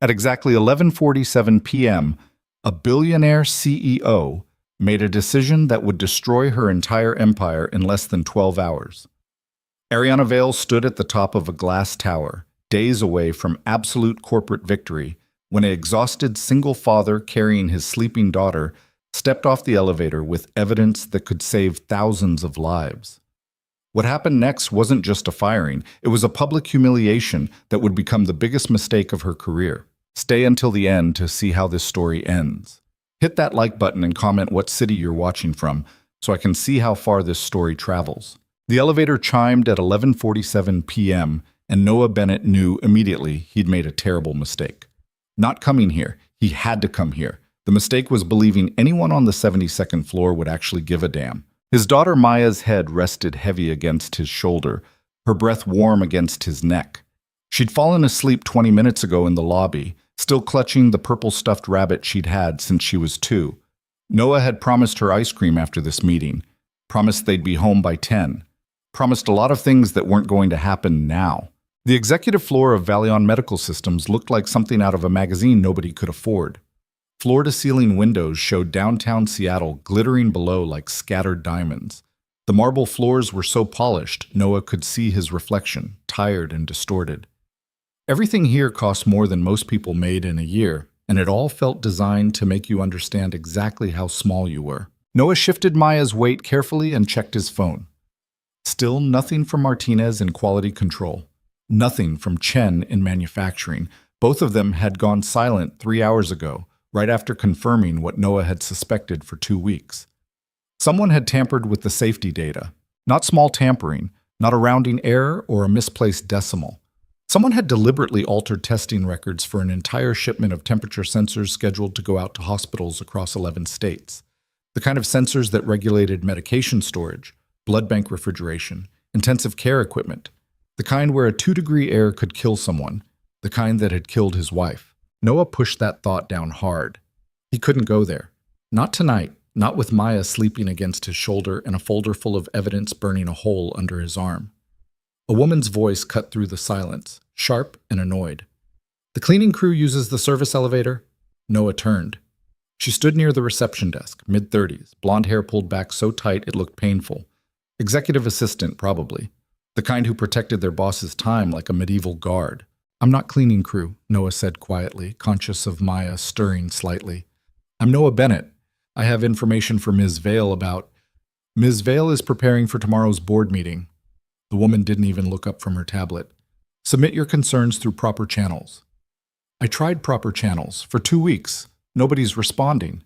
At exactly 11:47 p.m., a billionaire CEO made a decision that would destroy her entire empire in less than 12 hours. Ariana Vale stood at the top of a glass tower, days away from absolute corporate victory, when an exhausted single father carrying his sleeping daughter stepped off the elevator with evidence that could save thousands of lives. What happened next wasn't just a firing, it was a public humiliation that would become the biggest mistake of her career. Stay until the end to see how this story ends. Hit that like button and comment what city you're watching from so I can see how far this story travels. The elevator chimed at 11:47 p.m., and Noah Bennett knew immediately he'd made a terrible mistake. Not coming here, he had to come here. The mistake was believing anyone on the 72nd floor would actually give a damn. His daughter Maya's head rested heavy against his shoulder, her breath warm against his neck. She'd fallen asleep 20 minutes ago in the lobby, still clutching the purple stuffed rabbit she'd had since she was 2. Noah had promised her ice cream after this meeting, promised they'd be home by 10, promised a lot of things that weren't going to happen now. The executive floor of Valion Medical Systems looked like something out of a magazine nobody could afford. Floor-to-ceiling windows showed downtown Seattle glittering below like scattered diamonds. The marble floors were so polished, Noah could see his reflection, tired and distorted. Everything here cost more than most people made in a year, and it all felt designed to make you understand exactly how small you were. Noah shifted Maya's weight carefully and checked his phone. Still nothing from Martinez in quality control. Nothing from Chen in manufacturing. Both of them had gone silent 3 hours ago, right after confirming what Noah had suspected for 2 weeks. Someone had tampered with the safety data. Not small tampering, not a rounding error or a misplaced decimal. Someone had deliberately altered testing records for an entire shipment of temperature sensors scheduled to go out to hospitals across 11 states. The kind of sensors that regulated medication storage, blood bank refrigeration, intensive care equipment. The kind where a 2-degree error could kill someone. The kind that had killed his wife. Noah pushed that thought down hard. He couldn't go there. Not tonight, not with Maya sleeping against his shoulder and a folder full of evidence burning a hole under his arm. A woman's voice cut through the silence, sharp and annoyed. "The cleaning crew uses the service elevator?" Noah turned. She stood near the reception desk, mid-30s, blonde hair pulled back so tight it looked painful. Executive assistant, probably. The kind who protected their boss's time like a medieval guard. "I'm not cleaning crew," Noah said quietly, conscious of Maya stirring slightly. "I'm Noah Bennett. I have information for Ms. Vale about—" "Ms. Vale is preparing for tomorrow's board meeting." The woman didn't even look up from her tablet. "Submit your concerns through proper channels." "I tried proper channels. For 2 weeks. Nobody's responding."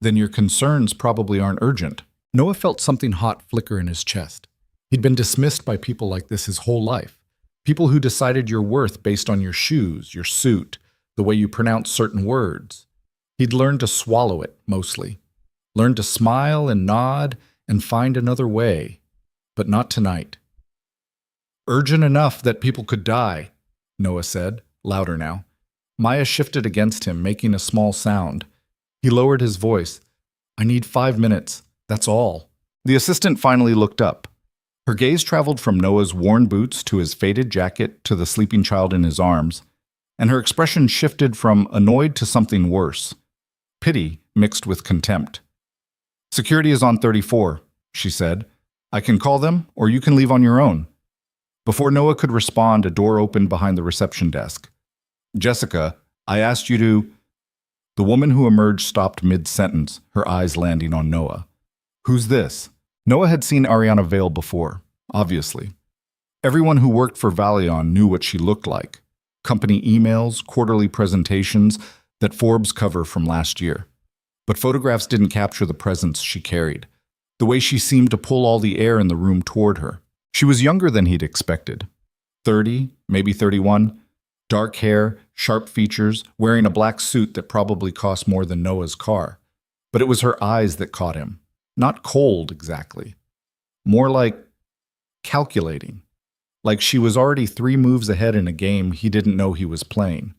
"Then your concerns probably aren't urgent." Noah felt something hot flicker in his chest. He'd been dismissed by people like this his whole life. People who decided your worth based on your shoes, your suit, the way you pronounce certain words. He'd learned to swallow it, mostly. Learned to smile and nod and find another way. But not tonight. "Urgent enough that people could die," Noah said, louder now. Maya shifted against him, making a small sound. He lowered his voice. "I need 5 minutes. That's all." The assistant finally looked up. Her gaze traveled from Noah's worn boots to his faded jacket to the sleeping child in his arms, and her expression shifted from annoyed to something worse. Pity mixed with contempt. "Security is on 34, she said. "I can call them, or you can leave on your own." Before Noah could respond, a door opened behind the reception desk. "Jessica, I asked you to—" The woman who emerged stopped mid-sentence, her eyes landing on Noah. "Who's this?" Noah had seen Ariana Vale before, obviously. Everyone who worked for Valion knew what she looked like. Company emails, quarterly presentations, that Forbes cover from last year. But photographs didn't capture the presence she carried, the way she seemed to pull all the air in the room toward her. She was younger than he'd expected. 30, maybe 31, dark hair, sharp features, wearing a black suit that probably cost more than Noah's car. But it was her eyes that caught him. Not cold, exactly. More like calculating. Like she was already 3 moves ahead in a game he didn't know he was playing.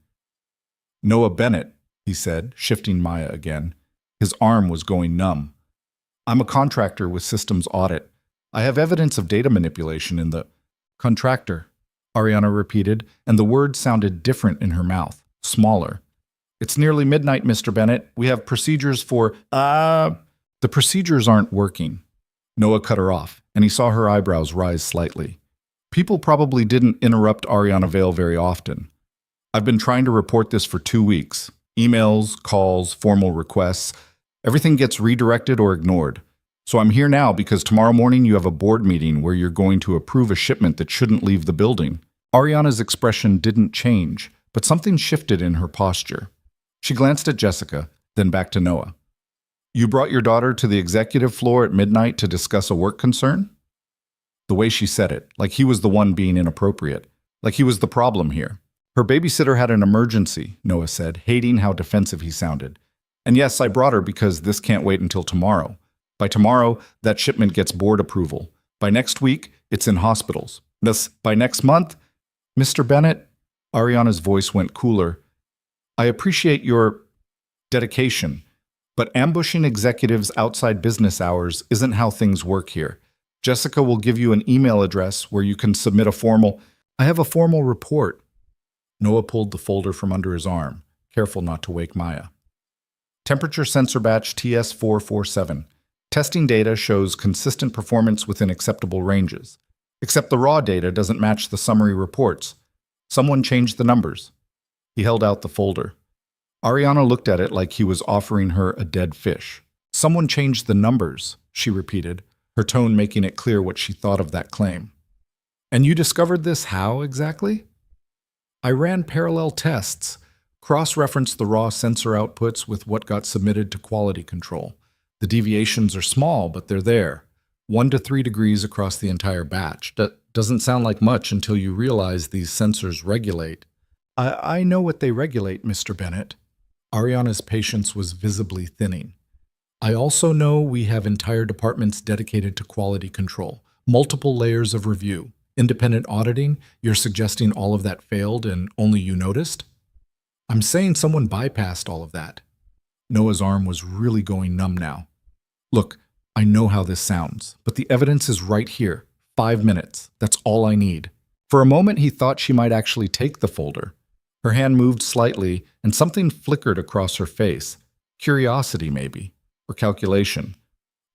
"Noah Bennett," he said, shifting Maya again. His arm was going numb. "I'm a contractor with Systems Audit. I have evidence of data manipulation in the—" "Contractor," Ariana repeated, and the word sounded different in her mouth, smaller. It's nearly midnight, Mr. Bennett. We have procedures for, The procedures aren't working. Noah cut her off, and he saw her eyebrows rise slightly. People probably didn't interrupt Ariana Vale very often. I've been trying to report this for 2 weeks. Emails, calls, formal requests. Everything gets redirected or ignored. So I'm here now because tomorrow morning you have a board meeting where you're going to approve a shipment that shouldn't leave the building. Ariana's expression didn't change, but something shifted in her posture. She glanced at Jessica, then back to Noah. You brought your daughter to the executive floor at midnight to discuss a work concern? The way she said it, like he was the one being inappropriate, like he was the problem here. Her babysitter had an emergency, Noah said, hating how defensive he sounded. And yes, I brought her because this can't wait until tomorrow. By tomorrow, that shipment gets board approval. By next week, it's in hospitals. Thus, by next month, Mr. Bennett, Ariana's voice went cooler. I appreciate your dedication, but ambushing executives outside business hours isn't how things work here. Jessica will give you an email address where you can submit I have a formal report. Noah pulled the folder from under his arm, careful not to wake Maya. Temperature sensor batch TS447. Testing data shows consistent performance within acceptable ranges. Except the raw data doesn't match the summary reports. Someone changed the numbers. He held out the folder. Ariana looked at it like he was offering her a dead fish. Someone changed the numbers, she repeated, her tone making it clear what she thought of that claim. And you discovered this how exactly? I ran parallel tests, cross-referenced the raw sensor outputs with what got submitted to quality control. The deviations are small, but they're there. 1 to 3 degrees across the entire batch. That doesn't sound like much until you realize these sensors regulate. I know what they regulate, Mr. Bennett. Ariana's patience was visibly thinning. I also know we have entire departments dedicated to quality control, multiple layers of review, independent auditing. You're suggesting all of that failed and only you noticed? I'm saying someone bypassed all of that. Noah's arm was really going numb now. Look, I know how this sounds, but the evidence is right here. 5 minutes. That's all I need. For a moment, he thought she might actually take the folder. Her hand moved slightly, and something flickered across her face. Curiosity, maybe, or calculation.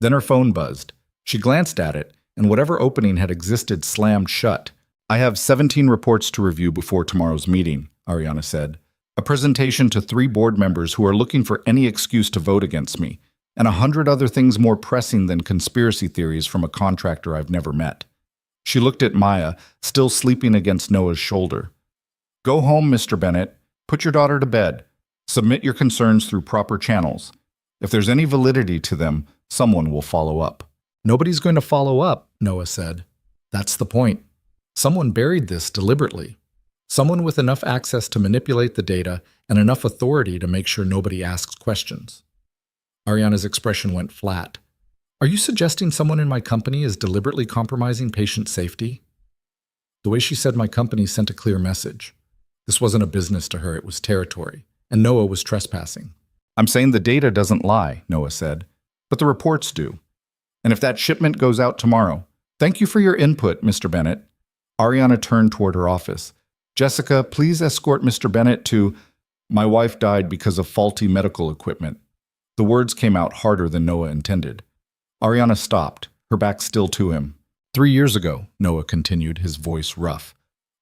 Then her phone buzzed. She glanced at it, and whatever opening had existed slammed shut. I have 17 reports to review before tomorrow's meeting, Ariana said. A presentation to 3 board members who are looking for any excuse to vote against me, and 100 other things more pressing than conspiracy theories from a contractor I've never met. She looked at Maya, still sleeping against Noah's shoulder. Go home, Mr. Bennett. Put your daughter to bed. Submit your concerns through proper channels. If there's any validity to them, someone will follow up. Nobody's going to follow up, Noah said. That's the point. Someone buried this deliberately. Someone with enough access to manipulate the data and enough authority to make sure nobody asks questions. Ariana's expression went flat. Are you suggesting someone in my company is deliberately compromising patient safety? The way she said my company sent a clear message. This wasn't a business to her, it was territory, and Noah was trespassing. I'm saying the data doesn't lie, Noah said, but the reports do. And if that shipment goes out tomorrow, thank you for your input, Mr. Bennett. Ariana turned toward her office. Jessica, please escort Mr. Bennett to... My wife died because of faulty medical equipment. The words came out harder than Noah intended. Ariana stopped, her back still to him. 3 years ago, Noah continued, his voice rough.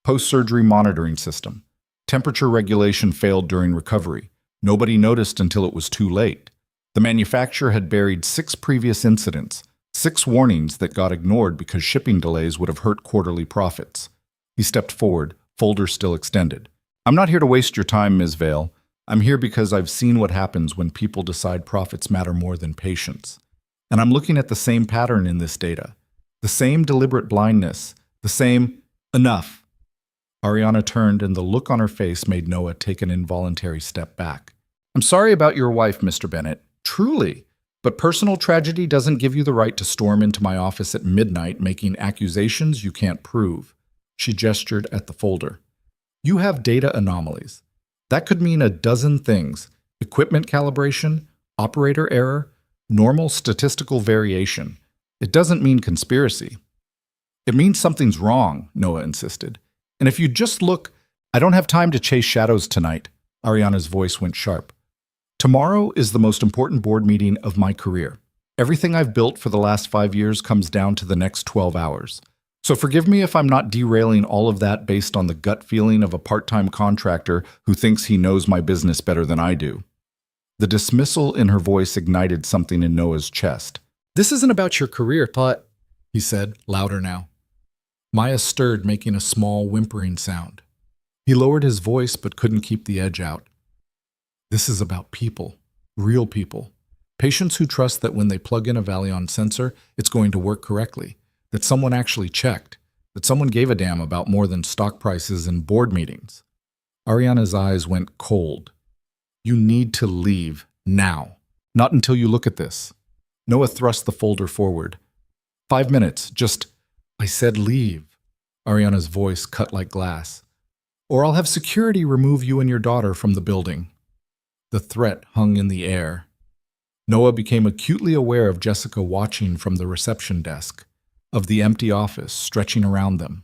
Post-surgery monitoring system. Temperature regulation failed during recovery. Nobody noticed until it was too late. The manufacturer had buried 6 previous incidents, 6 warnings that got ignored because shipping delays would have hurt quarterly profits. He stepped forward, folder still extended. I'm not here to waste your time, Ms. Vale. I'm here because I've seen what happens when people decide profits matter more than patients. And I'm looking at the same pattern in this data. The same deliberate blindness. The same... Enough. Ariana turned, and the look on her face made Noah take an involuntary step back. I'm sorry about your wife, Mr. Bennett. Truly. But personal tragedy doesn't give you the right to storm into my office at midnight making accusations you can't prove. She gestured at the folder. You have data anomalies. That could mean a dozen things. Equipment calibration, operator error, normal statistical variation. It doesn't mean conspiracy. It means something's wrong, Noah insisted. And if you just look, I don't have time to chase shadows tonight. Ariana's voice went sharp. Tomorrow is the most important board meeting of my career. Everything I've built for the last 5 years comes down to the next 12 hours. So forgive me if I'm not derailing all of that based on the gut feeling of a part-time contractor who thinks he knows my business better than I do. The dismissal in her voice ignited something in Noah's chest. This isn't about your career, but He said, louder now. Maya stirred, making a small, whimpering sound. He lowered his voice but couldn't keep the edge out. This is about people, real people. Patients who trust that when they plug in a Valion sensor, it's going to work correctly, that someone actually checked, that someone gave a damn about more than stock prices and board meetings. Ariana's eyes went cold. You need to leave now. Not until you look at this. Noah thrust the folder forward. 5 minutes, just, I said leave. Ariana's voice cut like glass. Or I'll have security remove you and your daughter from the building. The threat hung in the air. Noah became acutely aware of Jessica watching from the reception desk, of the empty office stretching around them,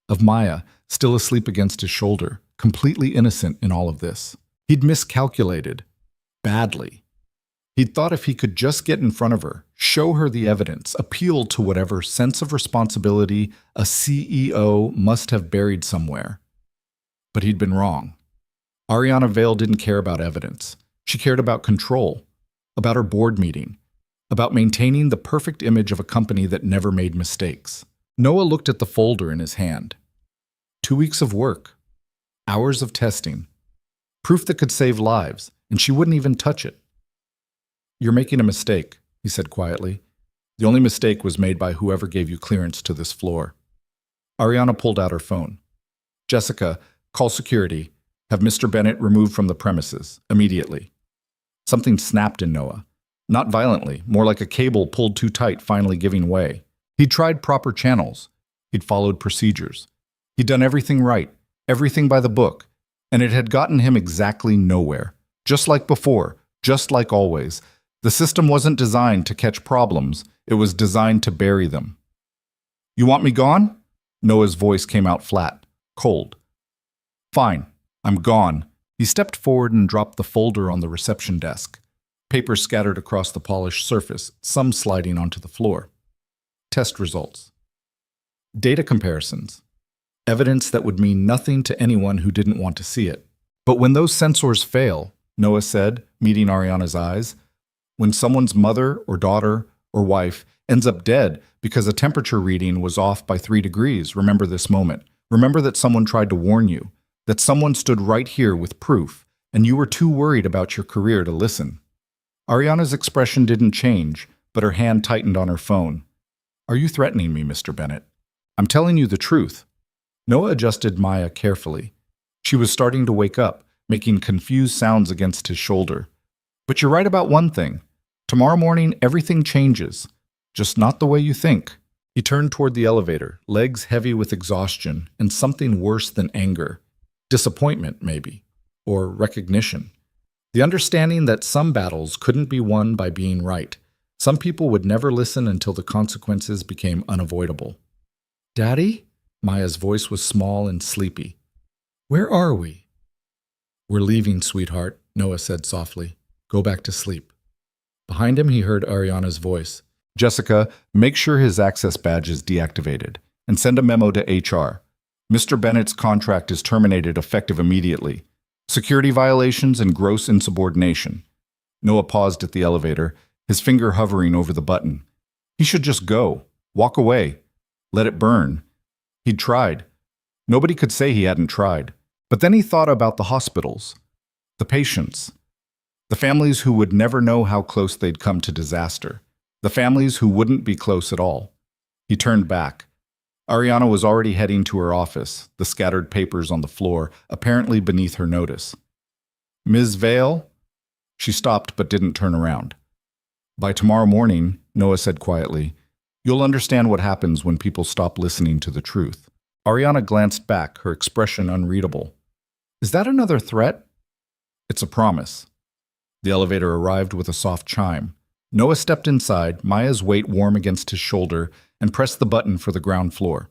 of Maya still asleep against his shoulder, completely innocent in all of this. He'd miscalculated. Badly. He'd thought if he could just get in front of her, show her the evidence, appeal to whatever sense of responsibility a CEO must have buried somewhere. But he'd been wrong. Ariana Vale didn't care about evidence. She cared about control, about her board meeting, about maintaining the perfect image of a company that never made mistakes. Noah looked at the folder in his hand. 2 weeks of work, hours of testing, proof that could save lives, and she wouldn't even touch it. You're making a mistake, he said quietly. The only mistake was made by whoever gave you clearance to this floor. Ariana pulled out her phone. Jessica, call security. Have Mr. Bennett removed from the premises, immediately. Something snapped in Noah. Not violently, more like a cable pulled too tight finally giving way. He'd tried proper channels. He'd followed procedures. He'd done everything right, everything by the book, and it had gotten him exactly nowhere. Just like before, just like always. The system wasn't designed to catch problems, it was designed to bury them. You want me gone? Noah's voice came out flat, cold. Fine, I'm gone. He stepped forward and dropped the folder on the reception desk. Papers scattered across the polished surface, some sliding onto the floor. Test results. Data comparisons. Evidence that would mean nothing to anyone who didn't want to see it. But when those sensors fail, Noah said, meeting Ariana's eyes, when someone's mother or daughter or wife ends up dead because a temperature reading was off by 3 degrees, remember this moment. Remember that someone tried to warn you, that someone stood right here with proof, and you were too worried about your career to listen. Ariana's expression didn't change, but her hand tightened on her phone. Are you threatening me, Mr. Bennett? I'm telling you the truth. Noah adjusted Maya carefully. She was starting to wake up, making confused sounds against his shoulder. But you're right about one thing. Tomorrow morning, everything changes. Just not the way you think. He turned toward the elevator, legs heavy with exhaustion and something worse than anger. Disappointment, maybe. Or recognition. The understanding that some battles couldn't be won by being right. Some people would never listen until the consequences became unavoidable. Daddy? Maya's voice was small and sleepy. Where are we? We're leaving, sweetheart, Noah said softly. Go back to sleep. Behind him, he heard Ariana's voice. Jessica, make sure his access badge is deactivated, and send a memo to HR. Mr. Bennett's contract is terminated effective immediately. Security violations and gross insubordination. Noah paused at the elevator, his finger hovering over the button. He should just go, walk away, let it burn. He'd tried. Nobody could say he hadn't tried. But then he thought about the hospitals, the patients, the families who would never know how close they'd come to disaster, the families who wouldn't be close at all. He turned back. Ariana was already heading to her office, the scattered papers on the floor, apparently beneath her notice. Ms. Vale? She stopped but didn't turn around. By tomorrow morning, Noah said quietly, you'll understand what happens when people stop listening to the truth. Ariana glanced back, her expression unreadable. Is that another threat? It's a promise. The elevator arrived with a soft chime. Noah stepped inside, Maya's weight warm against his shoulder, and pressed the button for the ground floor.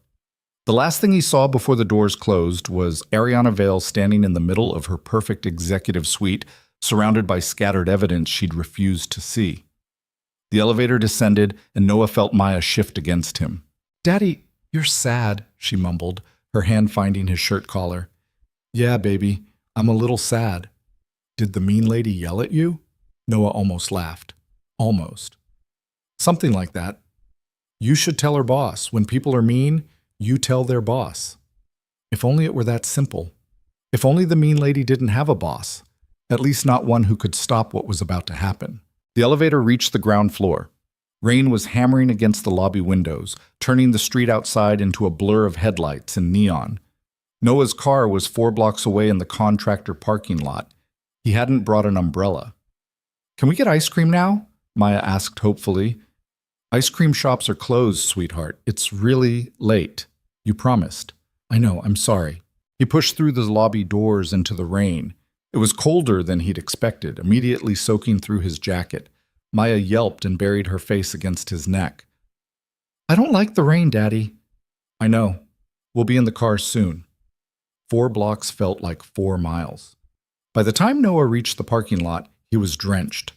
The last thing he saw before the doors closed was Ariana Vale standing in the middle of her perfect executive suite, surrounded by scattered evidence she'd refused to see. The elevator descended, and Noah felt Maya shift against him. Daddy, you're sad, she mumbled, her hand finding his shirt collar. Yeah, baby, I'm a little sad. Did the mean lady yell at you? Noah almost laughed. Almost. Something like that. You should tell her boss. When people are mean, you tell their boss. If only it were that simple. If only the mean lady didn't have a boss. At least not one who could stop what was about to happen. The elevator reached the ground floor. Rain was hammering against the lobby windows, turning the street outside into a blur of headlights and neon. Noah's car was 4 blocks away in the contractor parking lot. He hadn't brought an umbrella. Can we get ice cream now? Maya asked hopefully. Ice cream shops are closed, sweetheart. It's really late. You promised. I know, I'm sorry. He pushed through the lobby doors into the rain. It was colder than he'd expected, immediately soaking through his jacket. Maya yelped and buried her face against his neck. I don't like the rain, Daddy. I know. We'll be in the car soon. 4 blocks felt like 4 miles. By the time Noah reached the parking lot, he was drenched.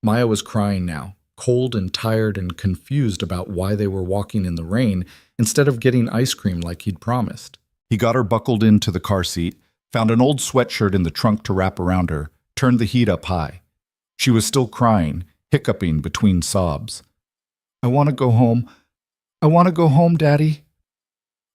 Maya was crying now, cold and tired and confused about why they were walking in the rain instead of getting ice cream like he'd promised. He got her buckled into the car seat, found an old sweatshirt in the trunk to wrap around her, turned the heat up high. She was still crying, hiccuping between sobs. I want to go home. I want to go home, Daddy.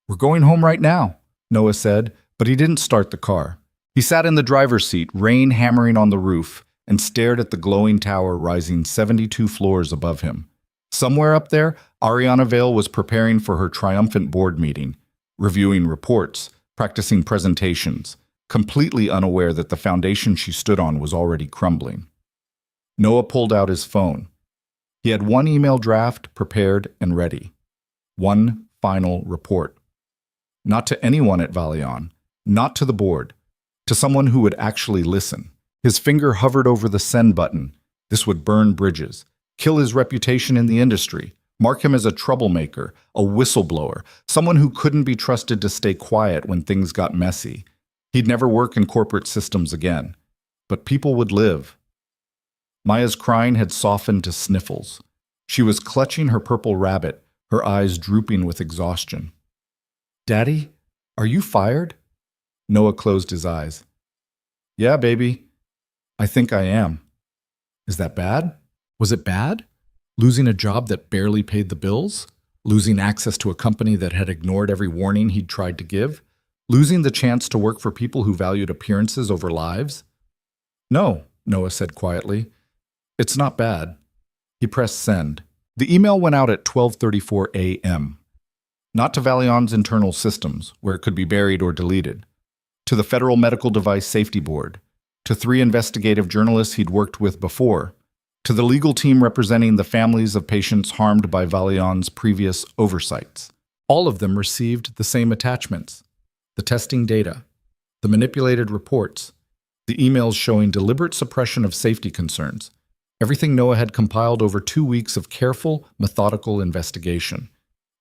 We're going home right now, Noah said, but he didn't start the car. He sat in the driver's seat, rain hammering on the roof, and stared at the glowing tower rising 72 floors above him. Somewhere up there, Ariana Vale was preparing for her triumphant board meeting, reviewing reports, practicing presentations, completely unaware that the foundation she stood on was already crumbling. Noah pulled out his phone. He had 1 email draft prepared and ready. 1 final report. Not to anyone at Valion, not to the board, to someone who would actually listen. His finger hovered over the send button. This would burn bridges, kill his reputation in the industry, mark him as a troublemaker, a whistleblower, someone who couldn't be trusted to stay quiet when things got messy. He'd never work in corporate systems again. But people would live. Maya's crying had softened to sniffles. She was clutching her purple rabbit, her eyes drooping with exhaustion. Daddy, are you fired? Noah closed his eyes. Yeah, baby. I think I am. Is that bad? Was it bad? Losing a job that barely paid the bills? Losing access to a company that had ignored every warning he'd tried to give? Losing the chance to work for people who valued appearances over lives? No, Noah said quietly. It's not bad. He pressed send. The email went out at 12:34 a.m. Not to Valion's internal systems, where it could be buried or deleted. To the Federal Medical Device Safety Board. To 3 investigative journalists he'd worked with before. To the legal team representing the families of patients harmed by Valion's previous oversights. All of them received the same attachments. The testing data. The manipulated reports. The emails showing deliberate suppression of safety concerns. Everything Noah had compiled over 2 weeks of careful, methodical investigation.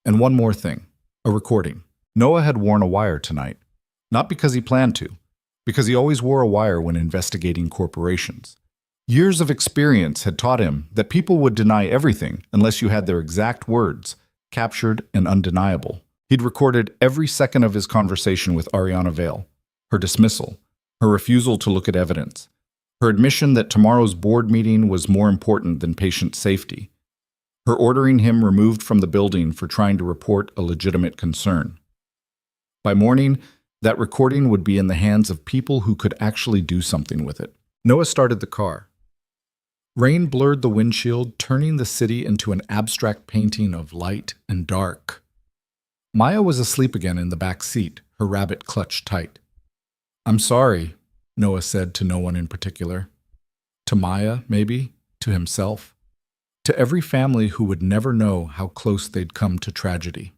And one more thing. A recording. Noah had worn a wire tonight. Not because he planned to. Because he always wore a wire when investigating corporations. Years of experience had taught him that people would deny everything unless you had their exact words, captured and undeniable. He'd recorded every second of his conversation with Ariana Vale, her dismissal, her refusal to look at evidence, her admission that tomorrow's board meeting was more important than patient safety, her ordering him removed from the building for trying to report a legitimate concern. By morning, that recording would be in the hands of people who could actually do something with it. Noah started the car. Rain blurred the windshield, turning the city into an abstract painting of light and dark. Maya was asleep again in the back seat, her rabbit clutched tight. I'm sorry, Noah said to no one in particular. To Maya, maybe, to himself. To every family who would never know how close they'd come to tragedy.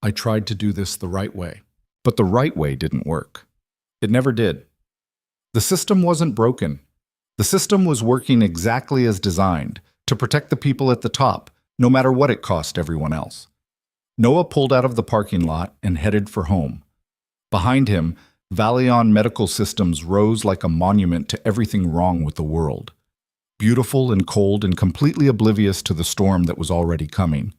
I tried to do this the right way. But the right way didn't work. It never did. The system wasn't broken. The system was working exactly as designed, to protect the people at the top, no matter what it cost everyone else. Noah pulled out of the parking lot and headed for home. Behind him, Valion Medical Systems rose like a monument to everything wrong with the world. Beautiful and cold and completely oblivious to the storm that was already coming.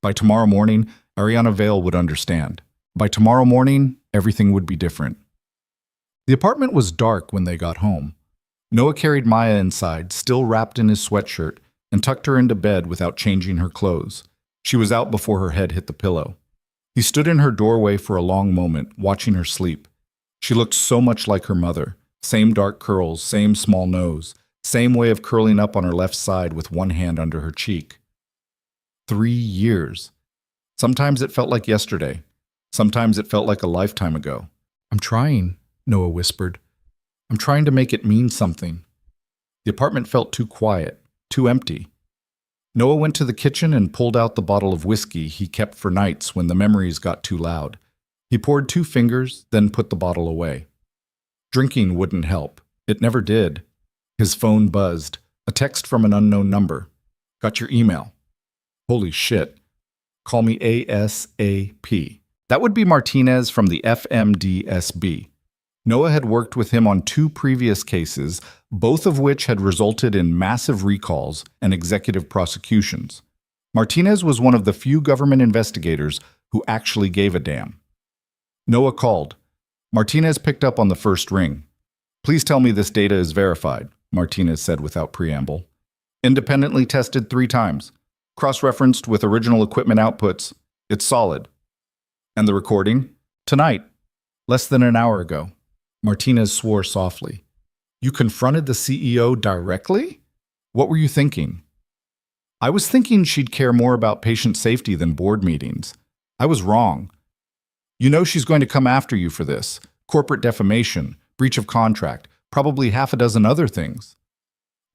By tomorrow morning, Ariana Vale would understand. By tomorrow morning, everything would be different. The apartment was dark when they got home. Noah carried Maya inside, still wrapped in his sweatshirt, and tucked her into bed without changing her clothes. She was out before her head hit the pillow. He stood in her doorway for a long moment, watching her sleep. She looked so much like her mother. Same dark curls, same small nose, same way of curling up on her left side with one hand under her cheek. 3 years. Sometimes it felt like yesterday. Sometimes it felt like a lifetime ago. "I'm trying," Noah whispered. "I'm trying to make it mean something." The apartment felt too quiet, too empty. Noah went to the kitchen and pulled out the bottle of whiskey he kept for nights when the memories got too loud. He poured 2 fingers, then put the bottle away. Drinking wouldn't help. It never did. His phone buzzed. A text from an unknown number. "Got your email." Holy shit. "Call me ASAP." That would be Martinez from the FMDSB. Noah had worked with him on 2 previous cases, both of which had resulted in massive recalls and executive prosecutions. Martinez was one of the few government investigators who actually gave a damn. Noah called. Martinez picked up on the first ring. "Please tell me this data is verified," Martinez said without preamble. "Independently tested 3 times. Cross-referenced with original equipment outputs. It's solid." "And the recording?" "Tonight. Less than an hour ago." Martinez swore softly. "You confronted the CEO directly? What were you thinking?" "I was thinking she'd care more about patient safety than board meetings. I was wrong. You know she's going to come after you for this. Corporate defamation, breach of contract, probably half a dozen other things."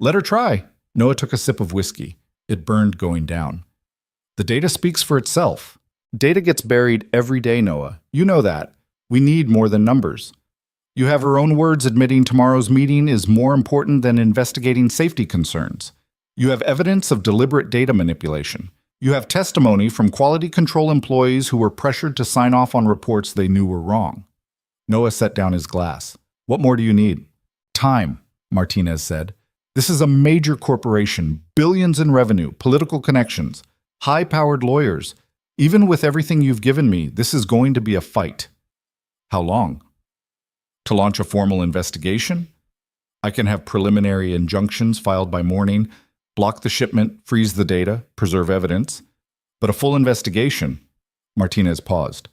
"Let her try." Noah took a sip of whiskey. It burned going down. "The data speaks for itself. Data gets buried every day, Noah. You know that. We need more than numbers. You have her own words admitting tomorrow's meeting is more important than investigating safety concerns. You have evidence of deliberate data manipulation. You have testimony from quality control employees who were pressured to sign off on reports they knew were wrong." Noah set down his glass. "What more do you need?" "Time," Martinez said. "This is a major corporation, billions in revenue, political connections, high-powered lawyers. Even with everything you've given me, this is going to be a fight." "How long?" "To launch a formal investigation? I can have preliminary injunctions filed by morning, block the shipment, freeze the data, preserve evidence. But a full investigation?" Martinez paused.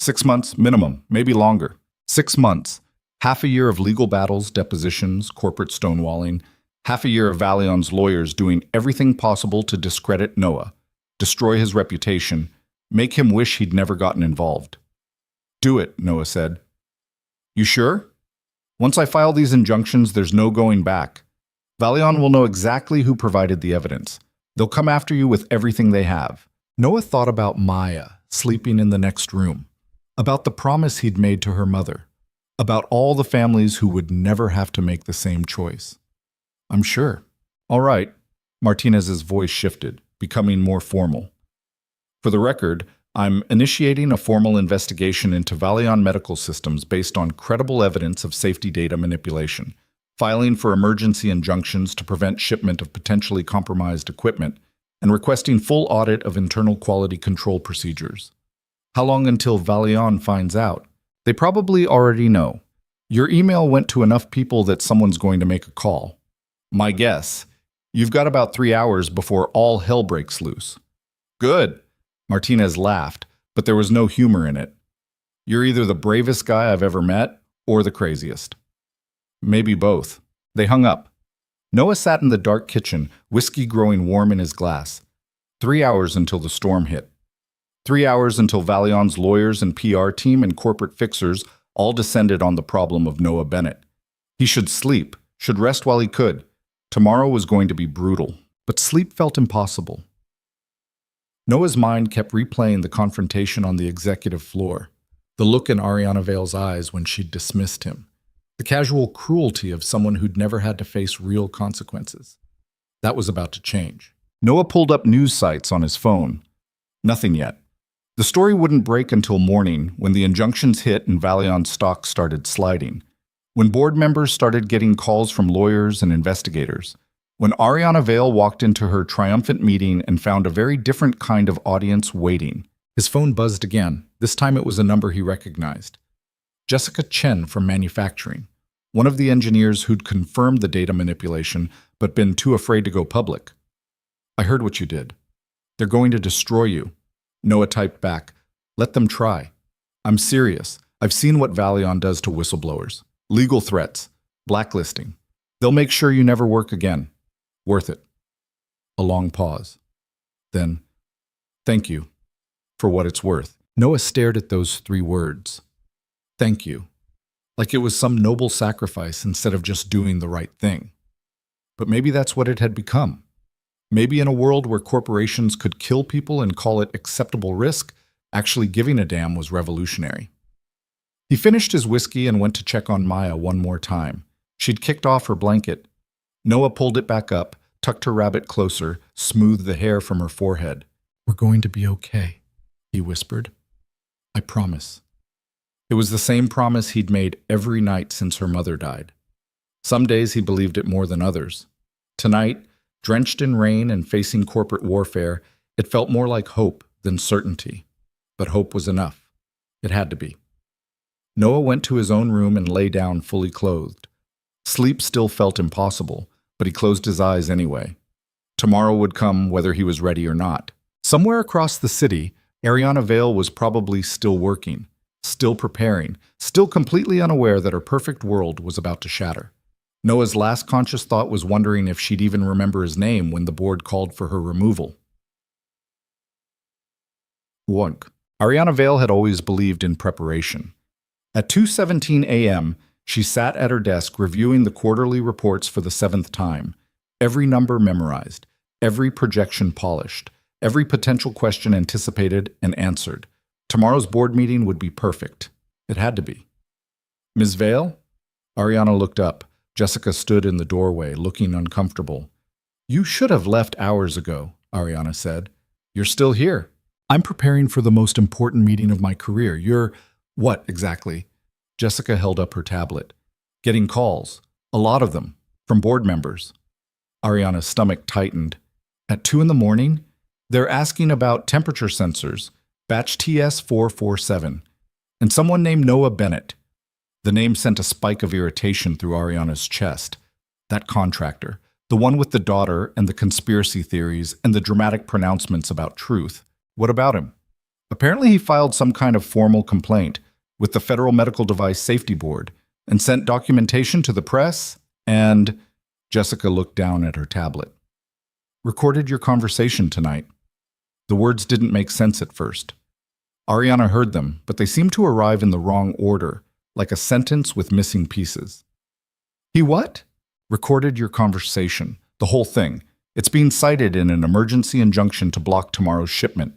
6 months minimum, maybe longer. 6 months. Half a year of legal battles, depositions, corporate stonewalling. Half a year of Valion's lawyers doing everything possible to discredit Noah, destroy his reputation, make him wish he'd never gotten involved. "Do it," Noah said. "You sure? Once I file these injunctions, there's no going back. Valion will know exactly who provided the evidence. They'll come after you with everything they have." Noah thought about Maya, sleeping in the next room, about the promise he'd made to her mother, about all the families who would never have to make the same choice. "I'm sure." "All right." Martinez's voice shifted, becoming more formal. "For the record, I'm initiating a formal investigation into Valion Medical Systems based on credible evidence of safety data manipulation, filing for emergency injunctions to prevent shipment of potentially compromised equipment, and requesting full audit of internal quality control procedures." "How long until Valion finds out?" "They probably already know. Your email went to enough people that someone's going to make a call. My guess, you've got about 3 hours before all hell breaks loose." "Good." Martinez laughed, but there was no humor in it. "You're either the bravest guy I've ever met or the craziest." "Maybe both." They hung up. Noah sat in the dark kitchen, whiskey growing warm in his glass. 3 hours until the storm hit. 3 hours until Valion's lawyers and PR team and corporate fixers all descended on the problem of Noah Bennett. He should sleep, should rest while he could. Tomorrow was going to be brutal, but sleep felt impossible. Noah's mind kept replaying the confrontation on the executive floor, the look in Ariana Vale's eyes when she'd dismissed him, the casual cruelty of someone who'd never had to face real consequences. That was about to change. Noah pulled up news sites on his phone. Nothing yet. The story wouldn't break until morning when the injunctions hit and Valion stock started sliding, when board members started getting calls from lawyers and investigators, when Ariana Vale walked into her triumphant meeting and found a very different kind of audience waiting. His phone buzzed again. This time it was a number he recognized. Jessica Chen from manufacturing, one of the engineers who'd confirmed the data manipulation but been too afraid to go public. "I heard what you did. They're going to destroy you." Noah typed back, "Let them try. I'm serious. I've seen what Valion does to whistleblowers. Legal threats, blacklisting. They'll make sure you never work again. Worth it." A long pause. Then, "Thank you, for what it's worth." Noah stared at those 3 words. Thank you. Like it was some noble sacrifice instead of just doing the right thing. But maybe that's what it had become. Maybe in a world where corporations could kill people and call it acceptable risk, actually giving a damn was revolutionary. He finished his whiskey and went to check on Maya one more time. She'd kicked off her blanket. Noah pulled it back up, tucked her rabbit closer, smoothed the hair from her forehead. "We're going to be okay," he whispered. "I promise." It was the same promise he'd made every night since her mother died. Some days he believed it more than others. Tonight, drenched in rain and facing corporate warfare, it felt more like hope than certainty. But hope was enough. It had to be. Noah went to his own room and lay down fully clothed. Sleep still felt impossible, but he closed his eyes anyway. Tomorrow would come whether he was ready or not. Somewhere across the city, Ariana Vale was probably still working, still preparing, still completely unaware that her perfect world was about to shatter. Noah's last conscious thought was wondering if she'd even remember his name when the board called for her removal. Wunk. Ariana Vale had always believed in preparation. At 2:17 a.m., she sat at her desk reviewing the quarterly reports for the 7th time, every number memorized, every projection polished, every potential question anticipated and answered. Tomorrow's board meeting would be perfect. It had to be. "Ms. Vale?" Ariana looked up. Jessica stood in the doorway, looking uncomfortable. "You should have left hours ago," Ariana said. "You're still here." "I'm preparing for the most important meeting of my career. You're..." "What, exactly?" Jessica held up her tablet. "Getting calls. A lot of them. From board members." Ariana's stomach tightened. "At 2 in the morning? They're asking about temperature sensors, batch TS447, and someone named Noah Bennett." The name sent a spike of irritation through Ariana's chest. That contractor, the one with the daughter and the conspiracy theories and the dramatic pronouncements about truth. What about him? Apparently he filed some kind of formal complaint with the Federal Medical Device Safety Board and sent documentation to the press and... Jessica looked down at her tablet. "Recorded your conversation tonight." The words didn't make sense at first. Ariana heard them, but they seemed to arrive in the wrong order, like a sentence with missing pieces. "He what?" "Recorded your conversation. The whole thing. It's being cited in an emergency injunction to block tomorrow's shipment."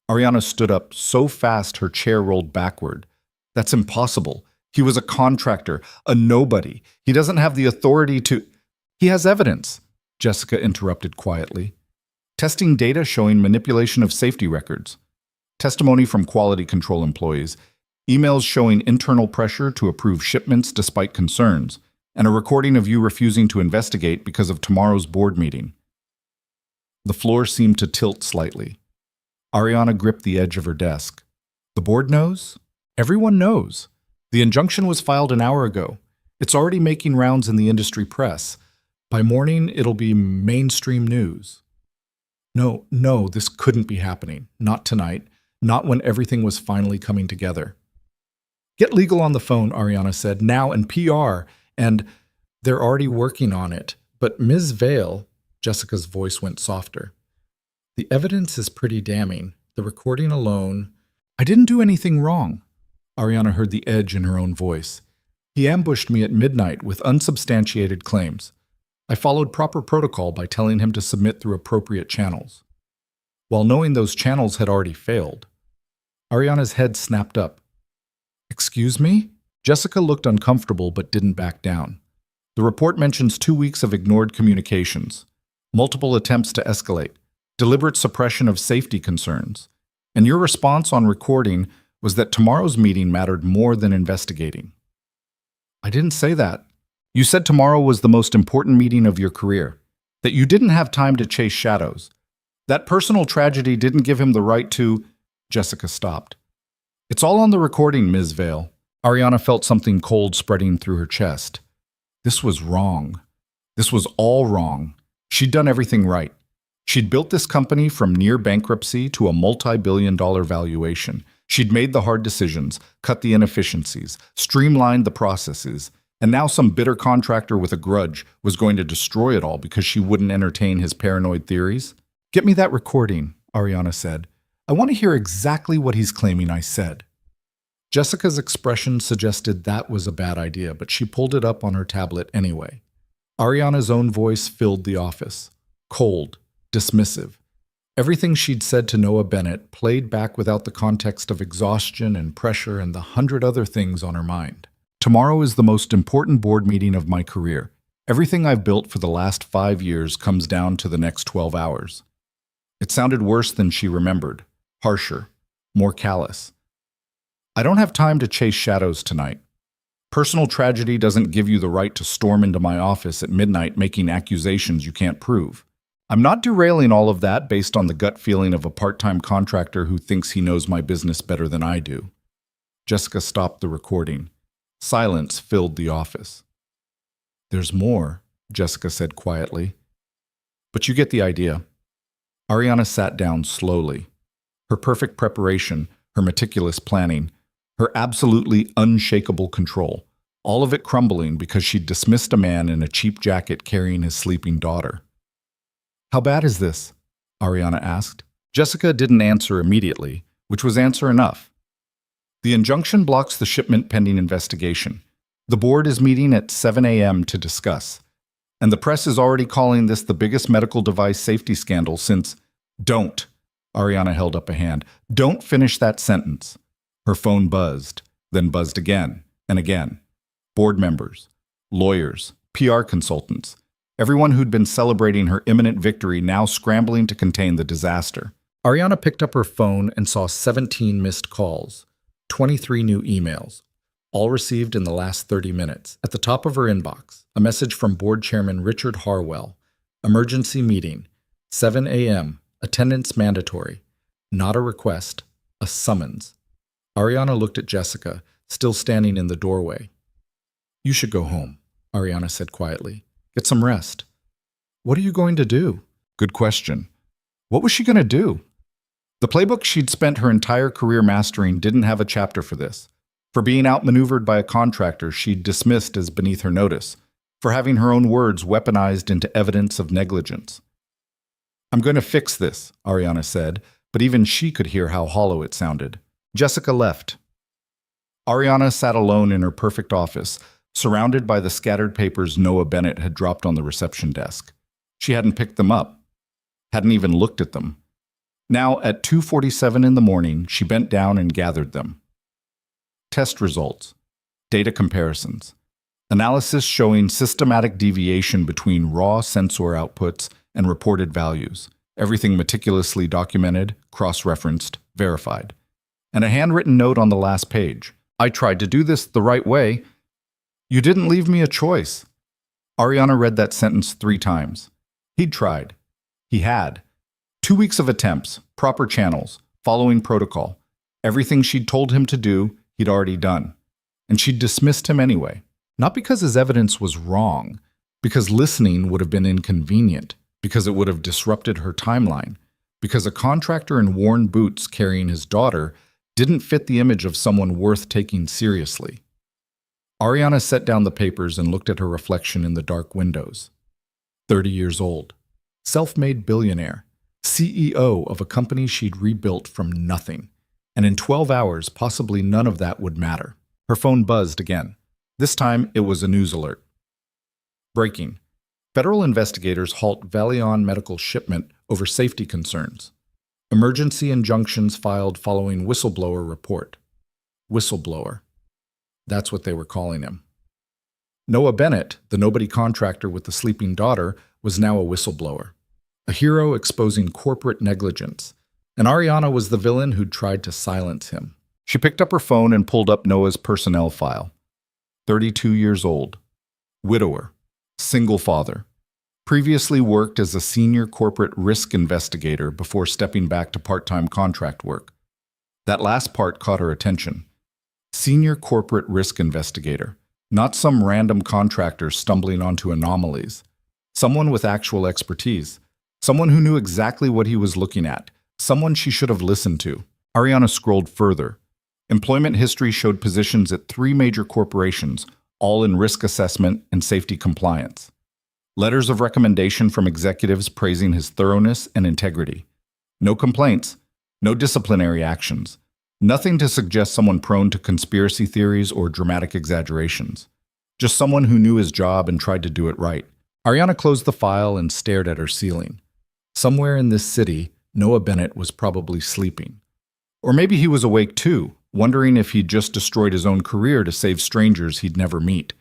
Ariana stood up so fast her chair rolled backward. "That's impossible. He was a contractor, a nobody. He doesn't have the authority to..." "He has evidence," Jessica interrupted quietly. "Testing data showing manipulation of safety records. Testimony from quality control employees. Emails showing internal pressure to approve shipments despite concerns, and a recording of you refusing to investigate because of tomorrow's board meeting." The floor seemed to tilt slightly. Ariana gripped the edge of her desk. "The board knows? Everyone knows. The injunction was filed an hour ago. It's already making rounds in the industry press. By morning, it'll be mainstream news." No, this couldn't be happening. Not tonight. Not when everything was finally coming together. "Get legal on the phone," Ariana said, "now, and PR, and..." "They're already working on it. But Ms. Vale," Jessica's voice went softer, "the evidence is pretty damning. The recording alone..." "I didn't do anything wrong." Ariana heard the edge in her own voice. "He ambushed me at midnight with unsubstantiated claims. I followed proper protocol by telling him to submit through appropriate channels, while knowing those channels had already failed." Ariana's head snapped up. "Excuse me?" Jessica looked uncomfortable but didn't back down. "The report mentions 2 weeks of ignored communications, multiple attempts to escalate, deliberate suppression of safety concerns, And your response on recording was that tomorrow's meeting mattered more than investigating. I didn't say that. You said tomorrow was the most important meeting of your career, that you didn't have time to chase shadows. That personal tragedy didn't give him the right to... Jessica stopped. It's all on the recording, Ms. Vale. Ariana felt something cold spreading through her chest. This was wrong. This was all wrong. She'd done everything right. She'd built this company from near bankruptcy to a multi-billion-dollar valuation. She'd made the hard decisions, cut the inefficiencies, streamlined the processes, and now some bitter contractor with a grudge was going to destroy it all because she wouldn't entertain his paranoid theories? Get me that recording, Ariana said. I want to hear exactly what he's claiming I said. Jessica's expression suggested that was a bad idea, but she pulled it up on her tablet anyway. Ariana's own voice filled the office. Cold, dismissive. Everything she'd said to Noah Bennett played back without the context of exhaustion and pressure and the 100 other things on her mind. Tomorrow is the most important board meeting of my career. Everything I've built for the last 5 years comes down to the next 12 hours. It sounded worse than she remembered, harsher, more callous. I don't have time to chase shadows tonight. Personal tragedy doesn't give you the right to storm into my office at midnight making accusations you can't prove. I'm not derailing all of that based on the gut feeling of a part-time contractor who thinks he knows my business better than I do. Jessica stopped the recording. Silence filled the office. There's more, Jessica said quietly. But you get the idea. Ariana sat down slowly. Her perfect preparation, her meticulous planning, her absolutely unshakable control, all of it crumbling because she'd dismissed a man in a cheap jacket carrying his sleeping daughter. How bad is this? Ariana asked. Jessica didn't answer immediately, which was answer enough. The injunction blocks the shipment pending investigation. The board is meeting at 7 a.m. to discuss. And the press is already calling this the biggest medical device safety scandal since... Don't. Ariana held up a hand. Don't finish that sentence. Her phone buzzed, then buzzed again and again. Board members, lawyers, PR consultants, everyone who'd been celebrating her imminent victory now scrambling to contain the disaster. Ariana picked up her phone and saw 17 missed calls, 23 new emails, all received in the last 30 minutes. At the top of her inbox, a message from Board Chairman Richard Harwell. Emergency meeting, 7 a.m., attendance mandatory, not a request, a summons. Ariana looked at Jessica, still standing in the doorway. You should go home, Ariana said quietly. Get some rest. What are you going to do? Good question. What was she going to do? The playbook she'd spent her entire career mastering didn't have a chapter for this. For being outmaneuvered by a contractor she'd dismissed as beneath her notice. For having her own words weaponized into evidence of negligence. I'm going to fix this, Ariana said, but even she could hear how hollow it sounded. Jessica left. Ariana sat alone in her perfect office, surrounded by the scattered papers Noah Bennett had dropped on the reception desk. She hadn't picked them up, hadn't even looked at them. Now, at 2:47 in the morning, she bent down and gathered them. Test results, data comparisons, analysis showing systematic deviation between raw sensor outputs and reported values, everything meticulously documented, cross-referenced, verified. And a handwritten note on the last page. I tried to do this the right way. You didn't leave me a choice. Ariana read that sentence 3 times. He'd tried. He had. 2 weeks of attempts, proper channels, following protocol. Everything she'd told him to do, he'd already done. And she'd dismissed him anyway. Not because his evidence was wrong, because listening would have been inconvenient, because it would have disrupted her timeline, because a contractor in worn boots carrying his daughter didn't fit the image of someone worth taking seriously. Ariana set down the papers and looked at her reflection in the dark windows. 30 years old, self-made billionaire, CEO of a company she'd rebuilt from nothing. And in 12 hours, possibly none of that would matter. Her phone buzzed again. This time, it was a news alert. Breaking. Federal investigators halt Valion medical shipment over safety concerns. Emergency injunctions filed following whistleblower report. Whistleblower. That's what they were calling him. Noah Bennett, the nobody contractor with the sleeping daughter, was now a whistleblower. A hero exposing corporate negligence. and Ariana was the villain who'd tried to silence him. She picked up her phone and pulled up Noah's personnel file. 32 years old, widower, single father. Previously worked as a senior corporate risk investigator before stepping back to part-time contract work. That last part caught her attention. Senior corporate risk investigator, not some random contractor stumbling onto anomalies. Someone with actual expertise. Someone who knew exactly what he was looking at. Someone she should have listened to. Ariana scrolled further. Employment history showed positions at 3 major corporations, all in risk assessment and safety compliance. Letters of recommendation from executives praising his thoroughness and integrity. No complaints, no disciplinary actions. Nothing to suggest someone prone to conspiracy theories or dramatic exaggerations. Just someone who knew his job and tried to do it right. Ariana closed the file and stared at her ceiling. Somewhere in this city, Noah Bennett was probably sleeping. Or maybe he was awake too, wondering if he'd just destroyed his own career to save strangers he'd never meet.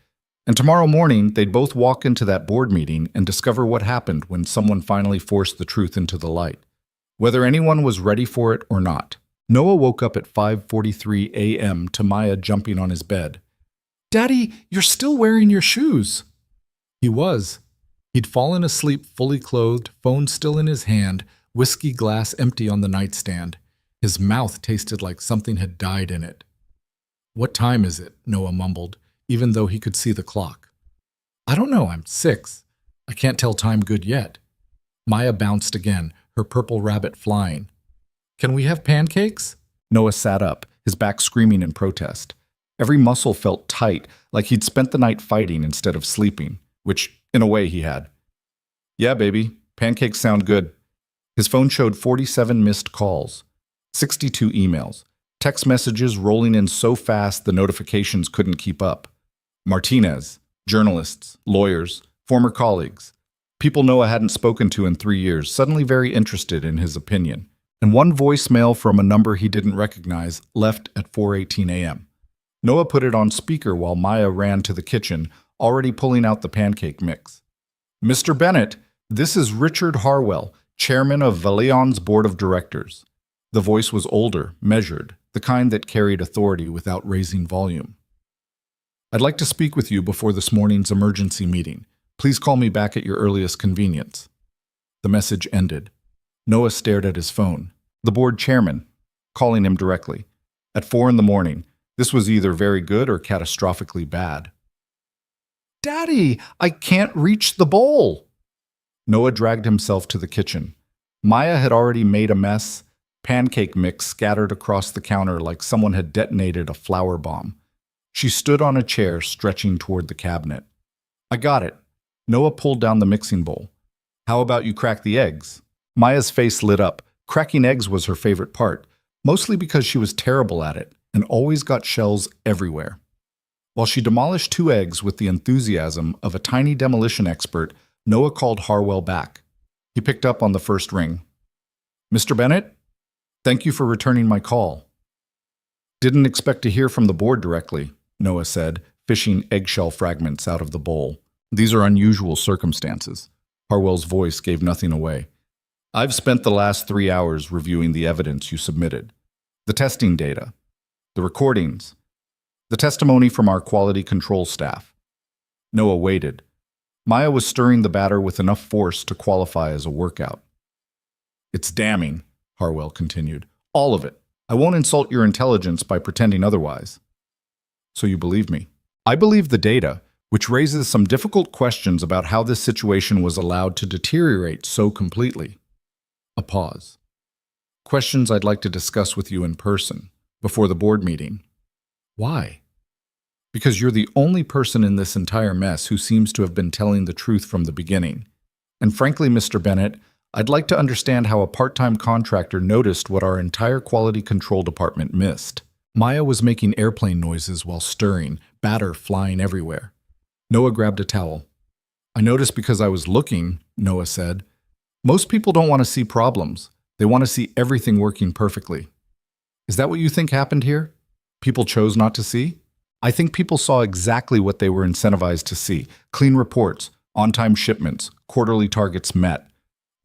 And tomorrow morning, they'd both walk into that board meeting and discover what happened when someone finally forced the truth into the light. Whether anyone was ready for it or not. Noah woke up at 5:43 a.m. to Maya jumping on his bed. "Daddy, you're still wearing your shoes." He was. He'd fallen asleep fully clothed, phone still in his hand, whiskey glass empty on the nightstand. His mouth tasted like something had died in it. "What time is it?" Noah mumbled, even though he could see the clock. "I don't know, I'm 6. I can't tell time good yet." Maya bounced again, her purple rabbit flying. "Can we have pancakes?" Noah sat up, his back screaming in protest. Every muscle felt tight, like he'd spent the night fighting instead of sleeping, which, in a way, he had. "Yeah, baby, pancakes sound good." His phone showed 47 missed calls, 62 emails, text messages rolling in so fast the notifications couldn't keep up. Martinez, journalists, lawyers, former colleagues, people Noah hadn't spoken to in 3 years, suddenly very interested in his opinion. And one voicemail from a number he didn't recognize left at 4:18 a.m. Noah put it on speaker while Maya ran to the kitchen, already pulling out the pancake mix. "Mr. Bennett, this is Richard Harwell, chairman of Valeon's board of directors." The voice was older, measured, the kind that carried authority without raising volume. "I'd like to speak with you before this morning's emergency meeting. Please call me back at your earliest convenience." The message ended. Noah stared at his phone. The board chairman, calling him directly. At 4 a.m, this was either very good or catastrophically bad. "Daddy, I can't reach the bowl." Noah dragged himself to the kitchen. Maya had already made a mess, pancake mix scattered across the counter like someone had detonated a flour bomb. She stood on a chair, stretching toward the cabinet. "I got it." Noah pulled down the mixing bowl. "How about you crack the eggs?" Maya's face lit up. Cracking eggs was her favorite part, mostly because she was terrible at it and always got shells everywhere. While she demolished 2 eggs with the enthusiasm of a tiny demolition expert, Noah called Harwell back. He picked up on the first ring. "Mr. Bennett? Thank you for returning my call." "Didn't expect to hear from the board directly," Noah said, fishing eggshell fragments out of the bowl. "These are unusual circumstances." Harwell's voice gave nothing away. "I've spent the last 3 hours reviewing the evidence you submitted. The testing data, the recordings, the testimony from our quality control staff." Noah waited. Maya was stirring the batter with enough force to qualify as a workout. "It's damning," Harwell continued. "All of it. I won't insult your intelligence by pretending otherwise." "So you believe me?" "I believe the data, which raises some difficult questions about how this situation was allowed to deteriorate so completely." A pause. "Questions I'd like to discuss with you in person, before the board meeting." "Why?" "Because you're the only person in this entire mess who seems to have been telling the truth from the beginning. And frankly, Mr. Bennett, I'd like to understand how a part-time contractor noticed what our entire quality control department missed." Maya was making airplane noises while stirring, batter flying everywhere. Noah grabbed a towel. "I noticed because I was looking," Noah said. "Most people don't want to see problems. They want to see everything working perfectly." "Is that what you think happened here? People chose not to see?" "I think people saw exactly what they were incentivized to see. Clean reports, on-time shipments, quarterly targets met.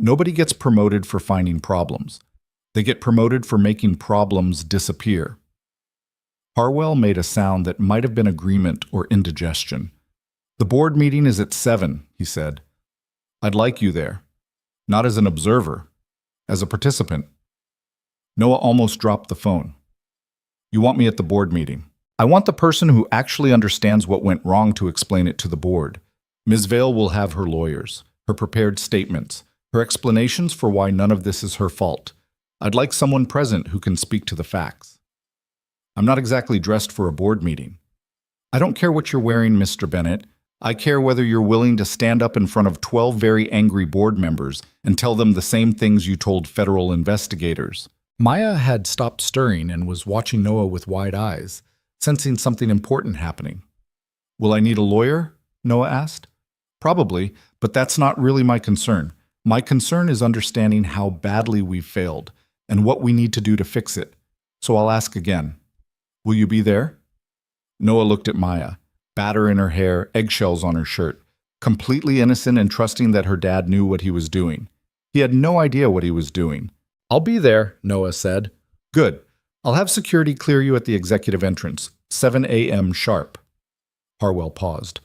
Nobody gets promoted for finding problems. They get promoted for making problems disappear. Harwell made a sound that might have been agreement or indigestion. The board meeting is at 7, he said. I'd like you there. Not as an observer, as a participant. Noah almost dropped the phone. You want me at the board meeting? I want the person who actually understands what went wrong to explain it to the board. Ms. Vale will have her lawyers, her prepared statements, her explanations for why none of this is her fault. I'd like someone present who can speak to the facts. I'm not exactly dressed for a board meeting. I don't care what you're wearing, Mr. Bennett. I care whether you're willing to stand up in front of 12 very angry board members and tell them the same things you told federal investigators. Maya had stopped stirring and was watching Noah with wide eyes, sensing something important happening. Will I need a lawyer? Noah asked. Probably, but that's not really my concern. My concern is understanding how badly we've failed and what we need to do to fix it. So I'll ask again. Will you be there? Noah looked at Maya, batter in her hair, eggshells on her shirt, completely innocent and trusting that her dad knew what he was doing. He had no idea what he was doing. I'll be there, Noah said. Good. I'll have security clear you at the executive entrance, 7 a.m. sharp. Harwell paused.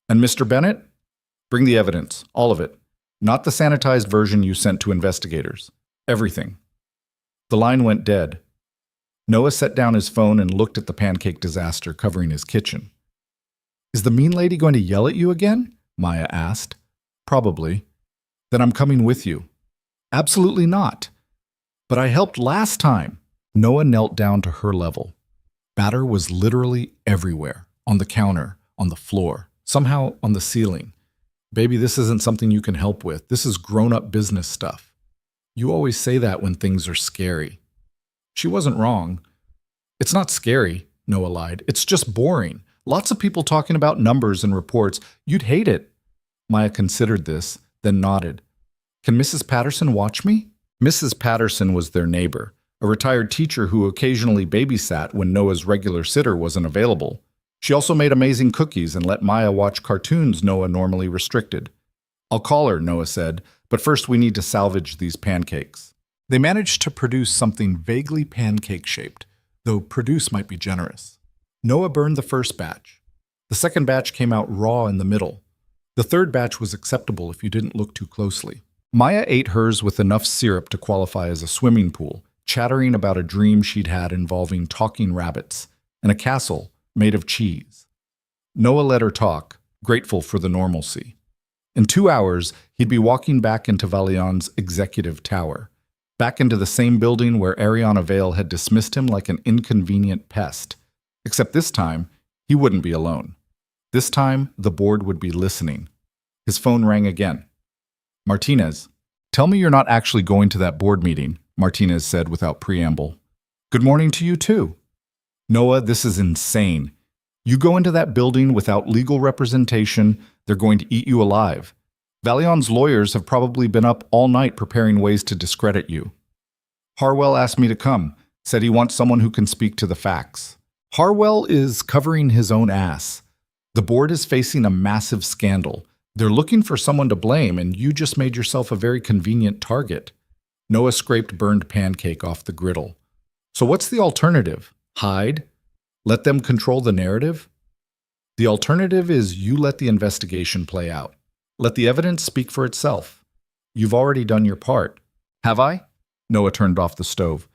And Mr. Bennett? Bring the evidence, all of it. Not the sanitized version you sent to investigators. Everything. The line went dead. Noah set down his phone and looked at the pancake disaster covering his kitchen. Is the mean lady going to yell at you again? Maya asked. Probably. Then I'm coming with you. Absolutely not. But I helped last time. Noah knelt down to her level. Batter was literally everywhere. On the counter, on the floor, somehow on the ceiling. Baby, this isn't something you can help with. This is grown-up business stuff. You always say that when things are scary. She wasn't wrong. It's not scary, Noah lied. It's just boring. Lots of people talking about numbers and reports. You'd hate it. Maya considered this, then nodded. Can Mrs. Patterson watch me? Mrs. Patterson was their neighbor, a retired teacher who occasionally babysat when Noah's regular sitter wasn't available. She also made amazing cookies and let Maya watch cartoons Noah normally restricted. I'll call her, Noah said, but first we need to salvage these pancakes. They managed to produce something vaguely pancake-shaped, though produce might be generous. Noah burned the first batch. The second batch came out raw in the middle. The third batch was acceptable if you didn't look too closely. Maya ate hers with enough syrup to qualify as a swimming pool, chattering about a dream she'd had involving talking rabbits and a castle made of cheese. Noah let her talk, grateful for the normalcy. In 2 hours, he'd be walking back into Valian's executive tower, back into the same building where Ariana Vale had dismissed him like an inconvenient pest. Except this time, he wouldn't be alone. This time, the board would be listening. His phone rang again. Martinez, tell me you're not actually going to that board meeting, Martinez said without preamble. Good morning to you too. Noah, this is insane. You go into that building without legal representation, they're going to eat you alive. Valian's lawyers have probably been up all night preparing ways to discredit you. Harwell asked me to come, said he wants someone who can speak to the facts. Harwell is covering his own ass. The board is facing a massive scandal. They're looking for someone to blame, and you just made yourself a very convenient target. Noah scraped burned pancake off the griddle. So what's the alternative? Hide? Let them control the narrative? The alternative is you let the investigation play out. Let the evidence speak for itself. You've already done your part. Have I? Noah turned off the stove.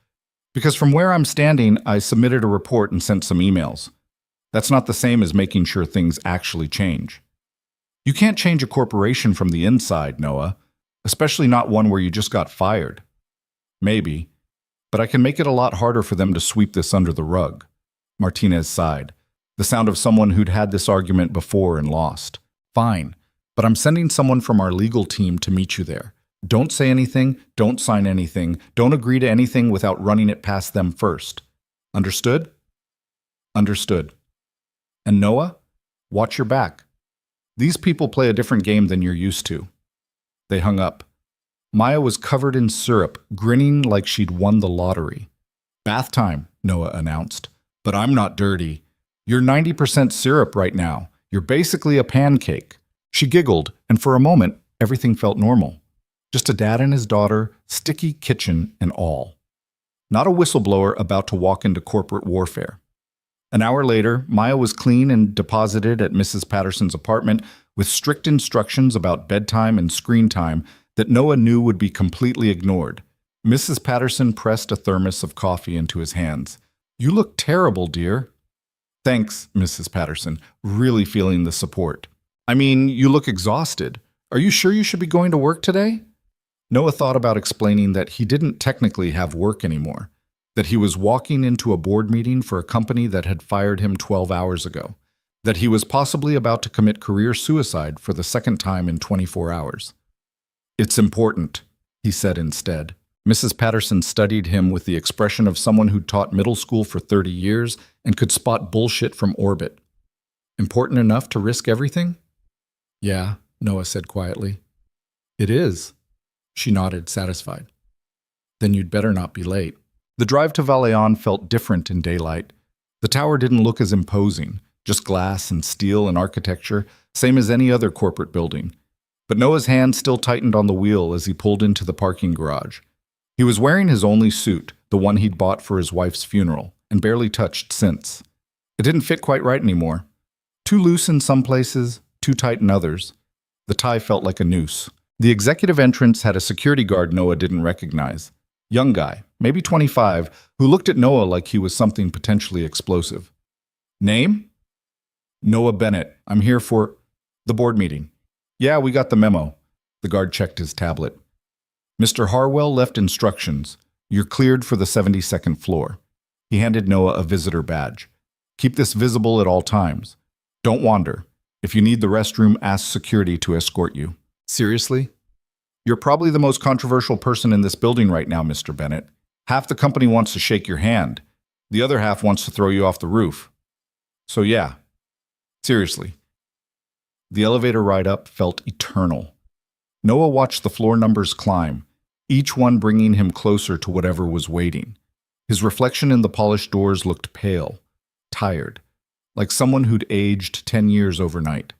Because from where I'm standing, I submitted a report and sent some emails. That's not the same as making sure things actually change. You can't change a corporation from the inside, Noah, especially not one where you just got fired. Maybe, but I can make it a lot harder for them to sweep this under the rug. Martinez sighed, the sound of someone who'd had this argument before and lost. Fine, but I'm sending someone from our legal team to meet you there. Don't say anything, don't sign anything, don't agree to anything without running it past them first. Understood? Understood. And Noah, watch your back. These people play a different game than you're used to. They hung up. Maya was covered in syrup, grinning like she'd won the lottery. Bath time, Noah announced. But I'm not dirty. You're 90% syrup right now. You're basically a pancake. She giggled, and for a moment, everything felt normal. Just a dad and his daughter, sticky kitchen and all. not a whistleblower about to walk into corporate warfare. An hour later, Maya was clean and deposited at Mrs. Patterson's apartment with strict instructions about bedtime and screen time that Noah knew would be completely ignored. Mrs. Patterson pressed a thermos of coffee into his hands. "You look terrible, dear." "Thanks, Mrs. Patterson. Really feeling the support." "I mean, you look exhausted. Are you sure you should be going to work today?" Noah thought about explaining that he didn't technically have work anymore, that he was walking into a board meeting for a company that had fired him 12 hours ago, that he was possibly about to commit career suicide for the second time in 24 hours. "It's important," he said instead. Mrs. Patterson studied him with the expression of someone who'd taught middle school for 30 years and could spot bullshit from orbit. "Important enough to risk everything?" "Yeah," Noah said quietly. "It is." She nodded, satisfied. "Then you'd better not be late." The drive to Valion felt different in daylight. The tower didn't look as imposing, just glass and steel and architecture, same as any other corporate building. But Noah's hand still tightened on the wheel as he pulled into the parking garage. He was wearing his only suit, the one he'd bought for his wife's funeral, and barely touched since. It didn't fit quite right anymore. Too loose in some places, too tight in others. The tie felt like a noose. The executive entrance had a security guard Noah didn't recognize. Young guy, maybe 25, who looked at Noah like he was something potentially explosive. "Name?" "Noah Bennett. I'm here for the board meeting." "Yeah, we got the memo." The guard checked his tablet. "Mr. Harwell left instructions. You're cleared for the 72nd floor." He handed Noah a visitor badge. "Keep this visible at all times. Don't wander. If you need the restroom, ask security to escort you." "Seriously?" "You're probably the most controversial person in this building right now, Mr. Bennett. Half the company wants to shake your hand. The other half wants to throw you off the roof. So yeah, seriously." The elevator ride up felt eternal. Noah watched the floor numbers climb, each one bringing him closer to whatever was waiting. His reflection in the polished doors looked pale, tired, like someone who'd aged 10 years overnight.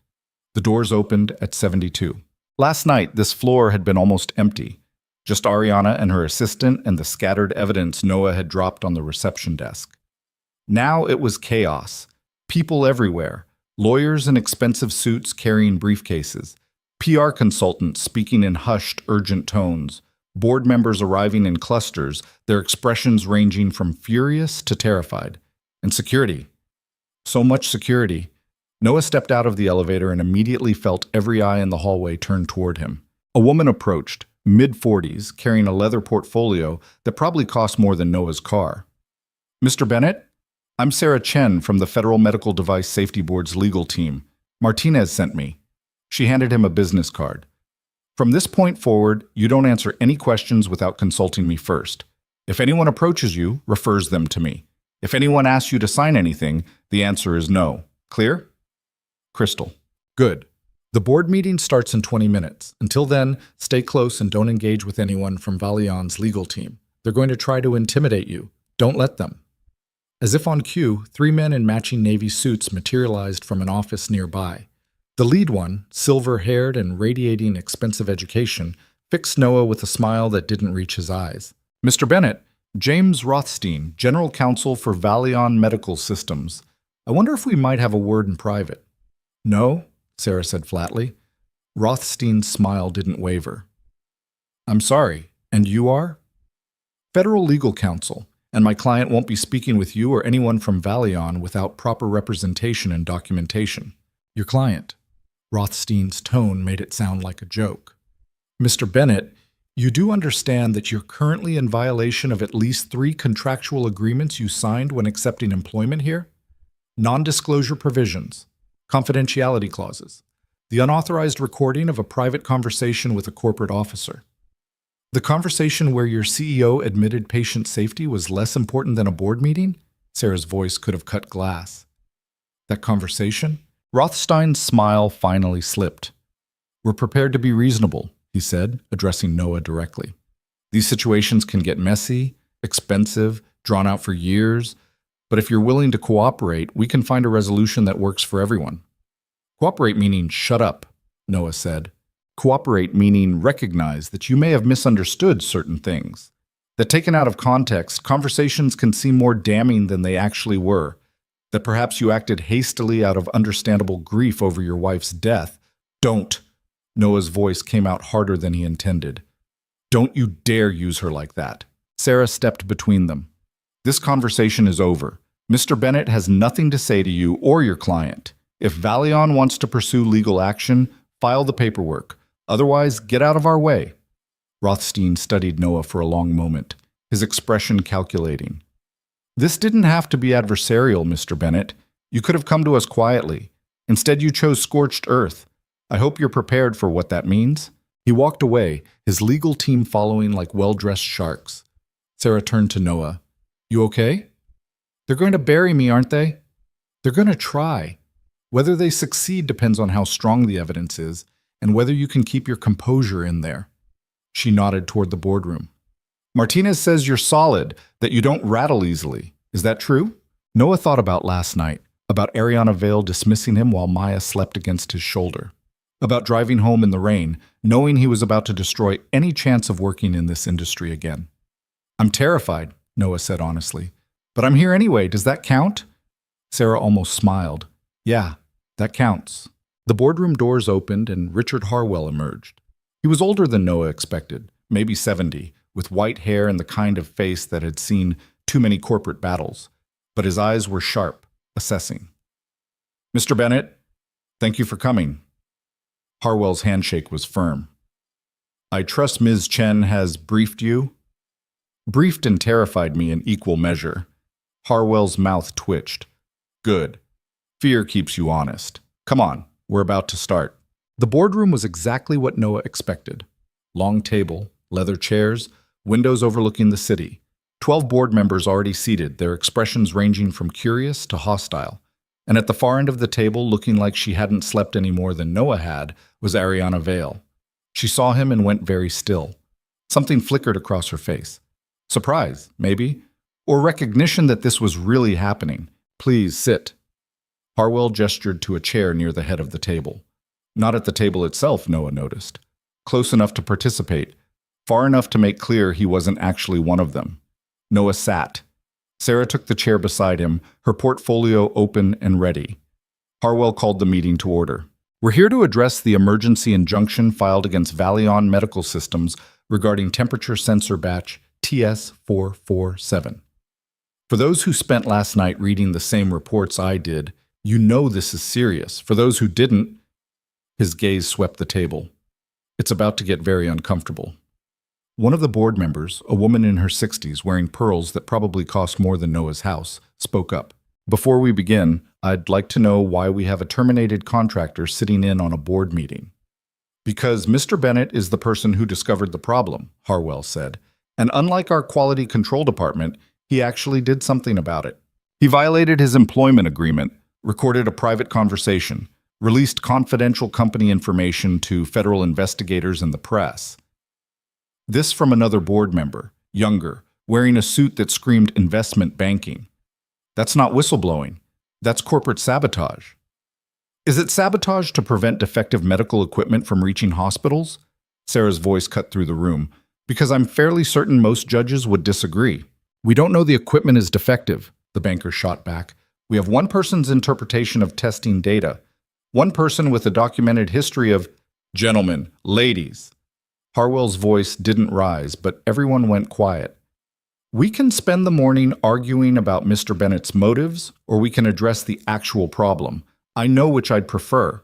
The doors opened at 72. Last night, this floor had been almost empty, just Ariana and her assistant and the scattered evidence Noah had dropped on the reception desk. Now it was chaos. People everywhere, lawyers in expensive suits carrying briefcases, PR consultants speaking in hushed, urgent tones, board members arriving in clusters, their expressions ranging from furious to terrified. And security. So much security. Noah stepped out of the elevator and immediately felt every eye in the hallway turn toward him. A woman approached, mid-40s, carrying a leather portfolio that probably cost more than Noah's car. "Mr. Bennett? I'm Sarah Chen from the Federal Medical Device Safety Board's legal team. Martinez sent me." She handed him a business card. "From this point forward, you don't answer any questions without consulting me first. If anyone approaches you, refers them to me. If anyone asks you to sign anything, the answer is no. Clear?" "Crystal." "Good. The board meeting starts in 20 minutes. Until then, stay close and don't engage with anyone from Valion's legal team. They're going to try to intimidate you. Don't let them." As if on cue, 3 men in matching navy suits materialized from an office nearby. The lead one, silver-haired and radiating expensive education, fixed Noah with a smile that didn't reach his eyes. "Mr. Bennett, James Rothstein, General Counsel for Valion Medical Systems. I wonder if we might have a word in private." "No," Sarah said flatly. Rothstein's smile didn't waver. "I'm sorry, and you are?" "Federal Legal Counsel, and my client won't be speaking with you or anyone from Valion without proper representation and documentation." "Your client." Rothstein's tone made it sound like a joke. "Mr. Bennett, you do understand that you're currently in violation of at least 3 contractual agreements you signed when accepting employment here? Non-disclosure provisions, confidentiality clauses, the unauthorized recording of a private conversation with a corporate officer. The conversation where your CEO admitted patient safety was less important than a board meeting?" Sarah's voice could have cut glass. "That conversation?" Rothstein's smile finally slipped. "We're prepared to be reasonable," he said, addressing Noah directly. "These situations can get messy, expensive, drawn out for years, but if you're willing to cooperate, we can find a resolution that works for everyone." "Cooperate meaning shut up," Noah said. "Cooperate meaning recognize that you may have misunderstood certain things, That taken out of context, conversations can seem more damning than they actually were. That perhaps you acted hastily out of understandable grief over your wife's death. Don't. Noah's voice came out harder than he intended. Don't you dare use her like that. Sarah stepped between them. This conversation is over. Mr. Bennett has nothing to say to you or your client. If Valion wants to pursue legal action, file the paperwork. Otherwise, get out of our way. Rothstein studied Noah for a long moment, his expression calculating. This didn't have to be adversarial, Mr. Bennett. You could have come to us quietly. Instead, you chose scorched earth. I hope you're prepared for what that means. He walked away, his legal team following like well-dressed sharks. Sarah turned to Noah. You okay? They're going to bury me, aren't they? They're going to try. Whether they succeed depends on how strong the evidence is and whether you can keep your composure in there. She nodded toward the boardroom. Martinez says you're solid, that you don't rattle easily. Is that true? Noah thought about last night, about Ariana Vale dismissing him while Maya slept against his shoulder, about driving home in the rain, knowing he was about to destroy any chance of working in this industry again. I'm terrified, Noah said honestly. But I'm here anyway. Does that count? Sarah almost smiled. Yeah, that counts. The boardroom doors opened and Richard Harwell emerged. He was older than Noah expected, maybe 70, with white hair and the kind of face that had seen too many corporate battles. But his eyes were sharp, assessing. Mr. Bennett, thank you for coming. Harwell's handshake was firm. I trust Ms. Chen has briefed you? Briefed and terrified me in equal measure. Harwell's mouth twitched. Good. Fear keeps you honest. Come on, we're about to start. The boardroom was exactly what Noah expected. Long table, leather chairs, windows overlooking the city. 12 board members already seated, their expressions ranging from curious to hostile. And at the far end of the table, looking like she hadn't slept any more than Noah had, was Ariana Vale. She saw him and went very still. Something flickered across her face. Surprise, maybe? Or recognition that this was really happening. Please sit. Harwell gestured to a chair near the head of the table. Not at the table itself, Noah noticed. Close enough to participate, far enough to make clear he wasn't actually one of them. Noah sat. Sarah took the chair beside him, her portfolio open and ready. Harwell called the meeting to order. We're here to address the emergency injunction filed against Valion Medical Systems regarding temperature sensor batch TS447. For those who spent last night reading the same reports I did, you know this is serious. For those who didn't, his gaze swept the table. It's about to get very uncomfortable. One of the board members, a woman in her 60s wearing pearls that probably cost more than Noah's house, spoke up. Before we begin, I'd like to know why we have a terminated contractor sitting in on a board meeting. Because Mr. Bennett is the person who discovered the problem, Harwell said. And unlike our quality control department, he actually did something about it. He violated his employment agreement, recorded a private conversation, released confidential company information to federal investigators and the press. This from another board member, younger, wearing a suit that screamed investment banking. That's not whistleblowing. That's corporate sabotage. Is it sabotage to prevent defective medical equipment from reaching hospitals? Sarah's voice cut through the room. Because I'm fairly certain most judges would disagree. We don't know the equipment is defective, the banker shot back. We have one person's interpretation of testing data. One person with a documented history of, gentlemen, ladies. Harwell's voice didn't rise, but everyone went quiet. We can spend the morning arguing about Mr. Bennett's motives, or we can address the actual problem. I know which I'd prefer.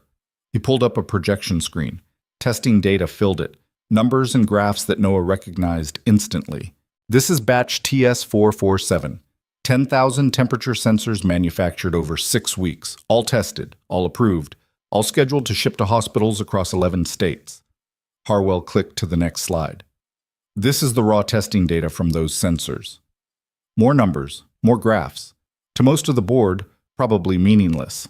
He pulled up a projection screen. Testing data filled it. Numbers and graphs that Noah recognized instantly. This is batch TS447. 10,000 temperature sensors manufactured over 6 weeks, all tested, all approved, all scheduled to ship to hospitals across 11 states. Harwell clicked to the next slide. This is the raw testing data from those sensors. More numbers, more graphs. To most of the board, probably meaningless.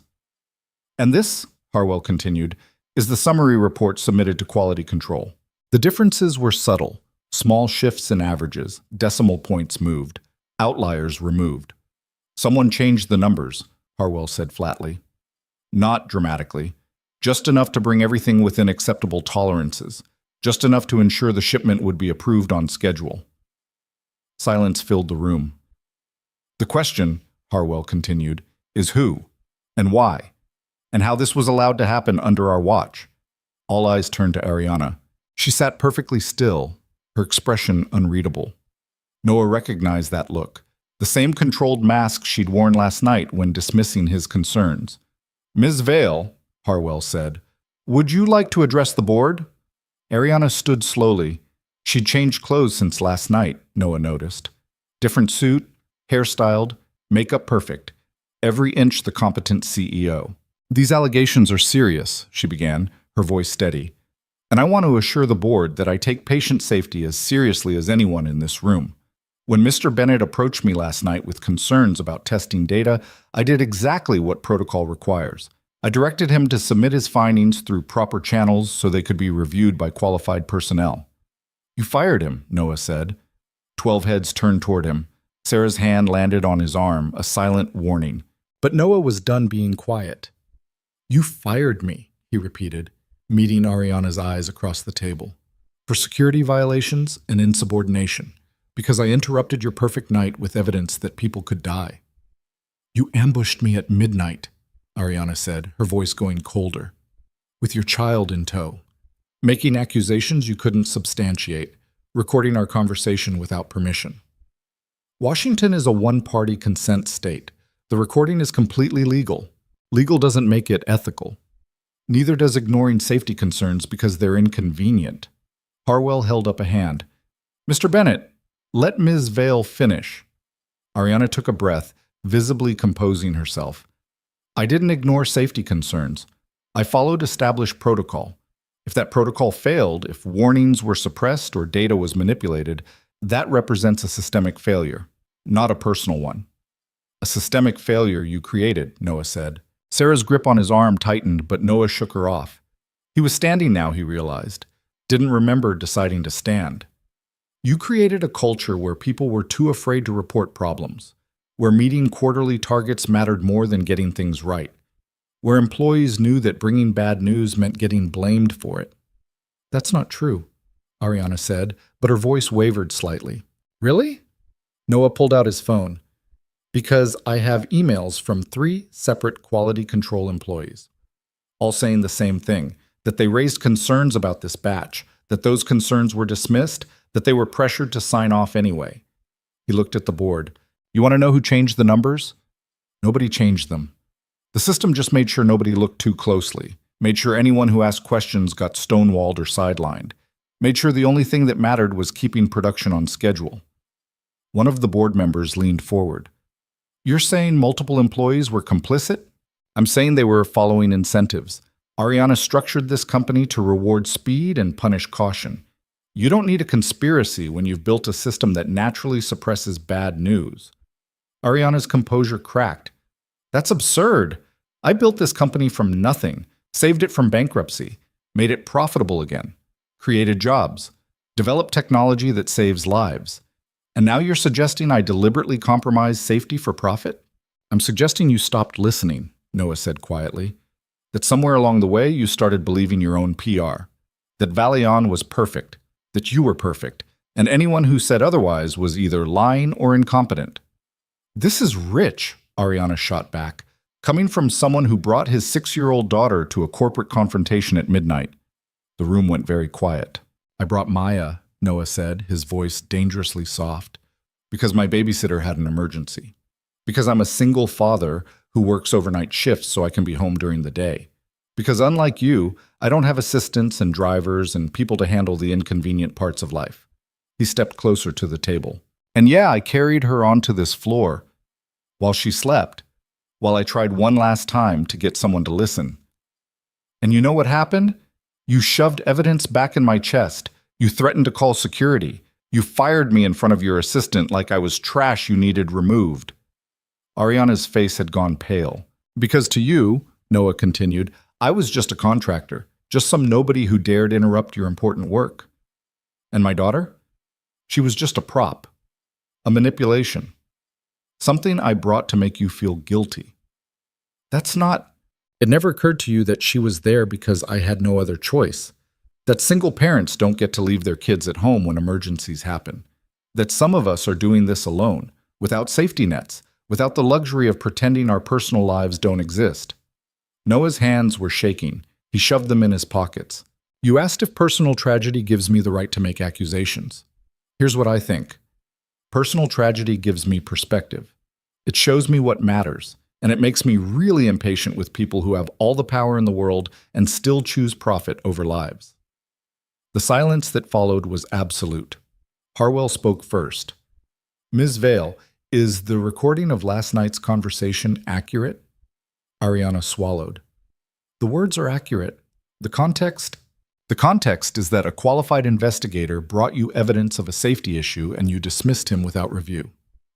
And this, Harwell continued, is the summary report submitted to quality control. The differences were subtle, small shifts in averages, decimal points moved, outliers removed. Someone changed the numbers, Harwell said flatly. Not dramatically, just enough to bring everything within acceptable tolerances, just enough to ensure the shipment would be approved on schedule. Silence filled the room. The question, Harwell continued, is who and why, and how this was allowed to happen under our watch. All eyes turned to Ariana. She sat perfectly still, her expression unreadable. Noah recognized that look, the same controlled mask she'd worn last night when dismissing his concerns. Ms. Vale, Harwell said, would you like to address the board? Ariana stood slowly. She'd changed clothes since last night, Noah noticed. Different suit, hairstyled, makeup perfect. Every inch the competent CEO. These allegations are serious, she began, her voice steady. And I want to assure the board that I take patient safety as seriously as anyone in this room. When Mr. Bennett approached me last night with concerns about testing data, I did exactly what protocol requires. I directed him to submit his findings through proper channels so they could be reviewed by qualified personnel. You fired him, Noah said. 12 heads turned toward him. Sarah's hand landed on his arm, a silent warning. But Noah was done being quiet. You fired me, he repeated, meeting Ariana's eyes across the table. For security violations and insubordination, because I interrupted your perfect night with evidence that people could die. You ambushed me at midnight, Ariana said, her voice going colder, with your child in tow, making accusations you couldn't substantiate, recording our conversation without permission. Washington is a one-party consent state. The recording is completely legal. Legal doesn't make it ethical. Neither does ignoring safety concerns because they're inconvenient. Harwell held up a hand. Mr. Bennett, let Ms. Vale finish. Ariana took a breath, visibly composing herself. I didn't ignore safety concerns. I followed established protocol. If that protocol failed, if warnings were suppressed or data was manipulated, that represents a systemic failure, not a personal one. A systemic failure you created, Noah said. Sarah's grip on his arm tightened, but Noah shook her off. He was standing now, he realized. Didn't remember deciding to stand. You created a culture where people were too afraid to report problems, where meeting quarterly targets mattered more than getting things right, where employees knew that bringing bad news meant getting blamed for it. That's not true, Ariana said, but her voice wavered slightly. Really? Noah pulled out his phone. Because I have emails from 3 separate quality control employees, all saying the same thing, that they raised concerns about this batch, that those concerns were dismissed, that they were pressured to sign off anyway. He looked at the board. You want to know who changed the numbers? Nobody changed them. The system just made sure nobody looked too closely, made sure anyone who asked questions got stonewalled or sidelined, made sure the only thing that mattered was keeping production on schedule. One of the board members leaned forward. You're saying multiple employees were complicit? I'm saying they were following incentives. Ariana structured this company to reward speed and punish caution. You don't need a conspiracy when you've built a system that naturally suppresses bad news. Ariana's composure cracked. That's absurd. I built this company from nothing, saved it from bankruptcy, made it profitable again, created jobs, developed technology that saves lives. And now you're suggesting I deliberately compromise safety for profit? I'm suggesting you stopped listening, Noah said quietly. That somewhere along the way you started believing your own PR. That Valion was perfect, that you were perfect, and anyone who said otherwise was either lying or incompetent. This is rich, Ariana shot back, coming from someone who brought his 6-year-old daughter to a corporate confrontation at midnight. The room went very quiet. I brought Maya, Noah said, his voice dangerously soft, because my babysitter had an emergency. Because I'm a single father who works overnight shifts so I can be home during the day. Because unlike you, I don't have assistants and drivers and people to handle the inconvenient parts of life. He stepped closer to the table. And yeah, I carried her onto this floor while she slept, while I tried one last time to get someone to listen. And you know what happened? You shoved evidence back in my chest. You threatened to call security. You fired me in front of your assistant like I was trash you needed removed. Ariana's face had gone pale. Because to you, Noah continued, I was just a contractor, just some nobody who dared interrupt your important work. And my daughter? She was just a prop, a manipulation, something I brought to make you feel guilty. That's not... It never occurred to you that she was there because I had no other choice. That single parents don't get to leave their kids at home when emergencies happen. that some of us are doing this alone, without safety nets, without the luxury of pretending our personal lives don't exist. Noah's hands were shaking. He shoved them in his pockets. You asked if personal tragedy gives me the right to make accusations. Here's what I think. Personal tragedy gives me perspective. It shows me what matters, and it makes me really impatient with people who have all the power in the world and still choose profit over lives. The silence that followed was absolute. Harwell spoke first. Ms. Vale, is the recording of last night's conversation accurate? Ariana swallowed. The words are accurate. The context is that a qualified investigator brought you evidence of a safety issue and you dismissed him without review.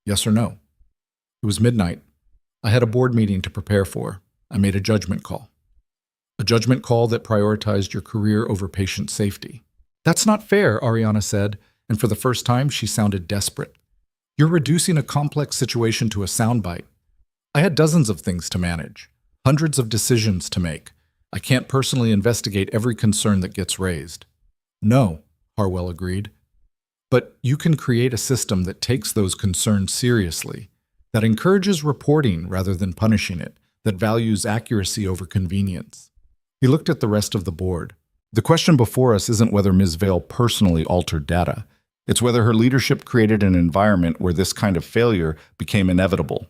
Yes or no? It was midnight. I had a board meeting to prepare for. I made a judgment call. A judgment call that prioritized your career over patient safety. That's not fair, Ariana said, and for the first time she sounded desperate. You're reducing a complex situation to a soundbite. I had dozens of things to manage, hundreds of decisions to make. I can't personally investigate every concern that gets raised. No, Harwell agreed. But you can create a system that takes those concerns seriously, that encourages reporting rather than punishing it, that values accuracy over convenience. He looked at the rest of the board. The question before us isn't whether Ms. Vale personally altered data. It's whether her leadership created an environment where this kind of failure became inevitable.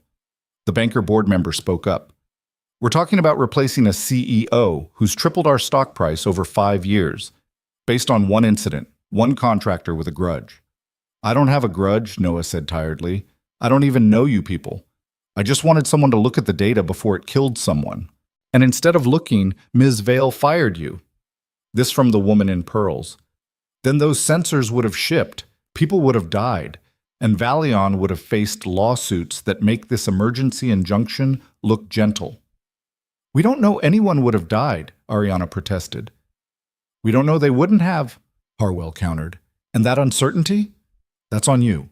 The banker board member spoke up. We're talking about replacing a CEO who's tripled our stock price over 5 years, based on one incident, one contractor with a grudge. I don't have a grudge, Noah said tiredly. I don't even know you people. I just wanted someone to look at the data before it killed someone. And instead of looking, Ms. Vale fired you. This from the woman in pearls. Then those sensors would have shipped, people would have died, and Valion would have faced lawsuits that make this emergency injunction look gentle. We don't know anyone would have died, Ariana protested. We don't know they wouldn't have, Harwell countered. And that uncertainty? That's on you.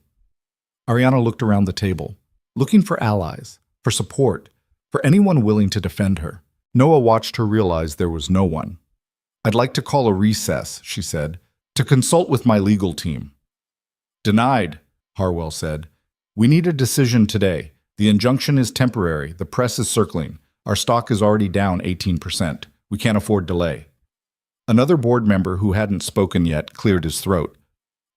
Ariana looked around the table, looking for allies, for support, for anyone willing to defend her. Noah watched her realize there was no one. I'd like to call a recess, she said, to consult with my legal team. Denied, Harwell said. We need a decision today. The injunction is temporary. The press is circling. Our stock is already down 18%. We can't afford delay. Another board member who hadn't spoken yet cleared his throat.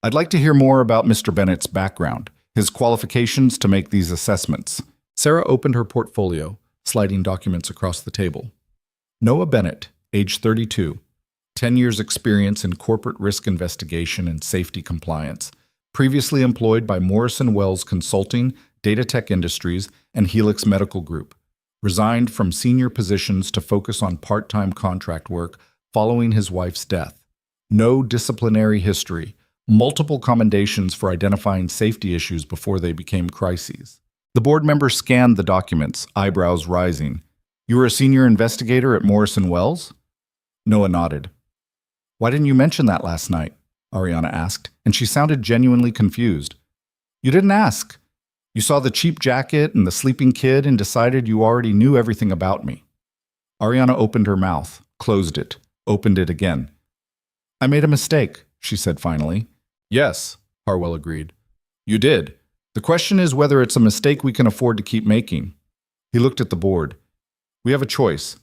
I'd like to hear more about Mr. Bennett's background, his qualifications to make these assessments. Sarah opened her portfolio, sliding documents across the table. Noah Bennett, age 32, 10 years experience in corporate risk investigation and safety compliance, previously employed by Morrison Wells Consulting, Datatech Industries, and Helix Medical Group. Resigned from senior positions to focus on part-time contract work following his wife's death. No disciplinary history. Multiple commendations for identifying safety issues before they became crises. The board member scanned the documents, eyebrows rising. You were a senior investigator at Morrison Wells? Noah nodded. Why didn't you mention that last night? Ariana asked, and she sounded genuinely confused. You didn't ask. You saw the cheap jacket and the sleeping kid and decided you already knew everything about me. Ariana opened her mouth, closed it, opened it again. I made a mistake, she said finally. Yes, Harwell agreed. You did. The question is whether it's a mistake we can afford to keep making. He looked at the board. We have a choice.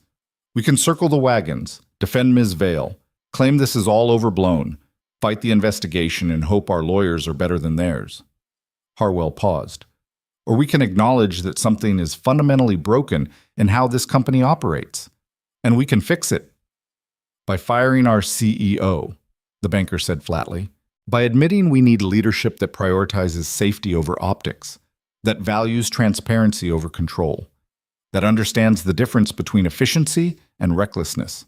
We can circle the wagons, defend Ms. Vale, claim this is all overblown, fight the investigation and hope our lawyers are better than theirs. Harwell paused. Or we can acknowledge that something is fundamentally broken in how this company operates, and we can fix it. By firing our CEO, the banker said flatly. By admitting we need leadership that prioritizes safety over optics, that values transparency over control, that understands the difference between efficiency and recklessness.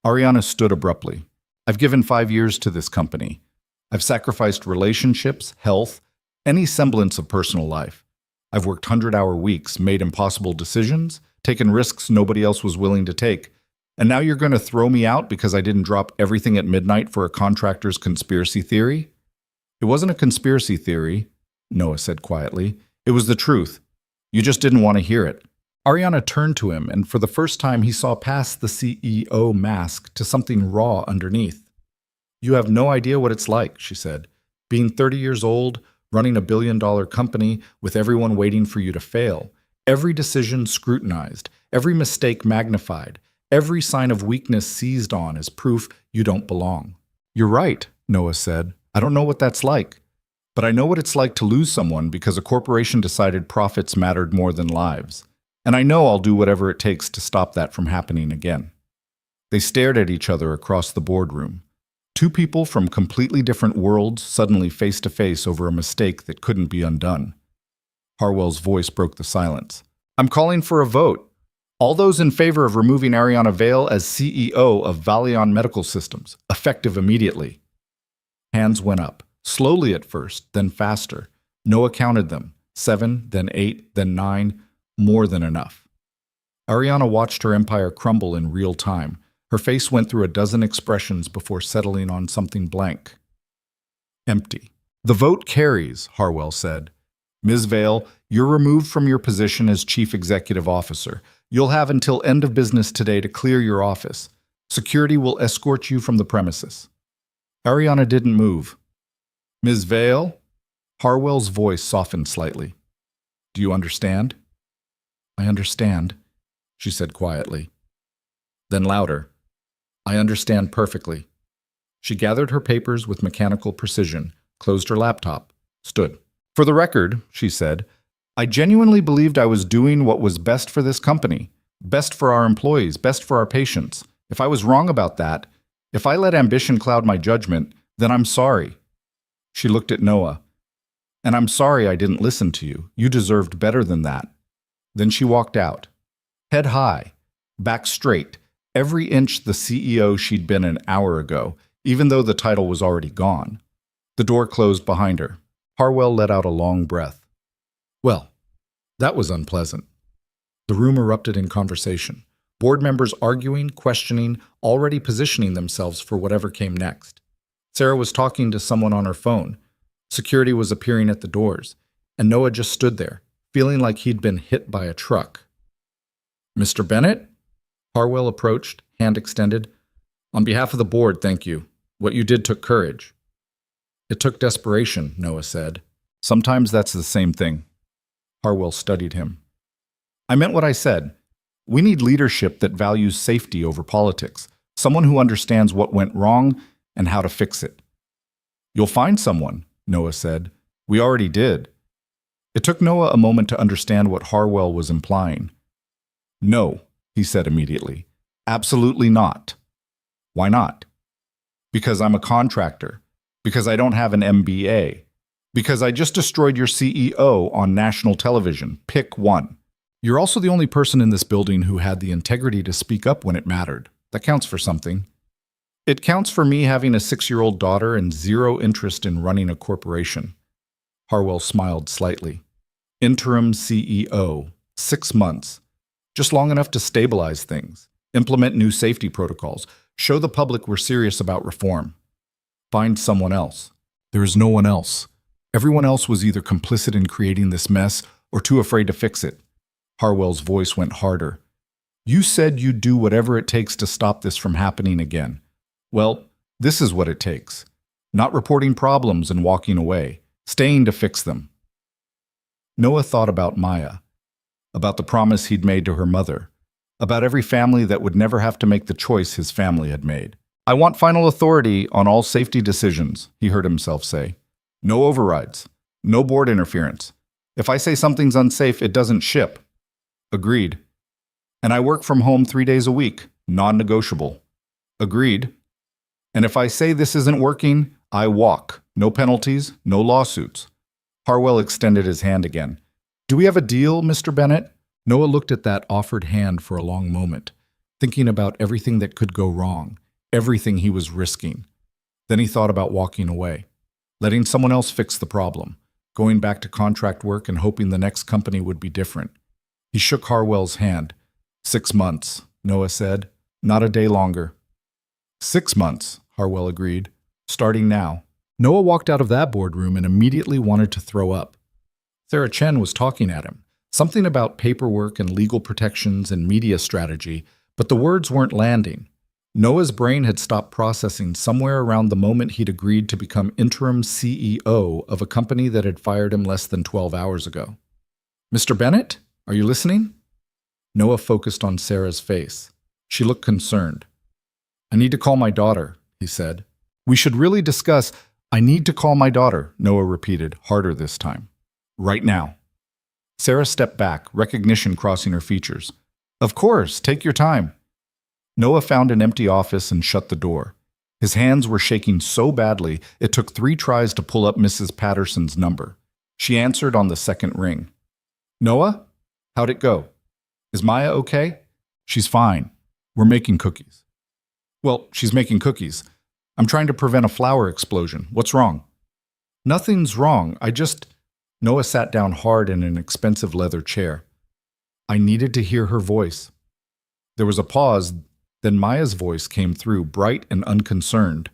Ariana stood abruptly. I've given 5 years to this company. I've sacrificed relationships, health, any semblance of personal life. I've worked 100-hour weeks, made impossible decisions, taken risks nobody else was willing to take. And now you're going to throw me out because I didn't drop everything at midnight for a contractor's conspiracy theory? It wasn't a conspiracy theory, Noah said quietly. It was the truth. You just didn't want to hear it. Ariana turned to him, and for the first time he saw past the CEO mask to something raw underneath. You have no idea what it's like, she said, Being 30 years old, running a billion-dollar company with everyone waiting for you to fail, every decision scrutinized, every mistake magnified, every sign of weakness seized on as proof you don't belong. You're right, Noah said. I don't know what that's like. But I know what it's like to lose someone because a corporation decided profits mattered more than lives. And I know I'll do whatever it takes to stop that from happening again. They stared at each other across the boardroom. Two people from completely different worlds suddenly face to face over a mistake that couldn't be undone. Harwell's voice broke the silence. I'm calling for a vote. All those in favor of removing Ariana Vale as CEO of Valion Medical Systems, effective immediately. Hands went up, slowly at first, then faster. Noah counted them, 7, then 8, then 9, more than enough. Ariana watched her empire crumble in real time. Her face went through a dozen expressions before settling on something blank. Empty. The vote carries, Harwell said. Ms. Vale, you're removed from your position as Chief Executive Officer. You'll have until end of business today to clear your office. Security will escort you from the premises. Ariana didn't move. Ms. Vale? Harwell's voice softened slightly. Do you understand? I understand, she said quietly. Then louder. I understand perfectly. She gathered her papers with mechanical precision, closed her laptop, stood. For the record, she said, I genuinely believed I was doing what was best for this company, best for our employees, best for our patients. If I was wrong about that, if I let ambition cloud my judgment, then I'm sorry. She looked at Noah. And I'm sorry I didn't listen to you. You deserved better than that. Then she walked out. Head high, back straight, every inch the CEO she'd been an hour ago, even though the title was already gone. The door closed behind her. Harwell let out a long breath. Well, that was unpleasant. The room erupted in conversation. Board members arguing, questioning, already positioning themselves for whatever came next. Sarah was talking to someone on her phone. Security was appearing at the doors, and Noah just stood there, feeling like he'd been hit by a truck. Mr. Bennett? Harwell approached, hand extended. On behalf of the board, thank you. What you did took courage. It took desperation, Noah said. Sometimes that's the same thing. Harwell studied him. I meant what I said. We need leadership that values safety over politics, someone who understands what went wrong and how to fix it. You'll find someone, Noah said. We already did. It took Noah a moment to understand what Harwell was implying. No, he said immediately. Absolutely not. Why not? Because I'm a contractor. Because I don't have an MBA. Because I just destroyed your CEO on national television. Pick one. You're also the only person in this building who had the integrity to speak up when it mattered. That counts for something. It counts for me having a 6-year-old daughter and zero interest in running a corporation. Harwell smiled slightly. Interim CEO. 6 months. Just long enough to stabilize things, implement new safety protocols, show the public we're serious about reform. Find someone else. There is no one else. Everyone else was either complicit in creating this mess or too afraid to fix it. Harwell's voice went harder. You said you'd do whatever it takes to stop this from happening again. Well, this is what it takes. Not reporting problems and walking away, staying to fix them. Noah thought about Maya, about the promise he'd made to her mother, about every family that would never have to make the choice his family had made. I want final authority on all safety decisions, he heard himself say. No overrides, no board interference. If I say something's unsafe, it doesn't ship. Agreed. And I work from home 3 days a week, non-negotiable. Agreed. And if I say this isn't working, I walk. No penalties, no lawsuits. Harwell extended his hand again. Do we have a deal, Mr. Bennett? Noah looked at that offered hand for a long moment, thinking about everything that could go wrong, everything he was risking. Then he thought about walking away, letting someone else fix the problem, going back to contract work and hoping the next company would be different. He shook Harwell's hand. 6 months, Noah said. Not a day longer. 6 months, Harwell agreed. Starting now. Noah walked out of that boardroom and immediately wanted to throw up. Sarah Chen was talking at him, something about paperwork and legal protections and media strategy, but the words weren't landing. Noah's brain had stopped processing somewhere around the moment he'd agreed to become interim CEO of a company that had fired him less than 12 hours ago. Mr. Bennett, are you listening? Noah focused on Sarah's face. She looked concerned. I need to call my daughter, he said. We should really discuss. I need to call my daughter, Noah repeated, harder this time. Right now. Sarah stepped back, recognition crossing her features. Of course, take your time. Noah found an empty office and shut the door. His hands were shaking so badly it took 3 tries to pull up Mrs. Patterson's number. She answered on the second ring. Noah? How'd it go? Is Maya okay? She's fine. We're making cookies. Well, she's making cookies. I'm trying to prevent a flour explosion. What's wrong? Nothing's wrong. Noah sat down hard in an expensive leather chair. I needed to hear her voice. There was a pause, then Maya's voice came through, bright and unconcerned.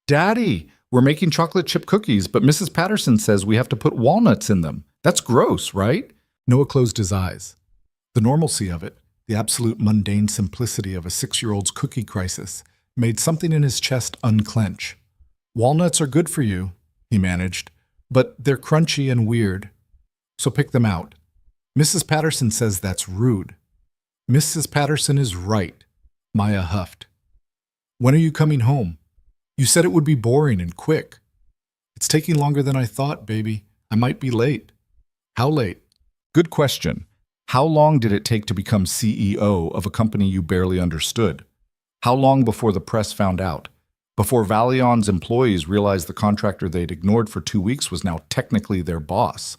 Daddy, we're making chocolate chip cookies, but Mrs. Patterson says we have to put walnuts in them. That's gross, right? Noah closed his eyes. The normalcy of it, the absolute mundane simplicity of a 6-year-old's cookie crisis, made something in his chest unclench. Walnuts are good for you, he managed, but they're crunchy and weird. So pick them out. Mrs. Patterson says that's rude. Mrs. Patterson is right, Maya huffed. When are you coming home? You said it would be boring and quick. It's taking longer than I thought, baby. I might be late. How late? Good question. How long did it take to become CEO of a company you barely understood? How long before the press found out? Before Valion's employees realized the contractor they'd ignored for 2 weeks was now technically their boss?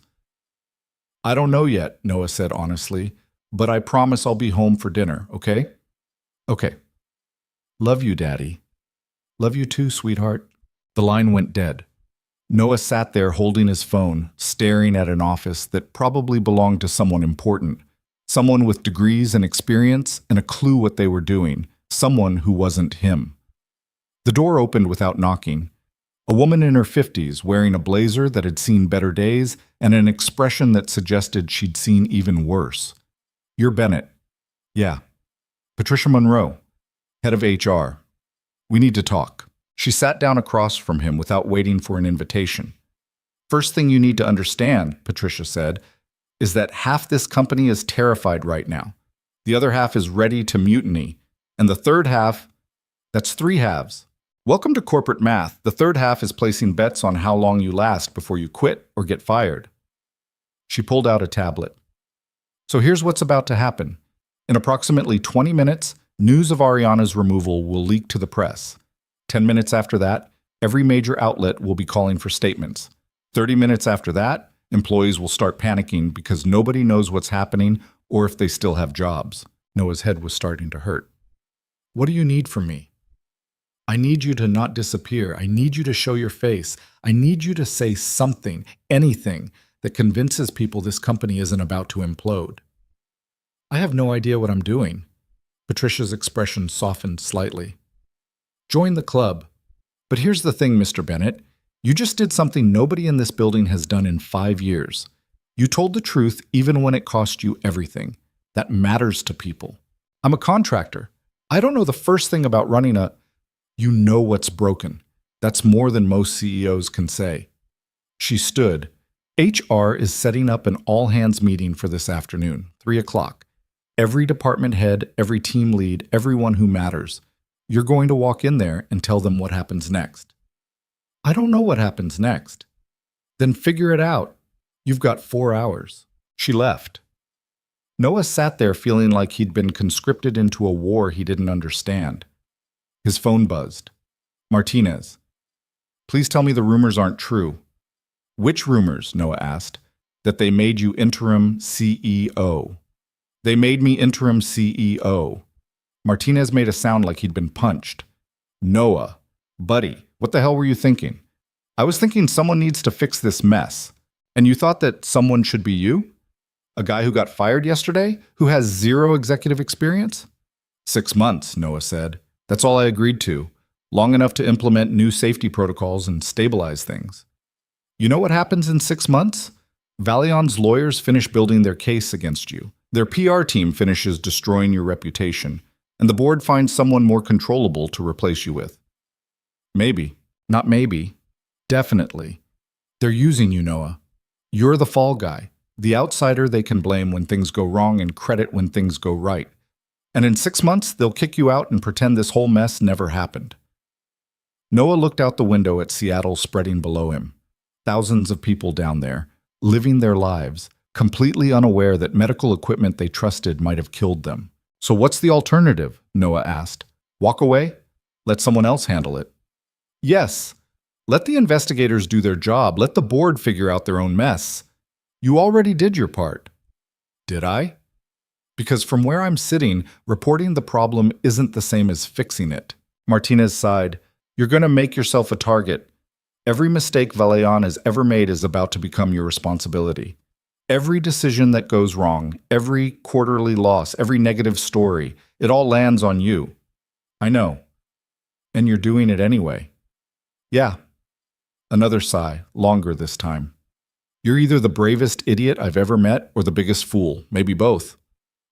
I don't know yet, Noah said honestly, but I promise I'll be home for dinner, okay? Okay. Love you, Daddy. Love you too, sweetheart. The line went dead. Noah sat there holding his phone, staring at an office that probably belonged to someone important, someone with degrees and experience and a clue what they were doing, someone who wasn't him. The door opened without knocking. A woman in her 50s, wearing a blazer that had seen better days and an expression that suggested she'd seen even worse. You're Bennett. Yeah. Patricia Monroe, head of HR. We need to talk. She sat down across from him without waiting for an invitation. First thing you need to understand, Patricia said, is that half this company is terrified right now. The other half is ready to mutiny. And the third half, that's 3 halves. Welcome to corporate math. The third half is placing bets on how long you last before you quit or get fired. She pulled out a tablet. So here's what's about to happen. In approximately 20 minutes, news of Ariana's removal will leak to the press. 10 minutes after that, every major outlet will be calling for statements. 30 minutes after that, employees will start panicking because nobody knows what's happening or if they still have jobs. Noah's head was starting to hurt. What do you need from me? I need you to not disappear. I need you to show your face. I need you to say something, anything, that convinces people this company isn't about to implode. I have no idea what I'm doing. Patricia's expression softened slightly. Join the club. But here's the thing, Mr. Bennett. You just did something nobody in this building has done in 5 years. You told the truth even when it cost you everything. That matters to people. I'm a contractor. I don't know the first thing about running a... You know what's broken. That's more than most CEOs can say. She stood. HR is setting up an all-hands meeting for this afternoon, 3 o'clock. Every department head, every team lead, everyone who matters. You're going to walk in there and tell them what happens next. I don't know what happens next. Then figure it out. You've got 4 hours. She left. Noah sat there feeling like he'd been conscripted into a war he didn't understand. His phone buzzed. Martinez. Please tell me the rumors aren't true. Which rumors? Noah asked. That they made you interim CEO. They made me interim CEO. Martinez made a sound like he'd been punched. Noah. Buddy, what the hell were you thinking? I was thinking someone needs to fix this mess. And you thought that someone should be you? A guy who got fired yesterday? Who has 0 executive experience? 6 months, Noah said. That's all I agreed to. Long enough to implement new safety protocols and stabilize things. You know what happens in 6 months? Valion's lawyers finish building their case against you. Their PR team finishes destroying your reputation. and the board finds someone more controllable to replace you with. Maybe. Not maybe. Definitely. They're using you, Noah. You're the fall guy, the outsider they can blame when things go wrong and credit when things go right. And in 6 months, they'll kick you out and pretend this whole mess never happened. Noah looked out the window at Seattle spreading below him. Thousands of people down there, living their lives, completely unaware that medical equipment they trusted might have killed them. So what's the alternative? Noah asked. Walk away? Let someone else handle it? Yes. Let the investigators do their job. Let the board figure out their own mess. You already did your part. Did I? Because from where I'm sitting, reporting the problem isn't the same as fixing it. Martinez sighed. You're going to make yourself a target. Every mistake Valean has ever made is about to become your responsibility. Every decision that goes wrong, every quarterly loss, every negative story, it all lands on you. I know. And you're doing it anyway. Yeah. Another sigh, longer this time. You're either the bravest idiot I've ever met or the biggest fool, maybe both.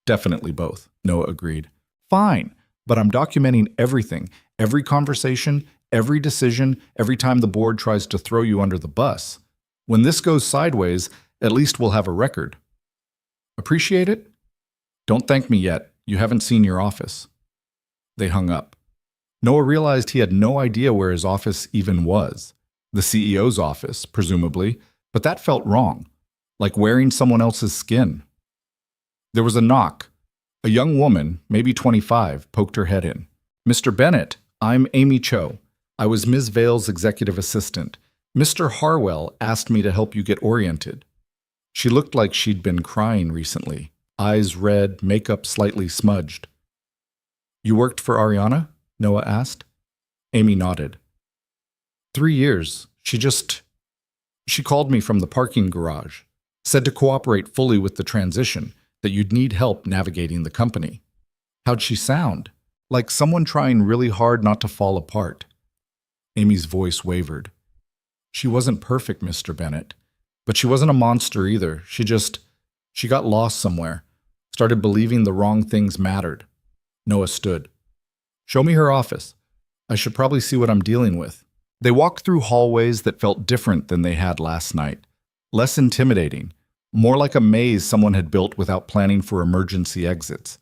Definitely both, Noah agreed. Fine, but I'm documenting everything, every conversation, every decision, every time the board tries to throw you under the bus. When this goes sideways, at least we'll have a record. Appreciate it? Don't thank me yet. You haven't seen your office. They hung up. Noah realized he had no idea where his office even was. The CEO's office, presumably, but that felt wrong, like wearing someone else's skin. There was a knock. A young woman, maybe 25, poked her head in. Mr. Bennett, I'm Amy Cho. I was Ms. Vale's executive assistant. Mr. Harwell asked me to help you get oriented. She looked like she'd been crying recently, eyes red, makeup slightly smudged. You worked for Ariana? Noah asked. Amy nodded. 3 years. She called me from the parking garage, said to cooperate fully with the transition, that you'd need help navigating the company. How'd she sound? Like someone trying really hard not to fall apart. Amy's voice wavered. She wasn't perfect, Mr. Bennett, but she wasn't a monster either. She got lost somewhere, started believing the wrong things mattered. Noah stood. Show me her office. I should probably see what I'm dealing with. They walked through hallways that felt different than they had last night, less intimidating, more like a maze someone had built without planning for emergency exits.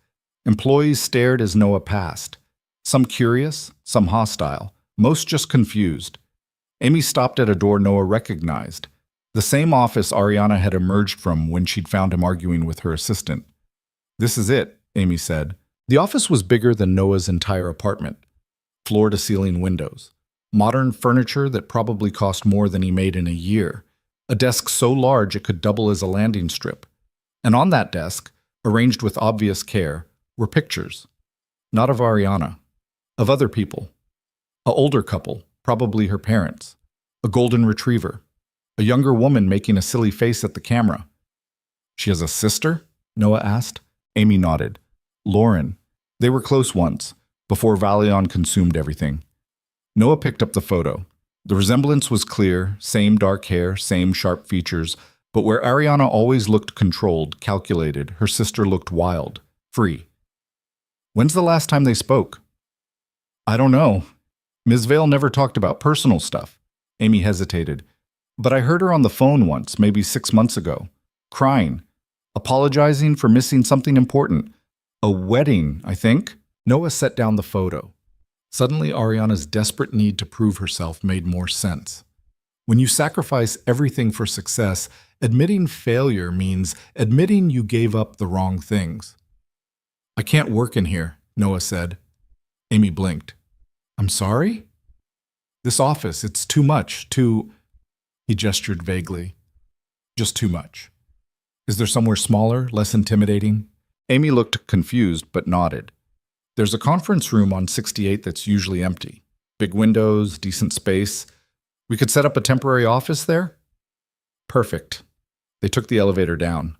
Employees stared as Noah passed, some curious, some hostile, most just confused. Amy stopped at a door Noah recognized, the same office Ariana had emerged from when she'd found him arguing with her assistant. This is it, Amy said. The office was bigger than Noah's entire apartment. Floor-to-ceiling windows. Modern furniture that probably cost more than he made in a year. A desk so large it could double as a landing strip. And on that desk, arranged with obvious care, were pictures. Not of Ariana. Of other people. A older couple, probably her parents. A golden retriever. A younger woman making a silly face at the camera. She has a sister? Noah asked. Amy nodded. Lauren. They were close once, before Valeon consumed everything. Noah picked up the photo. The resemblance was clear, same dark hair, same sharp features, but where Ariana always looked controlled, calculated, her sister looked wild, free. When's the last time they spoke? I don't know. Ms. Vale never talked about personal stuff. Amy hesitated. But I heard her on the phone once, maybe 6 months ago, crying, apologizing for missing something important. A wedding, I think. Noah set down the photo. Suddenly, Ariana's desperate need to prove herself made more sense. When you sacrifice everything for success, admitting failure means admitting you gave up the wrong things. I can't work in here, Noah said. Amy blinked. I'm sorry? This office, it's too much, He gestured vaguely. Just too much. Is there somewhere smaller, less intimidating? Amy looked confused, but nodded. There's a conference room on 68 that's usually empty. Big windows, decent space. We could set up a temporary office there? Perfect. They took the elevator down.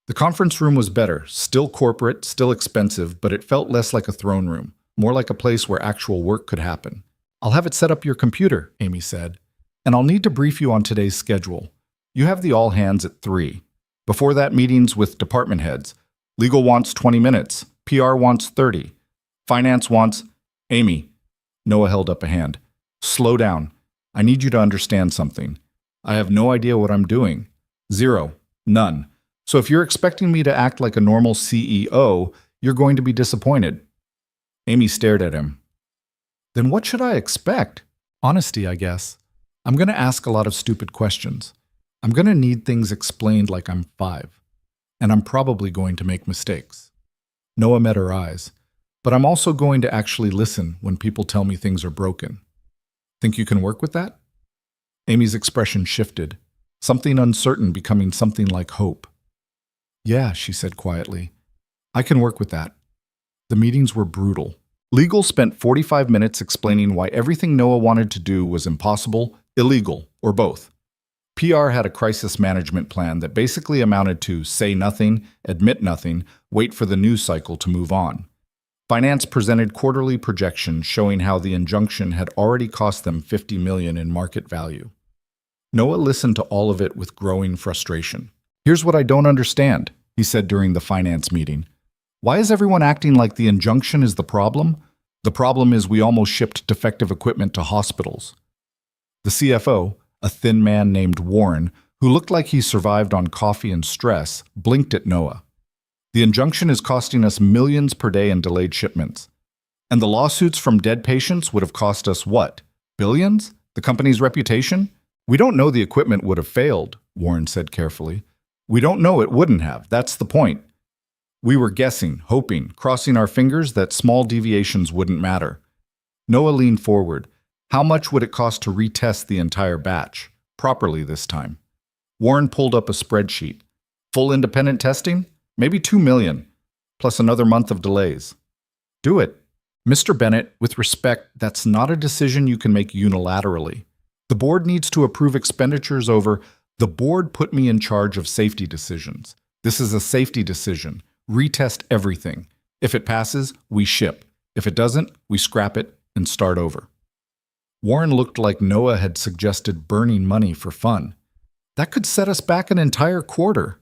The conference room was better, still corporate, still expensive, but it felt less like a throne room, more like a place where actual work could happen. I'll have it set up your computer, Amy said, and I'll need to brief you on today's schedule. You have the all hands at 3. Before that, meetings with department heads. Legal wants 20 minutes. PR wants 30. Finance wants... Amy, Noah held up a hand. Slow down. I need you to understand something. I have no idea what I'm doing. Zero. None. So if you're expecting me to act like a normal CEO, you're going to be disappointed. Amy stared at him. Then what should I expect? Honesty, I guess. I'm going to ask a lot of stupid questions. I'm going to need things explained like I'm 5. And I'm probably going to make mistakes. Noah met her eyes. But I'm also going to actually listen when people tell me things are broken. Think you can work with that? Amy's expression shifted, something uncertain becoming something like hope. Yeah, she said quietly. I can work with that. The meetings were brutal. Legal spent 45 minutes explaining why everything Noah wanted to do was impossible, illegal, or both. PR had a crisis management plan that basically amounted to say nothing, admit nothing, wait for the news cycle to move on. Finance presented quarterly projections showing how the injunction had already cost them $50 million in market value. Noah listened to all of it with growing frustration. Here's what I don't understand, he said during the finance meeting. Why is everyone acting like the injunction is the problem? The problem is we almost shipped defective equipment to hospitals. The CFO, a thin man named Warren, who looked like he survived on coffee and stress, blinked at Noah. The injunction is costing us millions per day in delayed shipments. And the lawsuits from dead patients would have cost us what? Billions? The company's reputation? We don't know the equipment would have failed, Warren said carefully. We don't know it wouldn't have. That's the point. We were guessing, hoping, crossing our fingers that small deviations wouldn't matter. Noah leaned forward. How much would it cost to retest the entire batch? Properly this time. Warren pulled up a spreadsheet. Full independent testing? Maybe $2 million, plus another month of delays. Do it. Mr. Bennett, with respect, that's not a decision you can make unilaterally. The board needs to approve expenditures over... The board put me in charge of safety decisions. This is a safety decision. Retest everything. If it passes, we ship. If it doesn't, we scrap it and start over. Warren looked like Noah had suggested burning money for fun. That could set us back an entire quarter.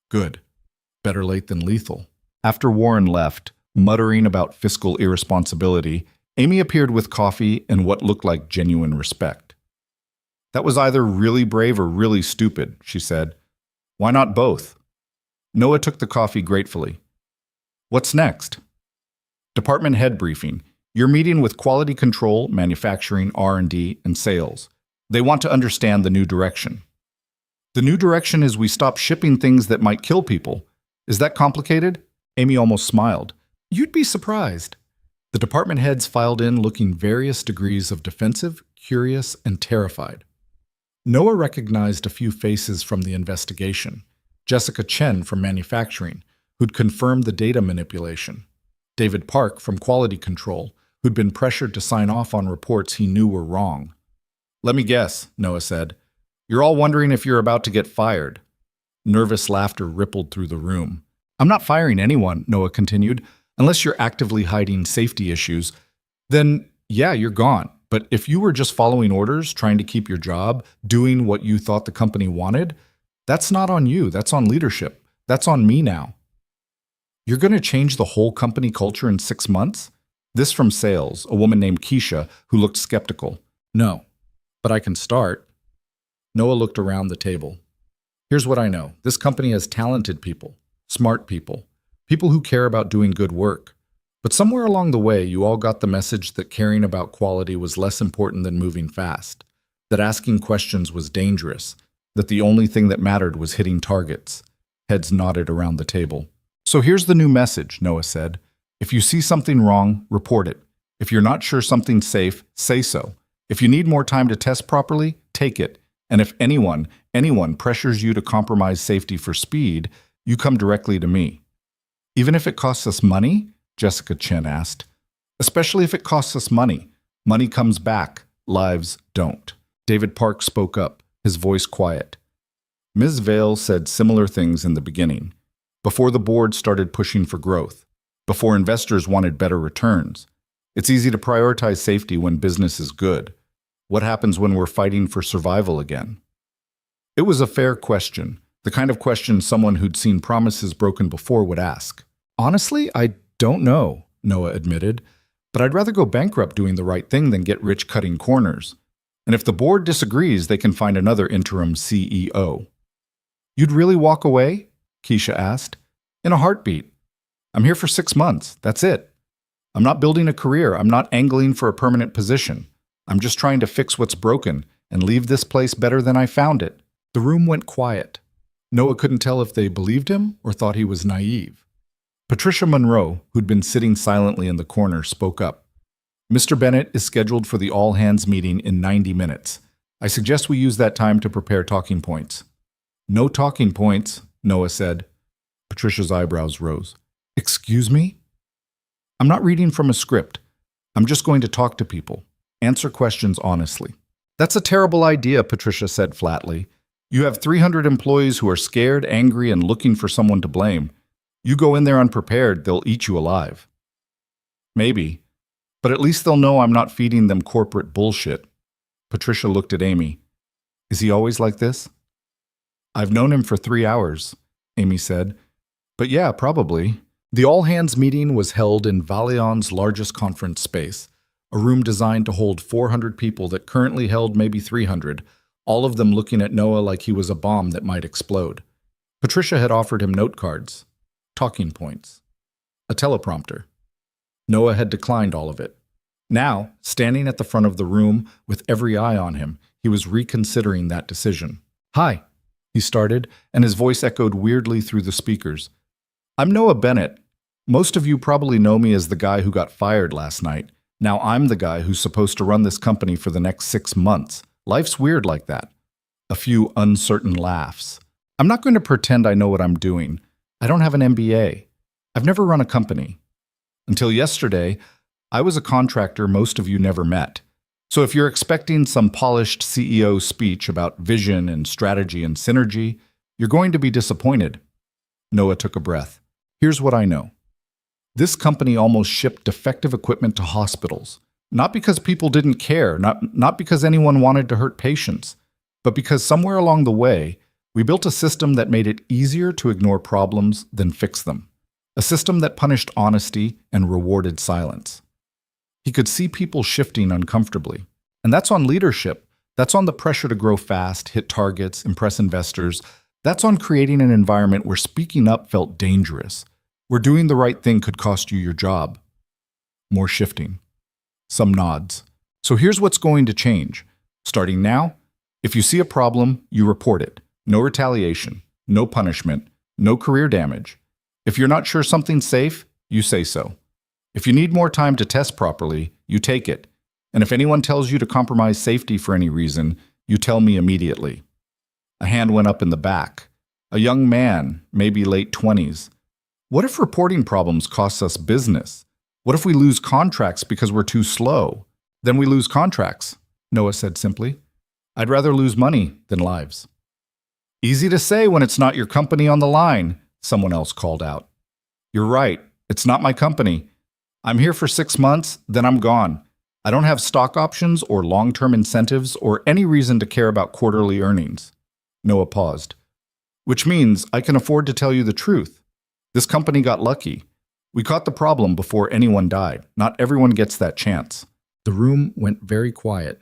Good. Better late than lethal. After Warren left, muttering about fiscal irresponsibility, Amy appeared with coffee and what looked like genuine respect. That was either really brave or really stupid, she said. Why not both? Noah took the coffee gratefully. What's next? Department head briefing. You're meeting with quality control, manufacturing, R&D, and sales. They want to understand the new direction. The new direction is we stop shipping things that might kill people. Is that complicated? Amy almost smiled. You'd be surprised. The department heads filed in looking various degrees of defensive, curious, and terrified. Noah recognized a few faces from the investigation. Jessica Chen from manufacturing, who'd confirmed the data manipulation. David Park from quality control, who'd been pressured to sign off on reports he knew were wrong. Let me guess, Noah said. You're all wondering if you're about to get fired. Nervous laughter rippled through the room. I'm not firing anyone, Noah continued, unless you're actively hiding safety issues. Then, yeah, you're gone. But if you were just following orders, trying to keep your job, doing what you thought the company wanted, that's not on you. That's on leadership. That's on me now. You're going to change the whole company culture in 6 months? This from sales, a woman named Keisha, who looked skeptical. No, but I can start. Noah looked around the table. Here's what I know. This company has talented people, smart people, people who care about doing good work. But somewhere along the way, you all got the message that caring about quality was less important than moving fast, that asking questions was dangerous, that the only thing that mattered was hitting targets. Heads nodded around the table. So here's the new message, Noah said. If you see something wrong, report it. If you're not sure something's safe, say so. If you need more time to test properly, take it. And if anyone pressures you to compromise safety for speed, you come directly to me. Even if it costs us money? Jessica Chen asked. Especially if it costs us money. Money comes back, lives don't. David Park spoke up, his voice quiet. Ms. Vale said similar things in the beginning, before the board started pushing for growth, before investors wanted better returns. It's easy to prioritize safety when business is good. What happens when we're fighting for survival again? It was a fair question, the kind of question someone who'd seen promises broken before would ask. Honestly, I don't know, Noah admitted, but I'd rather go bankrupt doing the right thing than get rich cutting corners. And if the board disagrees, they can find another interim CEO. You'd really walk away? Keisha asked. In a heartbeat. I'm here for 6 months. That's it. I'm not building a career. I'm not angling for a permanent position. I'm just trying to fix what's broken and leave this place better than I found it. The room went quiet. Noah couldn't tell if they believed him or thought he was naive. Patricia Monroe, who'd been sitting silently in the corner, spoke up. Mr. Bennett is scheduled for the all-hands meeting in 90 minutes. I suggest we use that time to prepare talking points. No talking points, Noah said. Patricia's eyebrows rose. Excuse me? I'm not reading from a script. I'm just going to talk to people. Answer questions honestly. That's a terrible idea, Patricia said flatly. You have 300 employees who are scared, angry, and looking for someone to blame. You go in there unprepared, they'll eat you alive. Maybe. But at least they'll know I'm not feeding them corporate bullshit. Patricia looked at Amy. Is he always like this? I've known him for 3 hours, Amy said. But yeah, probably. The all-hands meeting was held in Vallion's largest conference space, a room designed to hold 400 people that currently held maybe 300, all of them looking at Noah like he was a bomb that might explode. Patricia had offered him note cards, talking points, a teleprompter. Noah had declined all of it. Now, standing at the front of the room with every eye on him, he was reconsidering that decision. Hi, he started, and his voice echoed weirdly through the speakers. I'm Noah Bennett. Most of you probably know me as the guy who got fired last night. Now I'm the guy who's supposed to run this company for the next 6 months. Life's weird like that. A few uncertain laughs. I'm not going to pretend I know what I'm doing. I don't have an MBA. I've never run a company. Until yesterday, I was a contractor most of you never met. So if you're expecting some polished CEO speech about vision and strategy and synergy, you're going to be disappointed. Noah took a breath. Here's what I know. This company almost shipped defective equipment to hospitals. Not because people didn't care, not because anyone wanted to hurt patients, but because somewhere along the way, we built a system that made it easier to ignore problems than fix them. A system that punished honesty and rewarded silence. He could see people shifting uncomfortably. And that's on leadership. That's on the pressure to grow fast, hit targets, impress investors. That's on creating an environment where speaking up felt dangerous, where doing the right thing could cost you your job. More shifting. Some nods. So here's what's going to change. Starting now, if you see a problem, you report it. No retaliation, no punishment, no career damage. If you're not sure something's safe, you say so. If you need more time to test properly, you take it. And if anyone tells you to compromise safety for any reason, you tell me immediately. A hand went up in the back. A young man, maybe late 20s. What if reporting problems cost us business? What if we lose contracts because we're too slow? Then we lose contracts, Noah said simply. I'd rather lose money than lives. Easy to say when it's not your company on the line, someone else called out. You're right, it's not my company. I'm here for 6 months, then I'm gone. I don't have stock options or long-term incentives or any reason to care about quarterly earnings. Noah paused. Which means I can afford to tell you the truth. This company got lucky. We caught the problem before anyone died. Not everyone gets that chance. The room went very quiet.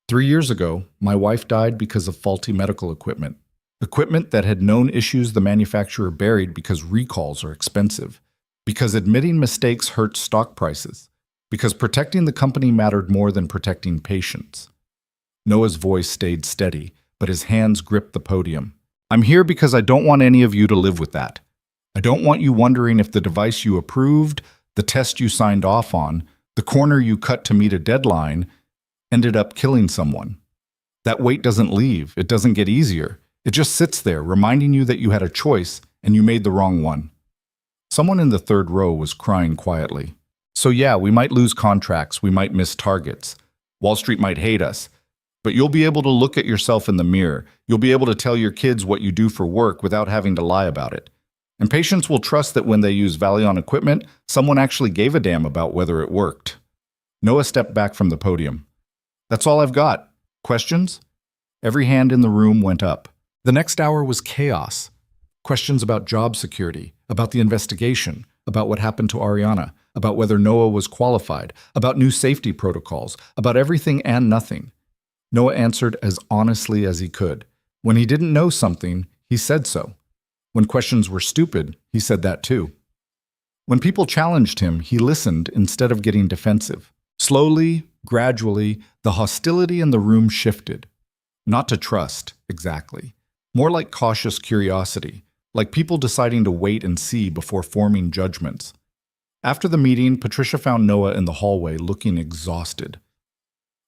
3 years ago, my wife died because of faulty medical equipment. Equipment that had known issues the manufacturer buried because recalls are expensive. Because admitting mistakes hurt stock prices. Because protecting the company mattered more than protecting patients. Noah's voice stayed steady, but his hands gripped the podium. I'm here because I don't want any of you to live with that. I don't want you wondering if the device you approved, the test you signed off on, the corner you cut to meet a deadline, ended up killing someone. That weight doesn't leave. It doesn't get easier. It just sits there, reminding you that you had a choice and you made the wrong one. Someone in the third row was crying quietly. So yeah, we might lose contracts, we might miss targets. Wall Street might hate us. But you'll be able to look at yourself in the mirror. You'll be able to tell your kids what you do for work without having to lie about it. And patients will trust that when they use Valion equipment, someone actually gave a damn about whether it worked. Noah stepped back from the podium. That's all I've got. Questions? Every hand in the room went up. The next hour was chaos. Questions about job security, about the investigation, about what happened to Ariana, about whether Noah was qualified, about new safety protocols, about everything and nothing. Noah answered as honestly as he could. When he didn't know something, he said so. When questions were stupid, he said that too. When people challenged him, he listened instead of getting defensive. Slowly, gradually, the hostility in the room shifted. Not to trust, exactly. More like cautious curiosity, like people deciding to wait and see before forming judgments. After the meeting, Patricia found Noah in the hallway looking exhausted.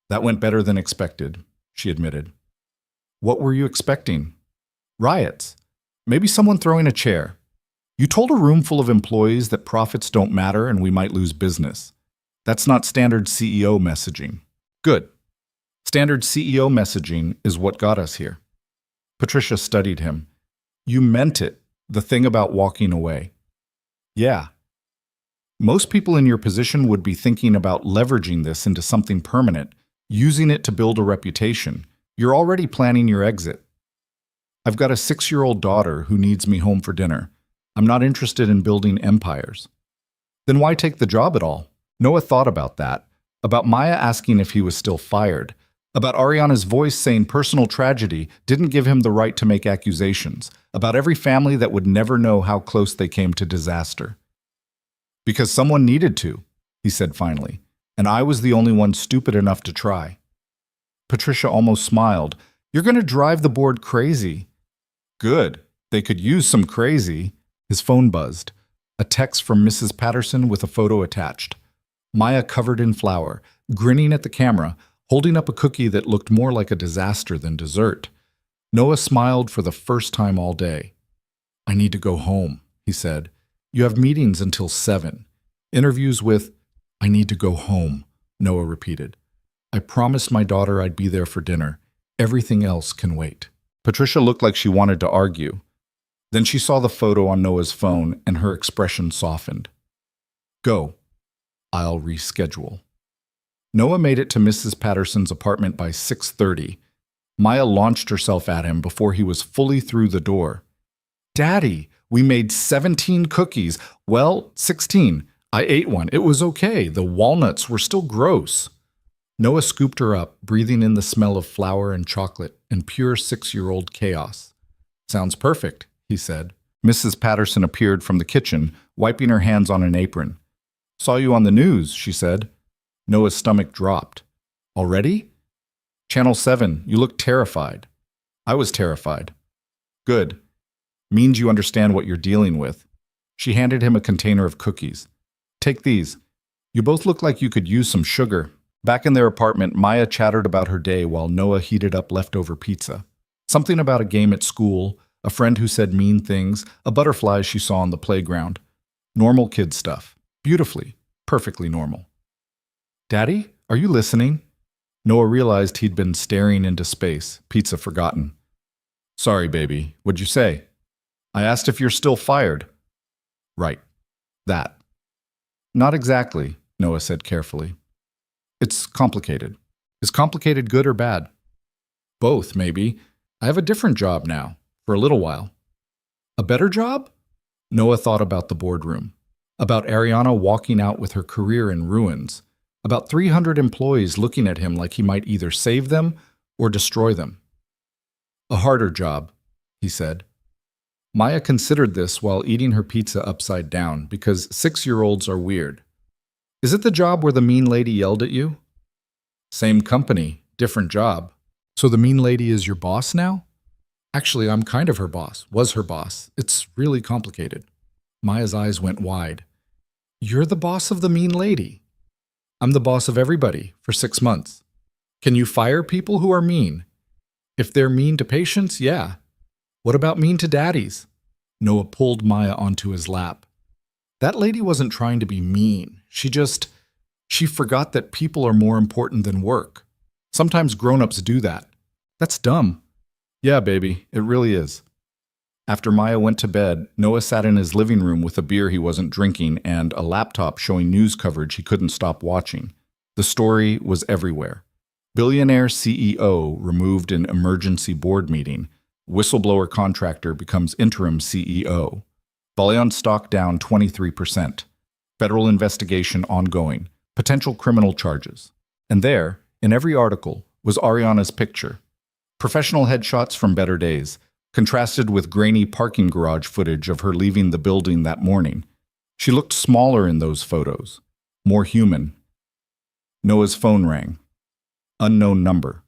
That went better than expected, she admitted. What were you expecting? Riots. Maybe someone throwing a chair. You told a room full of employees that profits don't matter and we might lose business. That's not standard CEO messaging. Good. Standard CEO messaging is what got us here. Patricia studied him. You meant it, the thing about walking away. Yeah. Most people in your position would be thinking about leveraging this into something permanent, using it to build a reputation. You're already planning your exit. I've got a 6-year-old daughter who needs me home for dinner. I'm not interested in building empires. Then why take the job at all? Noah thought about that, about Maya asking if he was still fired, about Ariana's voice saying personal tragedy didn't give him the right to make accusations, about every family that would never know how close they came to disaster. Because someone needed to, he said finally, and I was the only one stupid enough to try. Patricia almost smiled. You're going to drive the board crazy. Good. They could use some crazy. His phone buzzed. A text from Mrs. Patterson with a photo attached. Maya covered in flour, grinning at the camera, holding up a cookie that looked more like a disaster than dessert. Noah smiled for the first time all day. I need to go home, he said. You have meetings until 7. Interviews with... I need to go home, Noah repeated. I promised my daughter I'd be there for dinner. Everything else can wait. Patricia looked like she wanted to argue. Then she saw the photo on Noah's phone and her expression softened. Go. I'll reschedule. Noah made it to Mrs. Patterson's apartment by 6:30. Maya launched herself at him before he was fully through the door. Daddy, we made 17 cookies. Well, 16. I ate one. It was okay. The walnuts were still gross. Noah scooped her up, breathing in the smell of flour and chocolate and pure 6-year-old chaos. Sounds perfect, he said. Mrs. Patterson appeared from the kitchen, wiping her hands on an apron. Saw you on the news, she said. Noah's stomach dropped. Already? Channel 7, you look terrified. I was terrified. Good. Means you understand what you're dealing with. She handed him a container of cookies. Take these. You both look like you could use some sugar. Back in their apartment, Maya chattered about her day while Noah heated up leftover pizza. Something about a game at school, a friend who said mean things, a butterfly she saw on the playground. Normal kid stuff. Beautifully, perfectly normal. Daddy, are you listening? Noah realized he'd been staring into space, pizza forgotten. Sorry, baby. What'd you say? I asked if you're still fired. Right. That. Not exactly, Noah said carefully. It's complicated. Is complicated good or bad? Both, maybe. I have a different job now, for a little while. A better job? Noah thought about the boardroom, about Ariana walking out with her career in ruins, about 300 employees looking at him like he might either save them or destroy them. A harder job, he said. Maya considered this while eating her pizza upside down because 6-year-olds are weird. Is it the job where the mean lady yelled at you? Same company, different job. So the mean lady is your boss now? Actually, I'm kind of her boss, was her boss. It's really complicated. Maya's eyes went wide. You're the boss of the mean lady. I'm the boss of everybody for 6 months. Can you fire people who are mean? If they're mean to patients, yeah. What about mean to daddies? Noah pulled Maya onto his lap. That lady wasn't trying to be mean. She forgot that people are more important than work. Sometimes grown-ups do that. That's dumb. Yeah, baby, it really is. After Maya went to bed, Noah sat in his living room with a beer he wasn't drinking and a laptop showing news coverage he couldn't stop watching. The story was everywhere. Billionaire CEO removed in emergency board meeting. Whistleblower contractor becomes interim CEO. Baleon stock down 23%. Federal investigation ongoing. Potential criminal charges. And there, in every article, was Ariana's picture. Professional headshots from better days, contrasted with grainy parking garage footage of her leaving the building that morning. She looked smaller in those photos, more human. Noah's phone rang. Unknown number.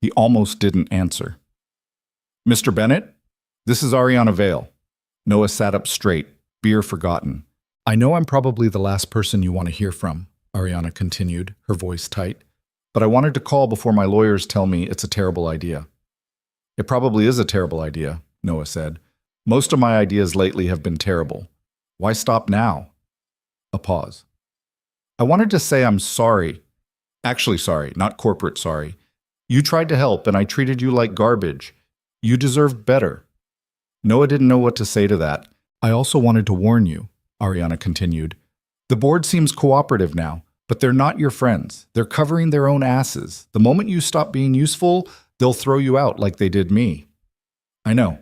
He almost didn't answer. Mr. Bennett? This is Ariana Vale. Noah sat up straight, beer forgotten. I know I'm probably the last person you want to hear from, Ariana continued, her voice tight. But I wanted to call before my lawyers tell me it's a terrible idea. It probably is a terrible idea, Noah said. Most of my ideas lately have been terrible. Why stop now? A pause. I wanted to say I'm sorry. Actually sorry, not corporate sorry. You tried to help and I treated you like garbage. You deserved better. Noah didn't know what to say to that. I also wanted to warn you, Ariana continued. The board seems cooperative now, but they're not your friends. They're covering their own asses. The moment you stop being useful, they'll throw you out like they did me. I know.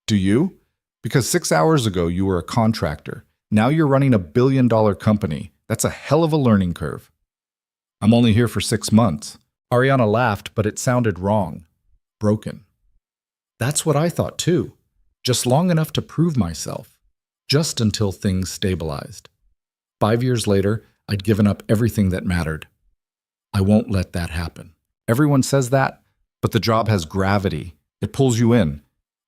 Do you? Because 6 hours ago you were a contractor. Now you're running a billion-dollar company. That's a hell of a learning curve. I'm only here for 6 months. Ariana laughed, but it sounded wrong. Broken. That's what I thought too. Just long enough to prove myself. Just until things stabilized. 5 years later, I'd given up everything that mattered. I won't let that happen. Everyone says that, but the job has gravity. It pulls you in,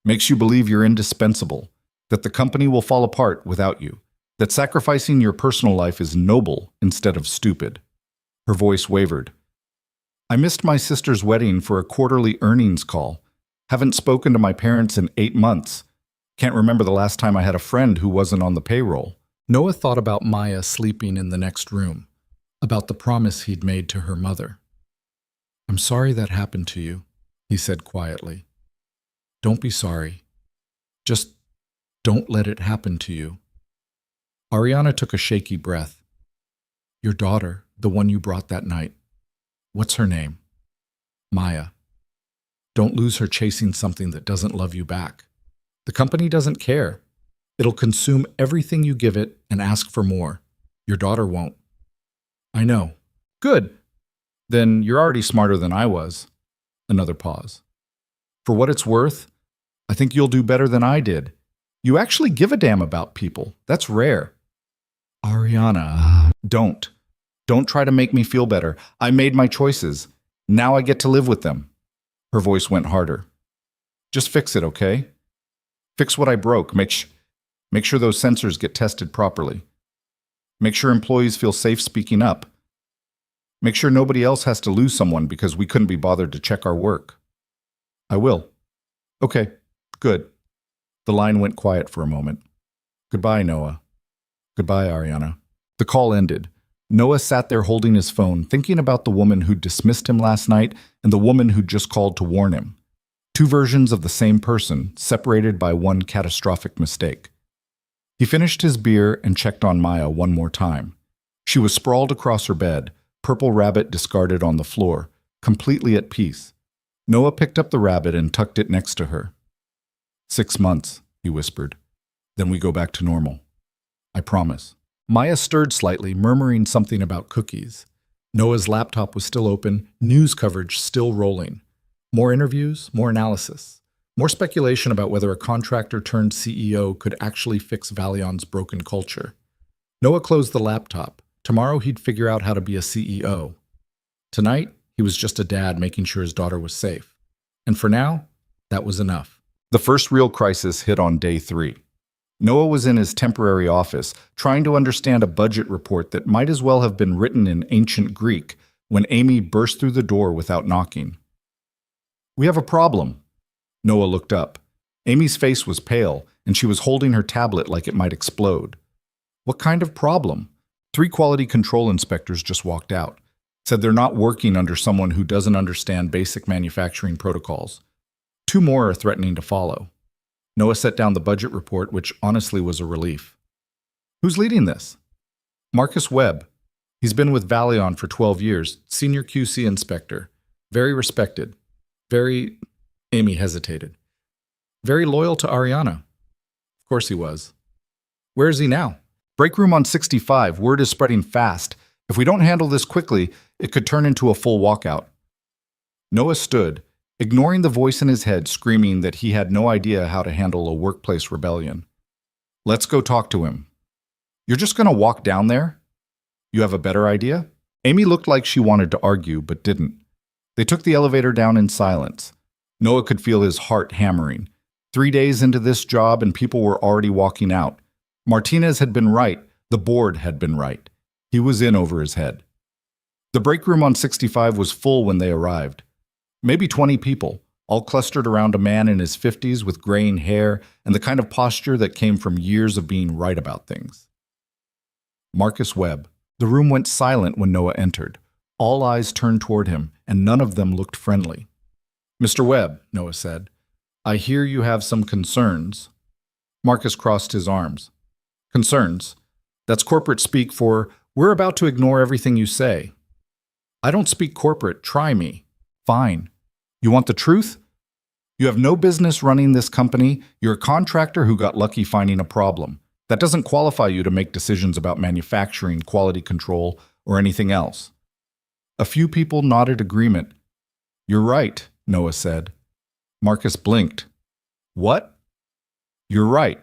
makes you believe you're indispensable, that the company will fall apart without you, that sacrificing your personal life is noble instead of stupid. Her voice wavered. I missed my sister's wedding for a quarterly earnings call. Haven't spoken to my parents in 8 months. Can't remember the last time I had a friend who wasn't on the payroll. Noah thought about Maya sleeping in the next room, about the promise he'd made to her mother. I'm sorry that happened to you, he said quietly. Don't be sorry. Just don't let it happen to you. Ariana took a shaky breath. Your daughter, the one you brought that night. What's her name? Maya. Don't lose her chasing something that doesn't love you back. The company doesn't care. It'll consume everything you give it and ask for more. Your daughter won't. I know. Good. Then you're already smarter than I was. Another pause. For what it's worth, I think you'll do better than I did. You actually give a damn about people. That's rare. Ariana, don't. Don't try to make me feel better. I made my choices. Now I get to live with them. Her voice went harder. Just fix it, okay? Fix what I broke. Make sure those sensors get tested properly. Make sure employees feel safe speaking up. Make sure nobody else has to lose someone because we couldn't be bothered to check our work. I will. Okay, good. The line went quiet for a moment. Goodbye, Noah. Goodbye, Ariana. The call ended. Noah sat there holding his phone, thinking about the woman who'd dismissed him last night and the woman who'd just called to warn him. Two versions of the same person, separated by one catastrophic mistake. He finished his beer and checked on Maya one more time. She was sprawled across her bed, purple rabbit discarded on the floor, completely at peace. Noah picked up the rabbit and tucked it next to her. 6 months, he whispered. Then we go back to normal. I promise. Maya stirred slightly, murmuring something about cookies. Noah's laptop was still open, news coverage still rolling. More interviews, more analysis. More speculation about whether a contractor turned CEO could actually fix Valion's broken culture. Noah closed the laptop. Tomorrow he'd figure out how to be a CEO. Tonight, he was just a dad making sure his daughter was safe. And for now, that was enough. The first real crisis hit on day 3. Noah was in his temporary office, trying to understand a budget report that might as well have been written in ancient Greek when Amy burst through the door without knocking. We have a problem. Noah looked up. Amy's face was pale, and she was holding her tablet like it might explode. What kind of problem? 3 quality control inspectors just walked out, said they're not working under someone who doesn't understand basic manufacturing protocols. 2 more are threatening to follow. Noah set down the budget report, which honestly was a relief. Who's leading this? Marcus Webb. He's been with Valion for 12 years, senior QC inspector. Very respected. Amy hesitated. Very loyal to Ariana. Of course he was. Where is he now? Break room on 65. Word is spreading fast. If we don't handle this quickly, it could turn into a full walkout. Noah stood, ignoring the voice in his head screaming that he had no idea how to handle a workplace rebellion. Let's go talk to him. You're just going to walk down there? You have a better idea? Amy looked like she wanted to argue, but didn't. They took the elevator down in silence. Noah could feel his heart hammering. 3 days into this job and people were already walking out. Martinez had been right. The board had been right. He was in over his head. The break room on 65 was full when they arrived. Maybe 20 people, all clustered around a man in his 50s with graying hair and the kind of posture that came from years of being right about things. Marcus Webb. The room went silent when Noah entered. All eyes turned toward him, and none of them looked friendly. "Mr. Webb," Noah said, "I hear you have some concerns." Marcus crossed his arms. "Concerns? That's corporate speak for, we're about to ignore everything you say." "I don't speak corporate. Try me." "Fine. You want the truth? You have no business running this company. You're a contractor who got lucky finding a problem. That doesn't qualify you to make decisions about manufacturing, quality control, or anything else." A few people nodded agreement. "You're right," Noah said. Marcus blinked. "What?" "You're right.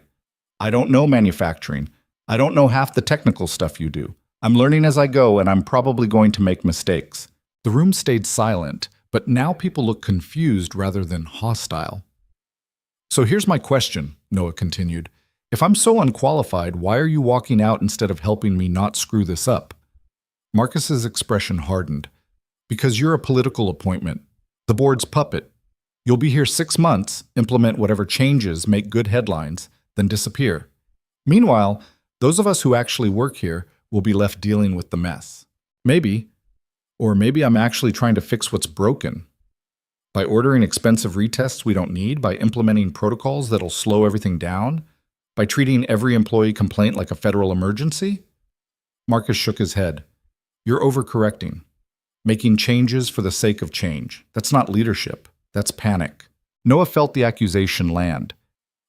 I don't know manufacturing. I don't know half the technical stuff you do. I'm learning as I go, and I'm probably going to make mistakes." The room stayed silent, but now people looked confused rather than hostile. "So here's my question," Noah continued. "If I'm so unqualified, why are you walking out instead of helping me not screw this up?" Marcus's expression hardened. "Because you're a political appointment. The board's puppet. You'll be here 6 months, implement whatever changes, make good headlines, then disappear. Meanwhile, those of us who actually work here will be left dealing with the mess. Maybe I'm actually trying to fix what's broken. By ordering expensive retests we don't need, by implementing protocols that'll slow everything down, by treating every employee complaint like a federal emergency?" Marcus shook his head. "You're overcorrecting. Making changes for the sake of change. That's not leadership. That's panic." Noah felt the accusation land.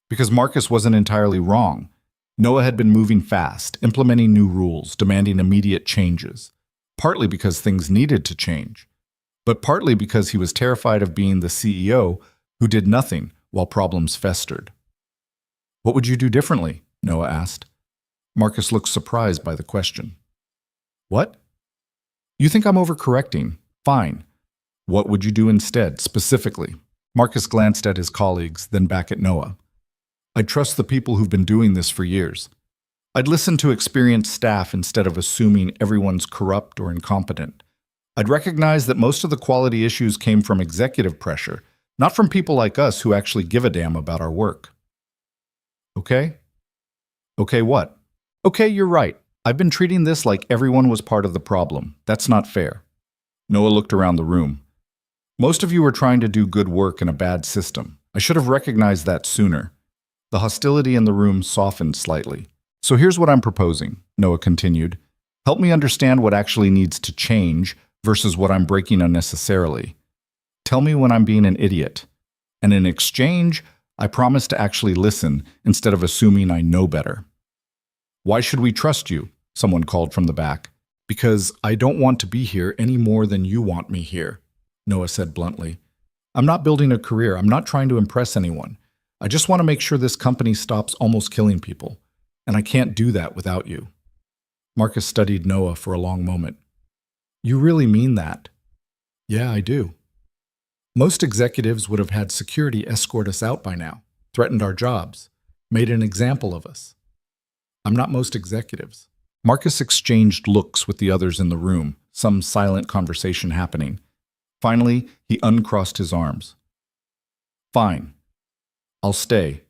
Because Marcus wasn't entirely wrong. Noah had been moving fast, implementing new rules, demanding immediate changes. Partly because things needed to change, but partly because he was terrified of being the CEO who did nothing while problems festered. "What would you do differently?" Noah asked. Marcus looked surprised by the question. "What? You think I'm overcorrecting? Fine. What would you do instead, specifically?" Marcus glanced at his colleagues, then back at Noah. "I'd trust the people who've been doing this for years. I'd listen to experienced staff instead of assuming everyone's corrupt or incompetent. I'd recognize that most of the quality issues came from executive pressure, not from people like us who actually give a damn about our work." "Okay? Okay what?" "Okay, you're right. I've been treating this like everyone was part of the problem. That's not fair." Noah looked around the room. "Most of you are trying to do good work in a bad system. I should have recognized that sooner." The hostility in the room softened slightly. "So here's what I'm proposing," Noah continued. "Help me understand what actually needs to change versus what I'm breaking unnecessarily. Tell me when I'm being an idiot. And in exchange, I promise to actually listen instead of assuming I know better." "Why should we trust you?" someone called from the back. "Because I don't want to be here any more than you want me here," Noah said bluntly. "I'm not building a career. I'm not trying to impress anyone. I just want to make sure this company stops almost killing people. And I can't do that without you." Marcus studied Noah for a long moment. "You really mean that?" "Yeah, I do. Most executives would have had security escort us out by now, threatened our jobs, made an example of us. I'm not most executives." Marcus exchanged looks with the others in the room, some silent conversation happening. Finally, he uncrossed his arms. "Fine. I'll stay.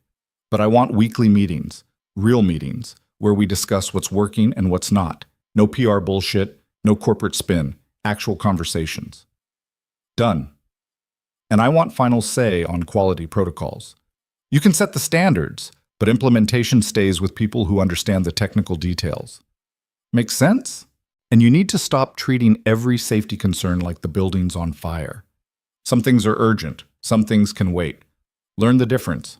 But I want weekly meetings. Real meetings, where we discuss what's working and what's not. No PR bullshit, no corporate spin, actual conversations." "Done. And I want final say on quality protocols. You can set the standards, but implementation stays with people who understand the technical details. Make sense? And you need to stop treating every safety concern like the building's on fire. Some things are urgent, some things can wait. Learn the difference."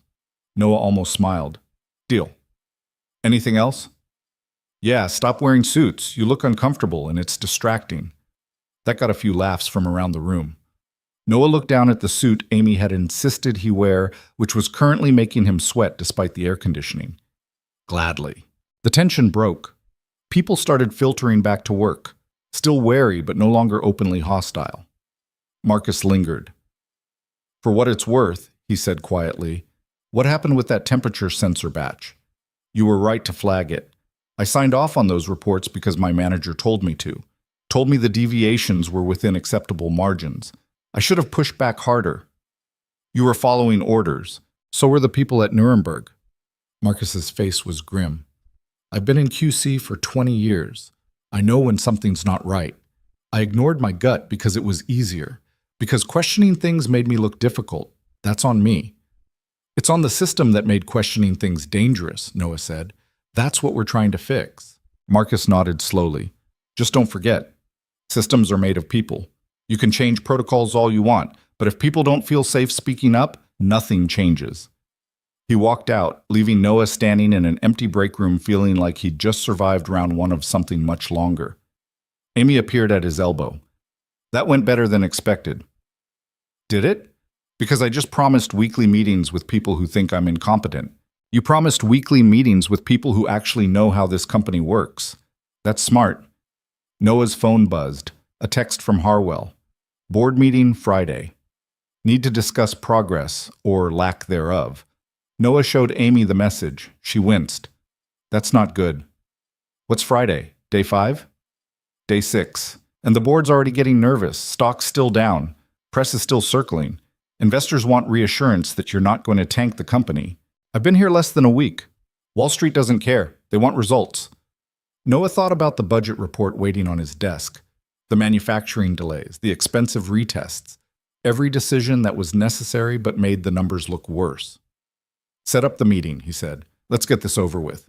Noah almost smiled. "Deal. Anything else?" Yeah, stop wearing suits. You look uncomfortable and it's distracting. That got a few laughs from around the room. Noah looked down at the suit Amy had insisted he wear, which was currently making him sweat despite the air conditioning. Gladly. The tension broke. People started filtering back to work, still wary but no longer openly hostile. Marcus lingered. For what it's worth, he said quietly, what happened with that temperature sensor batch? You were right to flag it. I signed off on those reports because my manager told me to. Told me the deviations were within acceptable margins. I should have pushed back harder. You were following orders. So were the people at Nuremberg. Marcus's face was grim. I've been in QC for 20 years. I know when something's not right. I ignored my gut because it was easier. Because questioning things made me look difficult. That's on me. It's on the system that made questioning things dangerous, Noah said. That's what we're trying to fix. Marcus nodded slowly. Just don't forget, systems are made of people. You can change protocols all you want, but if people don't feel safe speaking up, nothing changes. He walked out, leaving Noah standing in an empty break room feeling like he'd just survived round one of something much longer. Amy appeared at his elbow. That went better than expected. Did it? Because I just promised weekly meetings with people who think I'm incompetent. You promised weekly meetings with people who actually know how this company works. That's smart. Noah's phone buzzed. A text from Harwell. Board meeting Friday. Need to discuss progress, or lack thereof. Noah showed Amy the message. She winced. That's not good. What's Friday? Day 5? Day 6. And the board's already getting nervous. Stock's still down. Press is still circling. Investors want reassurance that you're not going to tank the company. I've been here less than a week. Wall Street doesn't care. They want results. Noah thought about the budget report waiting on his desk. The manufacturing delays, the expensive retests. Every decision that was necessary but made the numbers look worse. Set up the meeting, he said. Let's get this over with.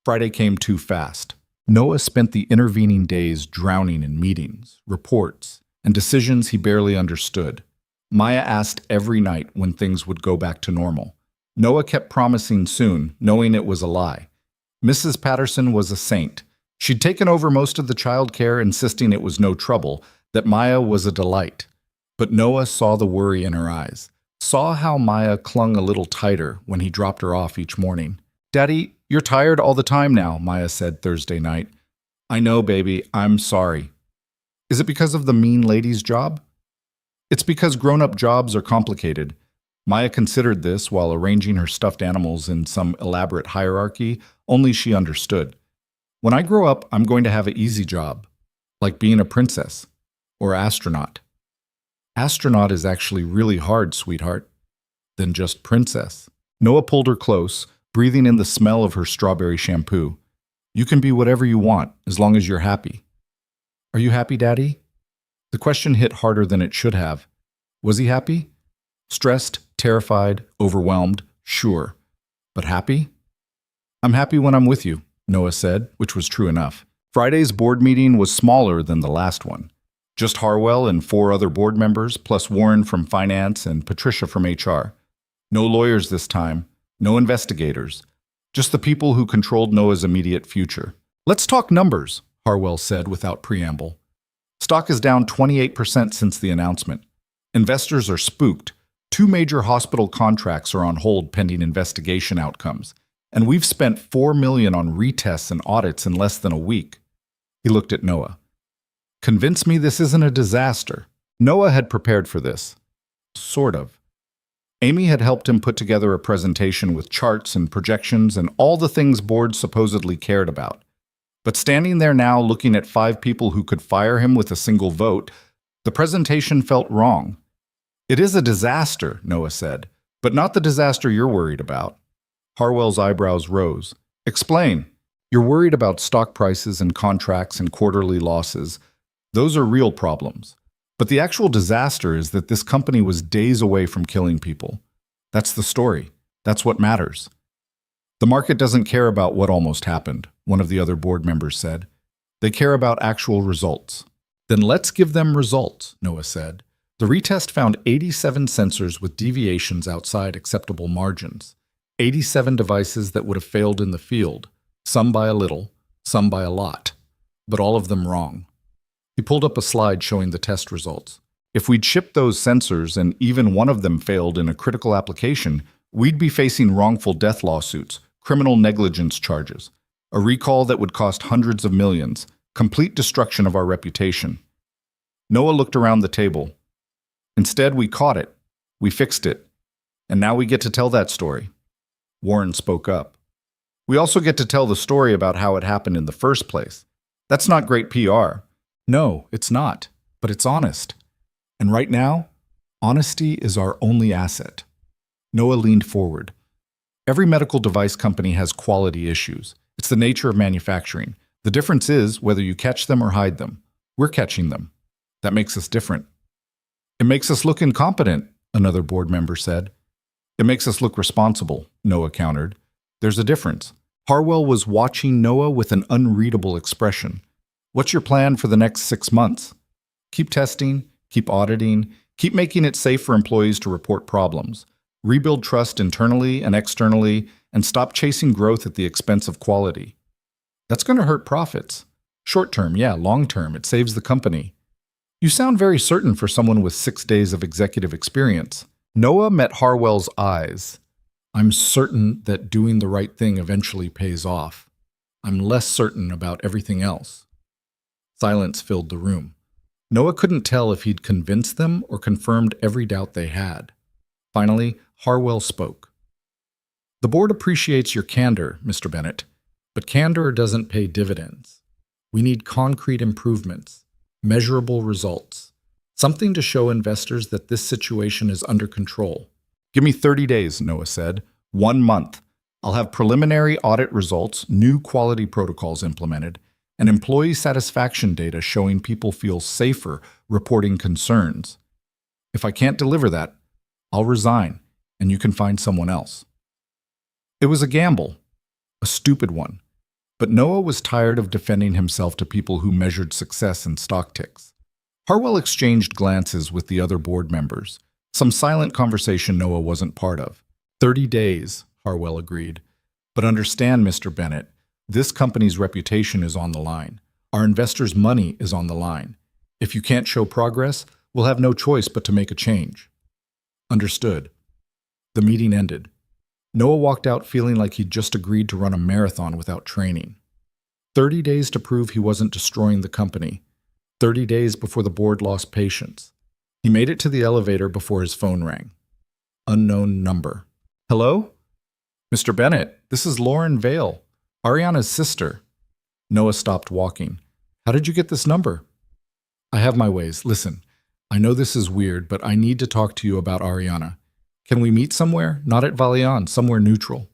Friday came too fast. Noah spent the intervening days drowning in meetings, reports, and decisions he barely understood. Maya asked every night when things would go back to normal. Noah kept promising soon, knowing it was a lie. Mrs. Patterson was a saint. She'd taken over most of the child care, insisting it was no trouble, that Maya was a delight. But Noah saw the worry in her eyes, saw how Maya clung a little tighter when he dropped her off each morning. Daddy, you're tired all the time now, Maya said Thursday night. I know, baby, I'm sorry. Is it because of the mean lady's job? It's because grown-up jobs are complicated. Maya considered this while arranging her stuffed animals in some elaborate hierarchy, only she understood. When I grow up, I'm going to have an easy job, like being a princess or astronaut. Astronaut is actually really hard, sweetheart, than just princess. Noah pulled her close, breathing in the smell of her strawberry shampoo. You can be whatever you want, as long as you're happy. Are you happy, Daddy? The question hit harder than it should have. Was he happy? Stressed, terrified, overwhelmed, sure. But happy? I'm happy when I'm with you, Noah said, which was true enough. Friday's board meeting was smaller than the last one. Just Harwell and 4 other board members, plus Warren from finance and Patricia from HR. No lawyers this time, no investigators. Just the people who controlled Noah's immediate future. Let's talk numbers, Harwell said without preamble. Stock is down 28% since the announcement. Investors are spooked. 2 major hospital contracts are on hold pending investigation outcomes. And we've spent $4 million on retests and audits in less than a week. He looked at Noah. Convince me this isn't a disaster. Noah had prepared for this. Sort of. Amy had helped him put together a presentation with charts and projections and all the things boards supposedly cared about. But standing there now looking at 5 people who could fire him with a single vote, the presentation felt wrong. It is a disaster, Noah said, but not the disaster you're worried about. Harwell's eyebrows rose. Explain. You're worried about stock prices and contracts and quarterly losses. Those are real problems. But the actual disaster is that this company was days away from killing people. That's the story. That's what matters. The market doesn't care about what almost happened, one of the other board members said. They care about actual results. Then let's give them results, Noah said. The retest found 87 sensors with deviations outside acceptable margins. 87 devices that would have failed in the field, some by a little, some by a lot, but all of them wrong. He pulled up a slide showing the test results. If we'd shipped those sensors and even one of them failed in a critical application, we'd be facing wrongful death lawsuits, criminal negligence charges, a recall that would cost hundreds of millions, complete destruction of our reputation. Noah looked around the table. Instead, we caught it. We fixed it. And now we get to tell that story. Warren spoke up. We also get to tell the story about how it happened in the first place. That's not great PR. No, it's not, but it's honest. And right now, honesty is our only asset. Noah leaned forward. Every medical device company has quality issues. It's the nature of manufacturing. The difference is whether you catch them or hide them. We're catching them. That makes us different. It makes us look incompetent, another board member said. It makes us look responsible, Noah countered. There's a difference. Harwell was watching Noah with an unreadable expression. What's your plan for the next 6 months? Keep testing, keep auditing, keep making it safe for employees to report problems. Rebuild trust internally and externally, and stop chasing growth at the expense of quality. That's going to hurt profits. Short term, yeah, long term, it saves the company. You sound very certain for someone with 6 days of executive experience. Noah met Harwell's eyes. I'm certain that doing the right thing eventually pays off. I'm less certain about everything else. Silence filled the room. Noah couldn't tell if he'd convinced them or confirmed every doubt they had. Finally, Harwell spoke. The board appreciates your candor, Mr. Bennett, but candor doesn't pay dividends. We need concrete improvements, measurable results, something to show investors that this situation is under control. Give me 30 days, Noah said. 1 month. I'll have preliminary audit results, new quality protocols implemented, and employee satisfaction data showing people feel safer reporting concerns. If I can't deliver that, I'll resign, and you can find someone else. It was a gamble, a stupid one, but Noah was tired of defending himself to people who measured success in stock ticks. Harwell exchanged glances with the other board members, some silent conversation Noah wasn't part of. 30 days, Harwell agreed. But understand, Mr. Bennett, this company's reputation is on the line. Our investors' money is on the line. If you can't show progress, we'll have no choice but to make a change. Understood. The meeting ended. Noah walked out feeling like he'd just agreed to run a marathon without training. 30 days to prove he wasn't destroying the company. 30 days before the board lost patience. He made it to the elevator before his phone rang. Unknown number. Hello? Mr. Bennett, this is Lauren Vale, Ariana's sister. Noah stopped walking. How did you get this number? I have my ways. Listen, I know this is weird, but I need to talk to you about Ariana. Can we meet somewhere? Not at Valian, somewhere neutral.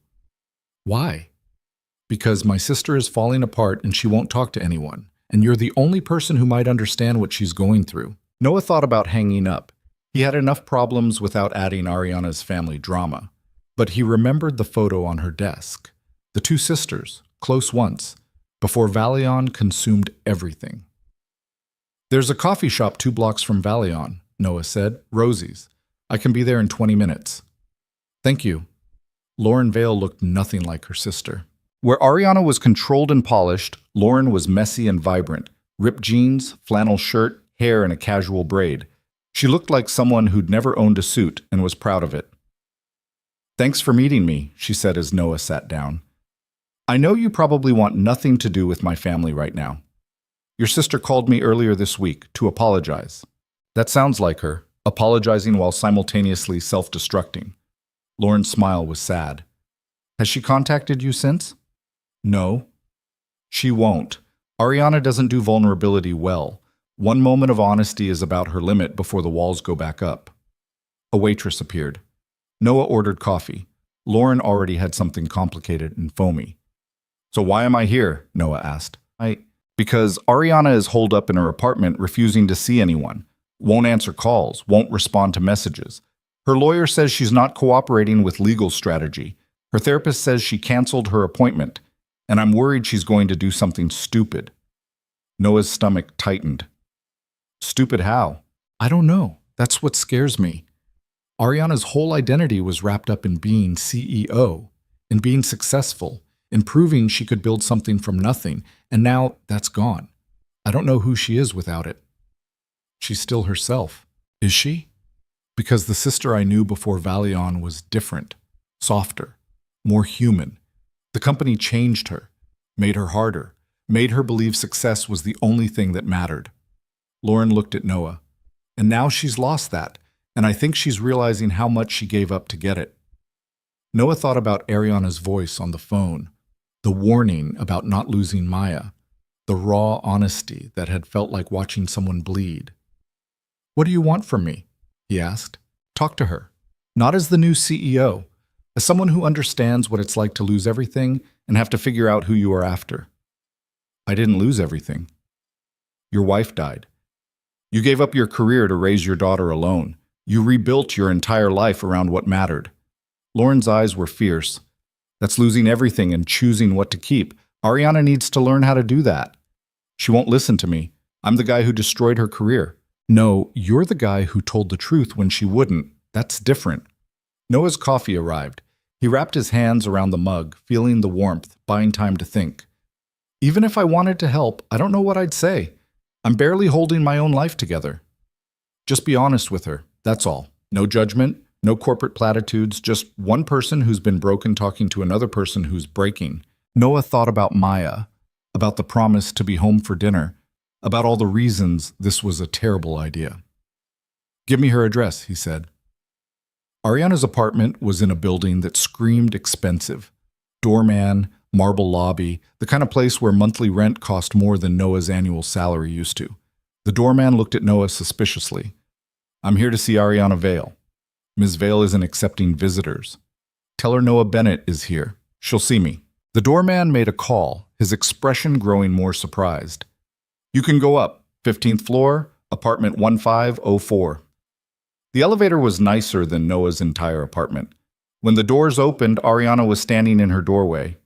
Why? Because my sister is falling apart and she won't talk to anyone, and you're the only person who might understand what she's going through. Noah thought about hanging up. He had enough problems without adding Ariana's family drama. But he remembered the photo on her desk. The 2 sisters, close once, before Valion consumed everything. There's a coffee shop 2 blocks from Valion, Noah said, Rosie's. I can be there in 20 minutes. Thank you. Lauren Vale looked nothing like her sister. Where Ariana was controlled and polished, Lauren was messy and vibrant. Ripped jeans, flannel shirt, hair in a casual braid. She looked like someone who'd never owned a suit and was proud of it. Thanks for meeting me, she said as Noah sat down. I know you probably want nothing to do with my family right now. Your sister called me earlier this week to apologize. That sounds like her, apologizing while simultaneously self-destructing. Lauren's smile was sad. Has she contacted you since? No. She won't. Ariana doesn't do vulnerability well. One moment of honesty is about her limit before the walls go back up. A waitress appeared. Noah ordered coffee. Lauren already had something complicated and foamy. So why am I here? Noah asked. Because Ariana is holed up in her apartment refusing to see anyone. Won't answer calls, won't respond to messages. Her lawyer says she's not cooperating with legal strategy. Her therapist says she canceled her appointment, and I'm worried she's going to do something stupid. Noah's stomach tightened. Stupid how? I don't know. That's what scares me. Ariana's whole identity was wrapped up in being CEO, in being successful, in proving she could build something from nothing, and now that's gone. I don't know who she is without it. She's still herself. Is she? Because the sister I knew before Valion was different, softer, more human. The company changed her, made her harder, made her believe success was the only thing that mattered. Lauren looked at Noah, and now she's lost that, and I think she's realizing how much she gave up to get it. Noah thought about Ariana's voice on the phone, the warning about not losing Maya, the raw honesty that had felt like watching someone bleed. "What do you want from me?" he asked. "Talk to her. Not as the new CEO, as someone who understands what it's like to lose everything and have to figure out who you are after." "I didn't lose everything. Your wife died. You gave up your career to raise your daughter alone. You rebuilt your entire life around what mattered." Lauren's eyes were fierce. "That's losing everything and choosing what to keep. Ariana needs to learn how to do that. She won't listen to me. I'm the guy who destroyed her career." "No, you're the guy who told the truth when she wouldn't. That's different." Noah's coffee arrived. He wrapped his hands around the mug, feeling the warmth, buying time to think. "Even if I wanted to help, I don't know what I'd say. I'm barely holding my own life together." "Just be honest with her, that's all. No judgment, no corporate platitudes, just one person who's been broken talking to another person who's breaking." Noah thought about Maya, about the promise to be home for dinner, about all the reasons this was a terrible idea. "Give me her address," he said. Ariana's apartment was in a building that screamed expensive. Doorman, marble lobby, the kind of place where monthly rent cost more than Noah's annual salary used to. The doorman looked at Noah suspiciously. "I'm here to see Ariana Vale. Ms. Vale isn't accepting visitors. Tell her Noah Bennett is here. She'll see me." The doorman made a call, his expression growing more surprised. "You can go up, 15th floor, apartment 1504. The elevator was nicer than Noah's entire apartment. When the doors opened, Ariana was standing in her doorway.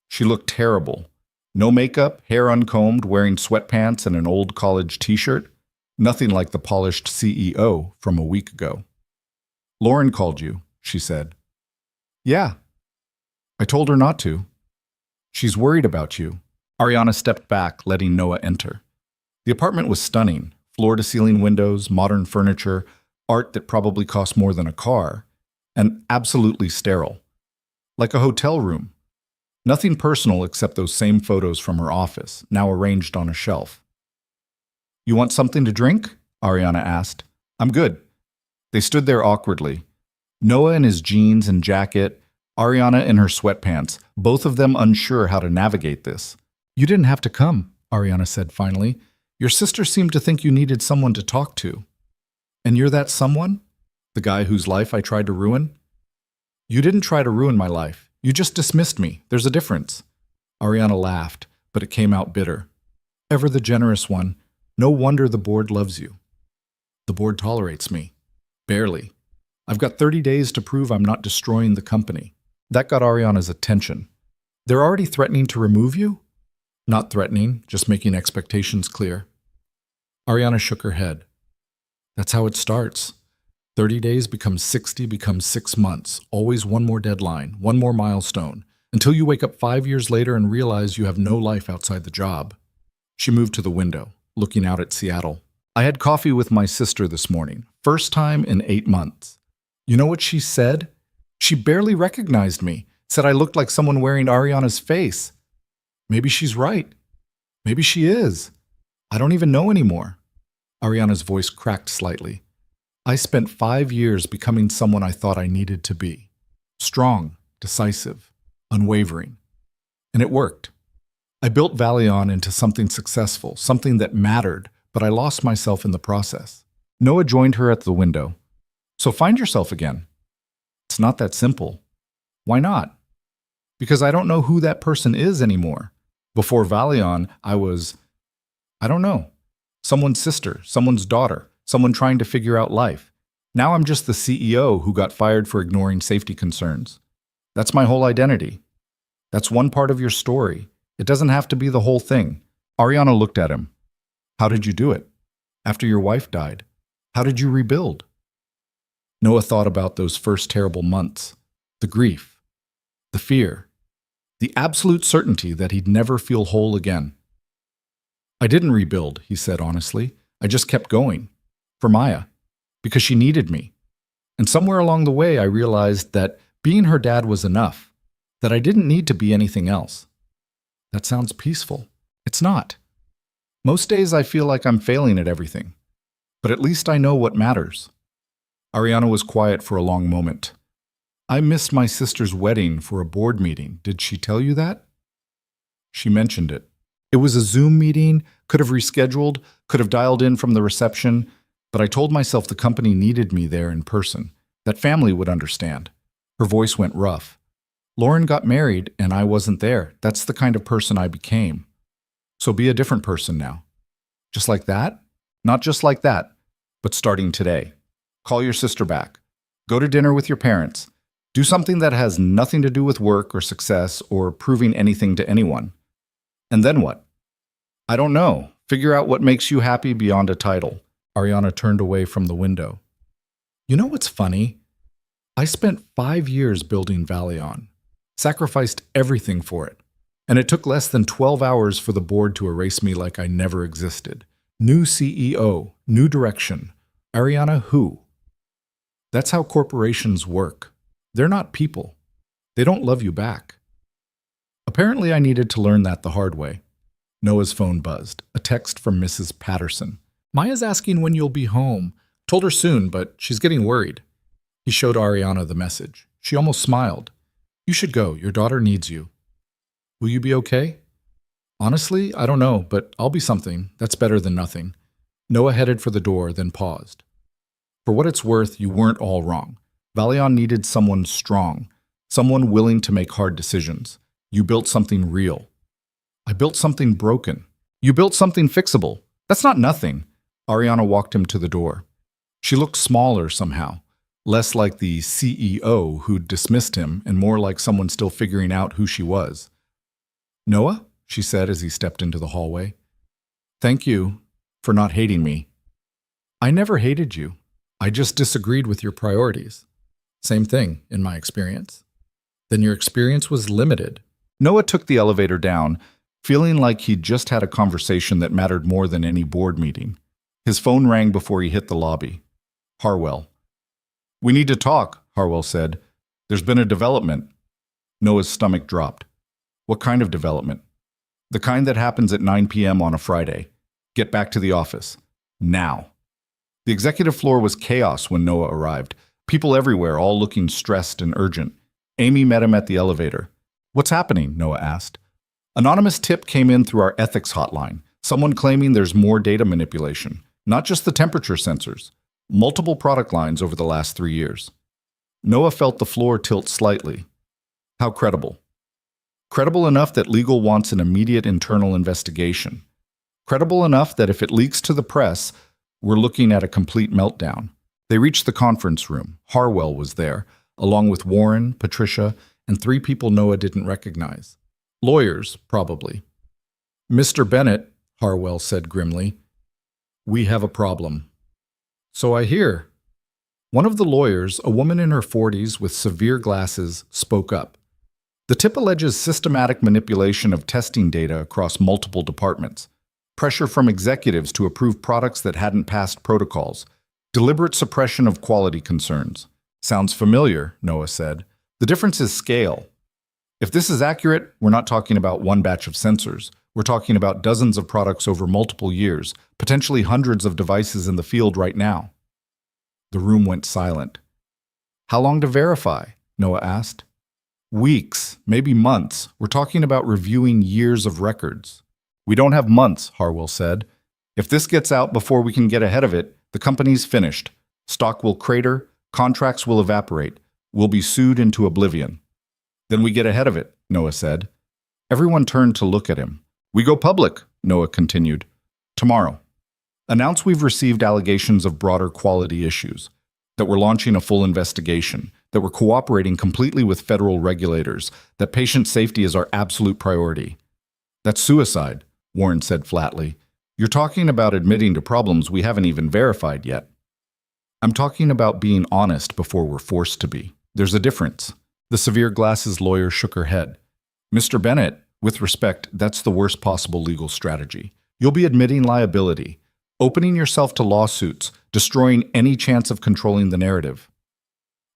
She looked terrible. No makeup, hair uncombed, wearing sweatpants and an old college t-shirt. Nothing like the polished CEO from a week ago. "Lauren called you," she said. "Yeah. I told her not to. She's worried about you." Ariana stepped back, letting Noah enter. The apartment was stunning. Floor-to-ceiling windows, modern furniture, art that probably cost more than a car, and absolutely sterile. Like a hotel room. Nothing personal except those same photos from her office, now arranged on a shelf. "You want something to drink?" Ariana asked. "I'm good." They stood there awkwardly. Noah in his jeans and jacket, Ariana in her sweatpants, both of them unsure how to navigate this. "You didn't have to come," Ariana said finally. "Your sister seemed to think you needed someone to talk to." "And you're that someone? The guy whose life I tried to ruin?" "You didn't try to ruin my life. You just dismissed me. There's a difference." Ariana laughed, but it came out bitter. "Ever the generous one. No wonder the board loves you." "The board tolerates me. Barely. I've got 30 days to prove I'm not destroying the company." That got Ariana's attention. "They're already threatening to remove you?" "Not threatening, just making expectations clear." Ariana shook her head. "That's how it starts. 30 days becomes 60, becomes 6 months. Always one more deadline, one more milestone, until you wake up 5 years later and realize you have no life outside the job." She moved to the window, looking out at Seattle. "I had coffee with my sister this morning. First time in 8 months. You know what she said? She barely recognized me. Said I looked like someone wearing Ariana's face. Maybe she's right. Maybe she is. I don't even know anymore." Ariana's voice cracked slightly. "I spent 5 years becoming someone I thought I needed to be. Strong, decisive, unwavering. And it worked. I built Valion into something successful, something that mattered, but I lost myself in the process." Noah joined her at the window. "So find yourself again." "It's not that simple." "Why not?" "Because I don't know who that person is anymore. Before Valion, I don't know. Someone's sister, someone's daughter, someone trying to figure out life. Now I'm just the CEO who got fired for ignoring safety concerns. That's my whole identity. That's one part of your story. It doesn't have to be the whole thing." Ariana looked at him. "How did you do it? After your wife died, how did you rebuild?" Noah thought about those first terrible months. The grief, the fear, the absolute certainty that he'd never feel whole again. I didn't rebuild, he said honestly. I just kept going. For Maya. Because she needed me. And somewhere along the way, I realized that being her dad was enough, that I didn't need to be anything else. That sounds peaceful. It's not. Most days I feel like I'm failing at everything. But at least I know what matters. Ariana was quiet for a long moment. I missed my sister's wedding for a board meeting. Did she tell you that? She mentioned it. It was a Zoom meeting, could have rescheduled, could have dialed in from the reception, but I told myself the company needed me there in person, that family would understand. Her voice went rough. Lauren got married and I wasn't there. That's the kind of person I became. So be a different person now. Just like that? Not just like that, but starting today. Call your sister back. Go to dinner with your parents. Do something that has nothing to do with work or success or proving anything to anyone. And then what? I don't know. Figure out what makes you happy beyond a title. Ariana turned away from the window. You know what's funny? I spent 5 years building Valion, sacrificed everything for it, and it took less than 12 hours for the board to erase me like I never existed. New CEO, new direction. Ariana who? That's how corporations work. They're not people. They don't love you back. Apparently I needed to learn that the hard way. Noah's phone buzzed, a text from Mrs. Patterson. Maya's asking when you'll be home. Told her soon, but she's getting worried. He showed Ariana the message. She almost smiled. You should go. Your daughter needs you. Will you be okay? Honestly, I don't know, but I'll be something. That's better than nothing. Noah headed for the door, then paused. For what it's worth, you weren't all wrong. Valion needed someone strong, someone willing to make hard decisions. You built something real. I built something broken. You built something fixable. That's not nothing. Ariana walked him to the door. She looked smaller somehow, less like the CEO who'd dismissed him and more like someone still figuring out who she was. Noah, she said as he stepped into the hallway. Thank you for not hating me. I never hated you. I just disagreed with your priorities. Same thing, in my experience. Then your experience was limited. Noah took the elevator down, feeling like he'd just had a conversation that mattered more than any board meeting. His phone rang before he hit the lobby. Harwell. We need to talk, Harwell said. There's been a development. Noah's stomach dropped. What kind of development? The kind that happens at 9 p.m. on a Friday. Get back to the office. Now. The executive floor was chaos when Noah arrived. People everywhere, all looking stressed and urgent. Amy met him at the elevator. What's happening? Noah asked. Anonymous tip came in through our ethics hotline. Someone claiming there's more data manipulation. Not just the temperature sensors. Multiple product lines over the last 3 years. Noah felt the floor tilt slightly. How credible? Credible enough that legal wants an immediate internal investigation. Credible enough that if it leaks to the press, we're looking at a complete meltdown. They reached the conference room. Harwell was there, along with Warren, Patricia, and 3 people Noah didn't recognize. Lawyers, probably. Mr. Bennett, Harwell said grimly, we have a problem. So I hear. One of the lawyers, a woman in her 40s with severe glasses, spoke up. The tip alleges systematic manipulation of testing data across multiple departments, pressure from executives to approve products that hadn't passed protocols, deliberate suppression of quality concerns. Sounds familiar, Noah said. The difference is scale. If this is accurate, we're not talking about one batch of sensors. We're talking about dozens of products over multiple years, potentially hundreds of devices in the field right now. The room went silent. How long to verify? Noah asked. Weeks, maybe months. We're talking about reviewing years of records. We don't have months, Harwell said. If this gets out before we can get ahead of it, the company's finished. Stock will crater, contracts will evaporate. We'll be sued into oblivion. Then we get ahead of it, Noah said. Everyone turned to look at him. We go public, Noah continued. Tomorrow. Announce we've received allegations of broader quality issues, that we're launching a full investigation, that we're cooperating completely with federal regulators, that patient safety is our absolute priority. That's suicide, Warren said flatly. You're talking about admitting to problems we haven't even verified yet. I'm talking about being honest before we're forced to be. There's a difference. The severe glasses lawyer shook her head. Mr. Bennett, with respect, that's the worst possible legal strategy. You'll be admitting liability, opening yourself to lawsuits, destroying any chance of controlling the narrative.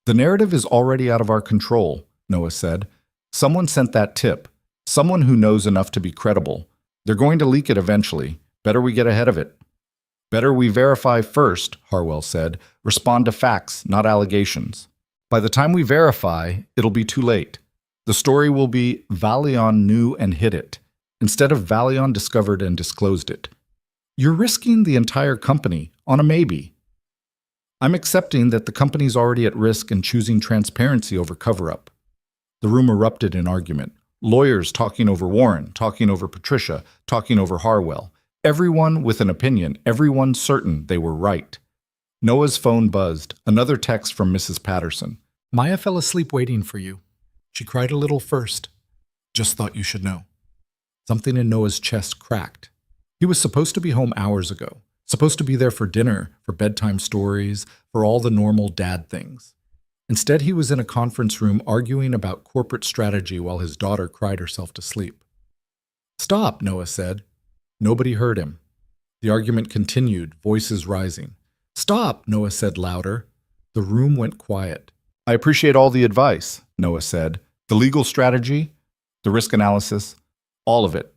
The narrative is already out of our control, Noah said. Someone sent that tip. Someone who knows enough to be credible. They're going to leak it eventually. Better we get ahead of it. Better we verify first, Harwell said. Respond to facts, not allegations. By the time we verify, it'll be too late. The story will be Valion knew and hid it, instead of Valion discovered and disclosed it. You're risking the entire company on a maybe. I'm accepting that the company's already at risk and choosing transparency over cover-up. The room erupted in argument. Lawyers talking over Warren, talking over Patricia, talking over Harwell. Everyone with an opinion, everyone certain they were right. Noah's phone buzzed, another text from Mrs. Patterson. Maya fell asleep waiting for you. She cried a little first. Just thought you should know. Something in Noah's chest cracked. He was supposed to be home hours ago, supposed to be there for dinner, for bedtime stories, for all the normal dad things. Instead, he was in a conference room arguing about corporate strategy while his daughter cried herself to sleep. Stop, Noah said. Nobody heard him. The argument continued, voices rising. Stop, Noah said louder. The room went quiet. I appreciate all the advice, Noah said. The legal strategy, the risk analysis, all of it.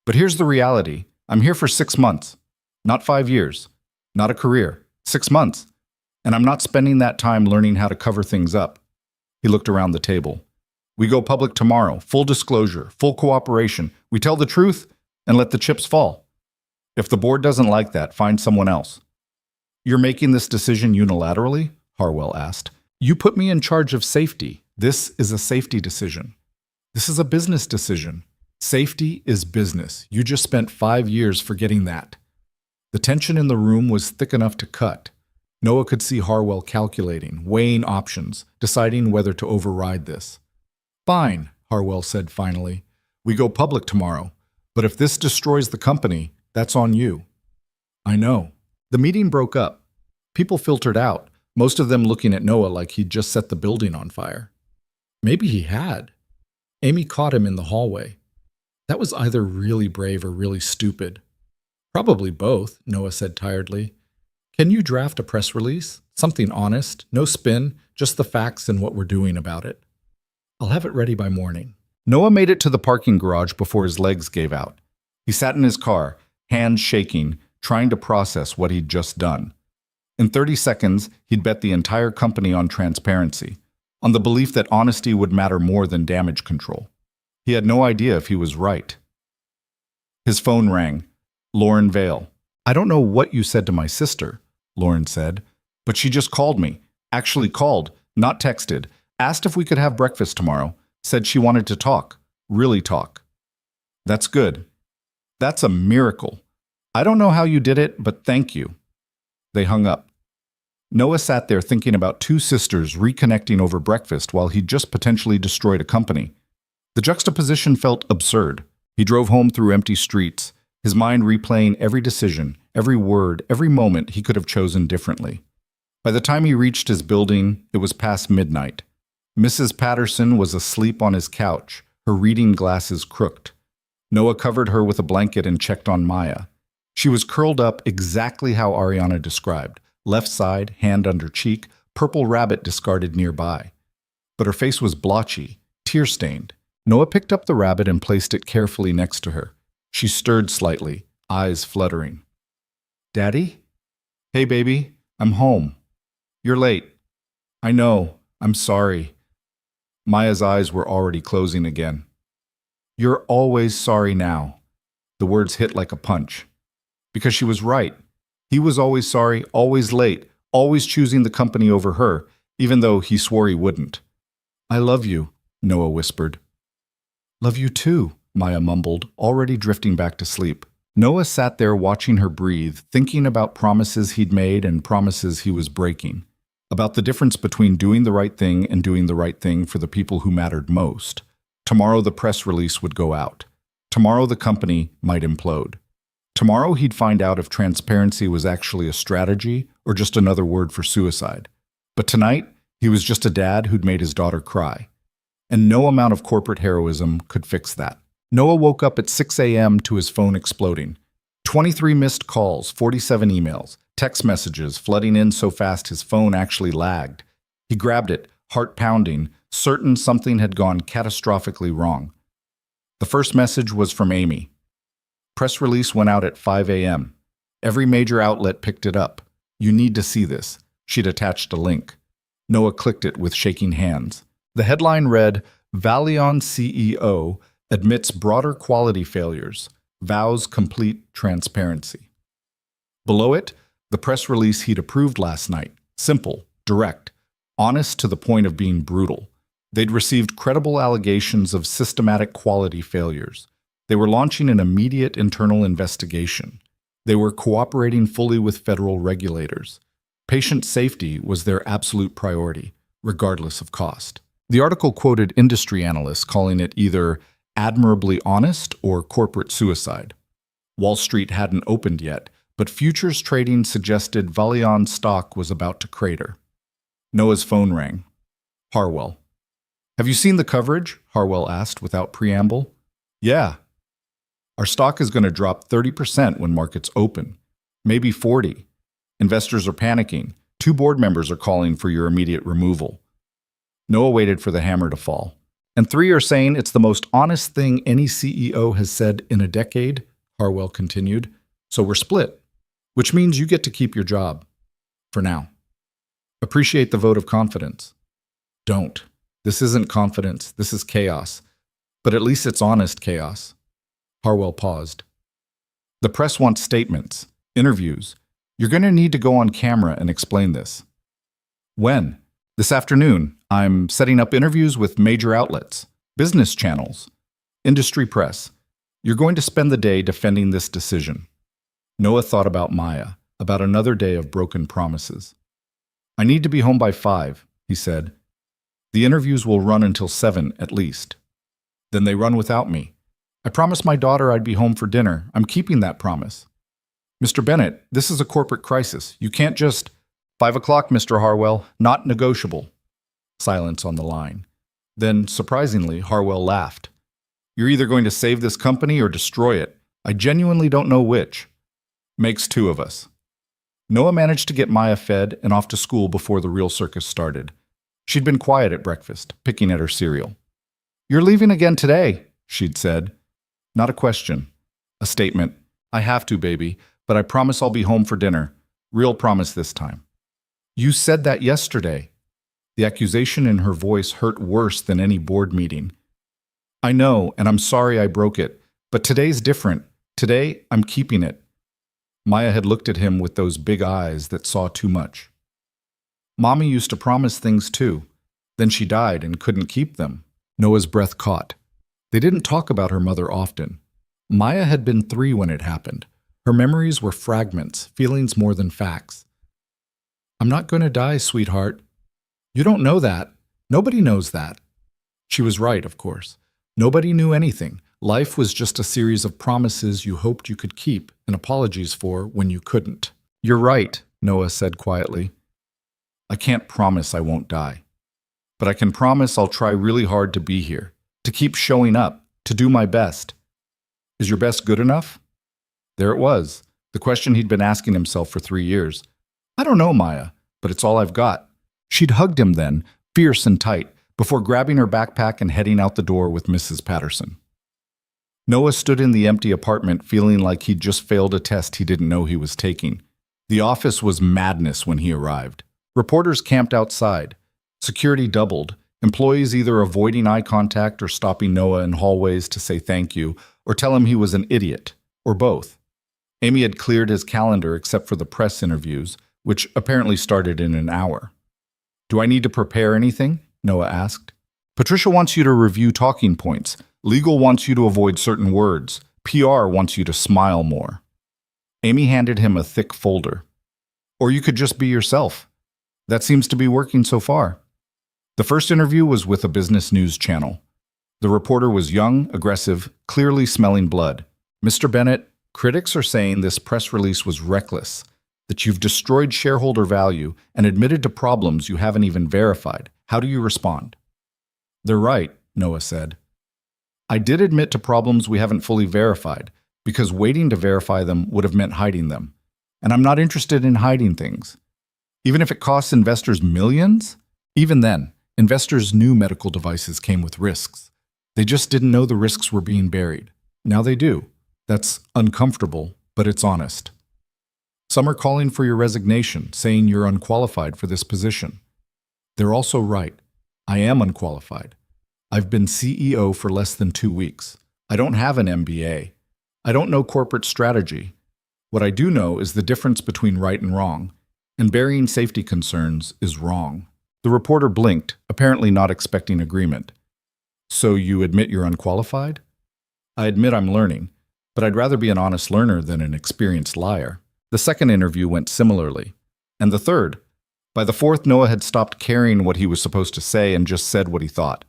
But here's the reality. I'm here for 6 months, not 5 years, not a career, 6 months. And I'm not spending that time learning how to cover things up. He looked around the table. We go public tomorrow, full disclosure, full cooperation. We tell the truth and let the chips fall. If the board doesn't like that, find someone else. You're making this decision unilaterally? Harwell asked. You put me in charge of safety. This is a safety decision. This is a business decision. Safety is business. You just spent 5 years forgetting that. The tension in the room was thick enough to cut. Noah could see Harwell calculating, weighing options, deciding whether to override this. Fine, Harwell said finally. We go public tomorrow. But if this destroys the company, that's on you. I know. The meeting broke up. People filtered out, most of them looking at Noah like he'd just set the building on fire. Maybe he had. Amy caught him in the hallway. That was either really brave or really stupid. Probably both, Noah said tiredly. Can you draft a press release? Something honest, no spin, just the facts and what we're doing about it. I'll have it ready by morning. Noah made it to the parking garage before his legs gave out. He sat in his car, hands shaking, trying to process what he'd just done. In 30 seconds, he'd bet the entire company on transparency, on the belief that honesty would matter more than damage control. He had no idea if he was right. His phone rang. Lauren Vale. I don't know what you said to my sister, Lauren said, but she just called me. Actually called, not texted. Asked if we could have breakfast tomorrow. Said she wanted to talk. Really talk. That's good. That's a miracle. I don't know how you did it, but thank you. They hung up. Noah sat there thinking about two sisters reconnecting over breakfast while he'd just potentially destroyed a company. The juxtaposition felt absurd. He drove home through empty streets, his mind replaying every decision, every word, every moment he could have chosen differently. By the time he reached his building, it was past midnight. Mrs. Patterson was asleep on his couch, her reading glasses crooked. Noah covered her with a blanket and checked on Maya. She was curled up exactly how Ariana described, left side, hand under cheek, purple rabbit discarded nearby. But her face was blotchy, tear-stained. Noah picked up the rabbit and placed it carefully next to her. She stirred slightly, eyes fluttering. Daddy? Hey, baby, I'm home. You're late. I know, I'm sorry. Maya's eyes were already closing again. You're always sorry now. The words hit like a punch. Because she was right. He was always sorry, always late, always choosing the company over her, even though he swore he wouldn't. I love you, Noah whispered. Love you too, Maya mumbled, already drifting back to sleep. Noah sat there watching her breathe, thinking about promises he'd made and promises he was breaking. About the difference between doing the right thing and doing the right thing for the people who mattered most. Tomorrow the press release would go out. Tomorrow the company might implode. Tomorrow he'd find out if transparency was actually a strategy or just another word for suicide. But tonight, he was just a dad who'd made his daughter cry. and no amount of corporate heroism could fix that. Noah woke up at 6 a.m. to his phone exploding. 23 missed calls, 47 emails, text messages flooding in so fast his phone actually lagged. He grabbed it, heart pounding, certain something had gone catastrophically wrong. The first message was from Amy. Press release went out at 5 a.m. Every major outlet picked it up. You need to see this. She'd attached a link. Noah clicked it with shaking hands. The headline read, Valion CEO admits broader quality failures, vows complete transparency. Below it, the press release he'd approved last night. Simple, direct, honest to the point of being brutal. They'd received credible allegations of systematic quality failures. They were launching an immediate internal investigation. They were cooperating fully with federal regulators. Patient safety was their absolute priority, regardless of cost. The article quoted industry analysts calling it either admirably honest or corporate suicide. Wall Street hadn't opened yet, but futures trading suggested Valion stock was about to crater. Noah's phone rang. Harwell. Have you seen the coverage? Harwell asked without preamble. Yeah. Our stock is going to drop 30% when markets open, maybe 40%. Investors are panicking. 2 board members are calling for your immediate removal. Noah waited for the hammer to fall. And 3 are saying it's the most honest thing any CEO has said in a decade, Harwell continued. So we're split, which means you get to keep your job. For now. Appreciate the vote of confidence. Don't. This isn't confidence. This is chaos. But at least it's honest chaos. Harwell paused. The press wants statements, interviews. You're going to need to go on camera and explain this. When? This afternoon. I'm setting up interviews with major outlets, business channels, industry press. You're going to spend the day defending this decision. Noah thought about Maya, about another day of broken promises. I need to be home by 5, he said. The interviews will run until 7 at least. Then they run without me. I promised my daughter I'd be home for dinner. I'm keeping that promise. Mr. Bennett, this is a corporate crisis. You can't just... 5 o'clock, Mr. Harwell. Not negotiable. Silence on the line. Then, surprisingly, Harwell laughed. You're either going to save this company or destroy it. I genuinely don't know which. Makes 2 of us. Noah managed to get Maya fed and off to school before the real circus started. She'd been quiet at breakfast, picking at her cereal. You're leaving again today, she'd said. Not a question. A statement. I have to, baby, but I promise I'll be home for dinner. Real promise this time. You said that yesterday. The accusation in her voice hurt worse than any board meeting. I know, and I'm sorry I broke it, but today's different. Today, I'm keeping it. Maya had looked at him with those big eyes that saw too much. Mommy used to promise things too. Then she died and couldn't keep them. Noah's breath caught. They didn't talk about her mother often. Maya had been 3 when it happened. Her memories were fragments, feelings more than facts. I'm not going to die, sweetheart. You don't know that. Nobody knows that. She was right, of course. Nobody knew anything. Life was just a series of promises you hoped you could keep and apologies for when you couldn't. You're right, Noah said quietly. I can't promise I won't die. But I can promise I'll try really hard to be here, to keep showing up, to do my best. Is your best good enough? There it was, the question he'd been asking himself for 3 years. I don't know, Maya, but it's all I've got. She'd hugged him then, fierce and tight, before grabbing her backpack and heading out the door with Mrs. Patterson. Noah stood in the empty apartment feeling like he'd just failed a test he didn't know he was taking. The office was madness when he arrived. Reporters camped outside. Security doubled, employees either avoiding eye contact or stopping Noah in hallways to say thank you or tell him he was an idiot, or both. Amy had cleared his calendar except for the press interviews, which apparently started in an hour. Do I need to prepare anything? Noah asked. Patricia wants you to review talking points. Legal wants you to avoid certain words. PR wants you to smile more. Amy handed him a thick folder. Or you could just be yourself. That seems to be working so far. The first interview was with a business news channel. The reporter was young, aggressive, clearly smelling blood. Mr. Bennett, critics are saying this press release was reckless, that you've destroyed shareholder value and admitted to problems you haven't even verified. How do you respond? They're right, Noah said. I did admit to problems we haven't fully verified, because waiting to verify them would have meant hiding them. And I'm not interested in hiding things. Even if it costs investors millions? Even then, investors knew medical devices came with risks. They just didn't know the risks were being buried. Now they do. That's uncomfortable, but it's honest. Some are calling for your resignation, saying you're unqualified for this position. They're also right. I am unqualified. I've been CEO for less than 2 weeks. I don't have an MBA. I don't know corporate strategy. What I do know is the difference between right and wrong, and burying safety concerns is wrong. The reporter blinked, apparently not expecting agreement. So you admit you're unqualified? I admit I'm learning, but I'd rather be an honest learner than an experienced liar. The second interview went similarly. And the third. By the fourth, Noah had stopped caring what he was supposed to say and just said what he thought.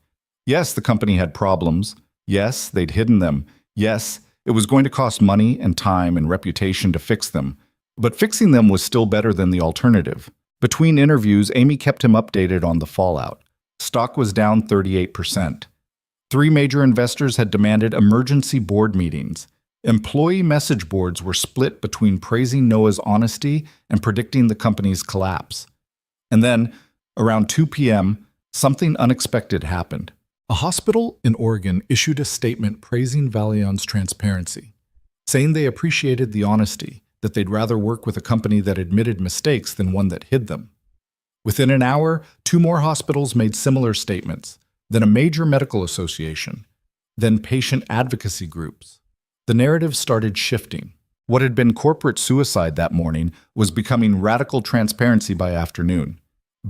Yes, the company had problems. Yes, they'd hidden them. Yes, it was going to cost money and time and reputation to fix them. But fixing them was still better than the alternative. Between interviews, Amy kept him updated on the fallout. Stock was down 38%. 3 major investors had demanded emergency board meetings. Employee message boards were split between praising Noah's honesty and predicting the company's collapse. And then, around 2 p.m., something unexpected happened. A hospital in Oregon issued a statement praising Valeon's transparency, saying they appreciated the honesty, that they'd rather work with a company that admitted mistakes than one that hid them. Within an hour, 2 more hospitals made similar statements, then a major medical association, then patient advocacy groups. The narrative started shifting. What had been corporate suicide that morning was becoming radical transparency by afternoon.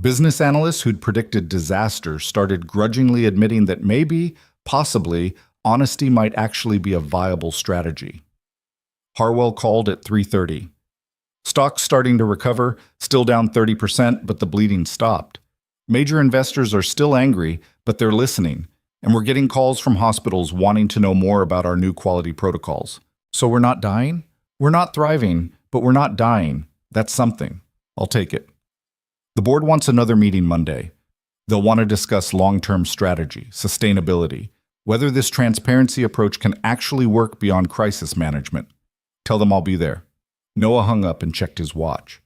Business analysts who'd predicted disaster started grudgingly admitting that maybe, possibly, honesty might actually be a viable strategy. Harwell called at 3:30. Stocks starting to recover, still down 30%, but the bleeding stopped. Major investors are still angry, but they're listening, and we're getting calls from hospitals wanting to know more about our new quality protocols. So we're not dying? We're not thriving, but we're not dying. That's something. I'll take it. The board wants another meeting Monday. They'll want to discuss long-term strategy, sustainability, whether this transparency approach can actually work beyond crisis management. Tell them I'll be there. Noah hung up and checked his watch.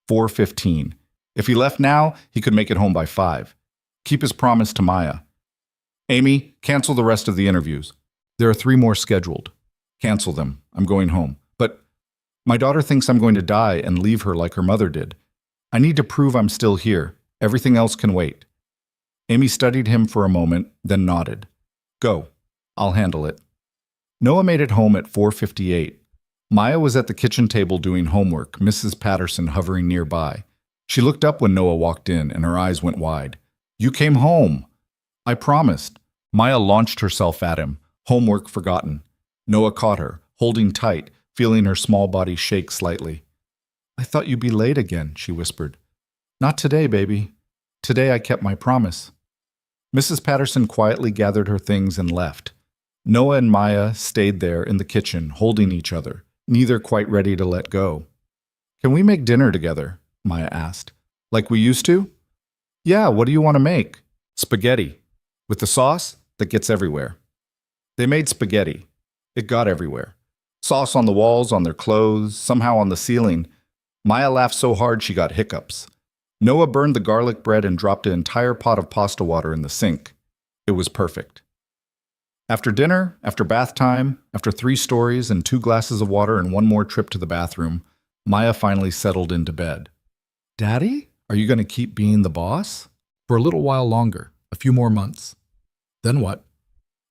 4:15. If he left now, he could make it home by 5. Keep his promise to Maya. Amy, cancel the rest of the interviews. There are 3 more scheduled. Cancel them. I'm going home. But my daughter thinks I'm going to die and leave her like her mother did. I need to prove I'm still here. Everything else can wait. Amy studied him for a moment, then nodded. Go. I'll handle it. Noah made it home at 4:58. Maya was at the kitchen table doing homework, Mrs. Patterson hovering nearby. She looked up when Noah walked in, and her eyes went wide. You came home. I promised. Maya launched herself at him, homework forgotten. Noah caught her, holding tight, feeling her small body shake slightly. I thought you'd be late again, she whispered. Not today, baby. Today I kept my promise. Mrs. Patterson quietly gathered her things and left. Noah and Maya stayed there in the kitchen, holding each other, neither quite ready to let go. Can we make dinner together? Maya asked. Like we used to? Yeah, what do you want to make? Spaghetti. With the sauce that gets everywhere. They made spaghetti. It got everywhere. Sauce on the walls, on their clothes, somehow on the ceiling. Maya laughed so hard she got hiccups. Noah burned the garlic bread and dropped an entire pot of pasta water in the sink. It was perfect. After dinner, after bath time, after 3 stories and 2 glasses of water and 1 more trip to the bathroom, Maya finally settled into bed. Daddy, are you going to keep being the boss? For a little while longer, a few more months. Then what?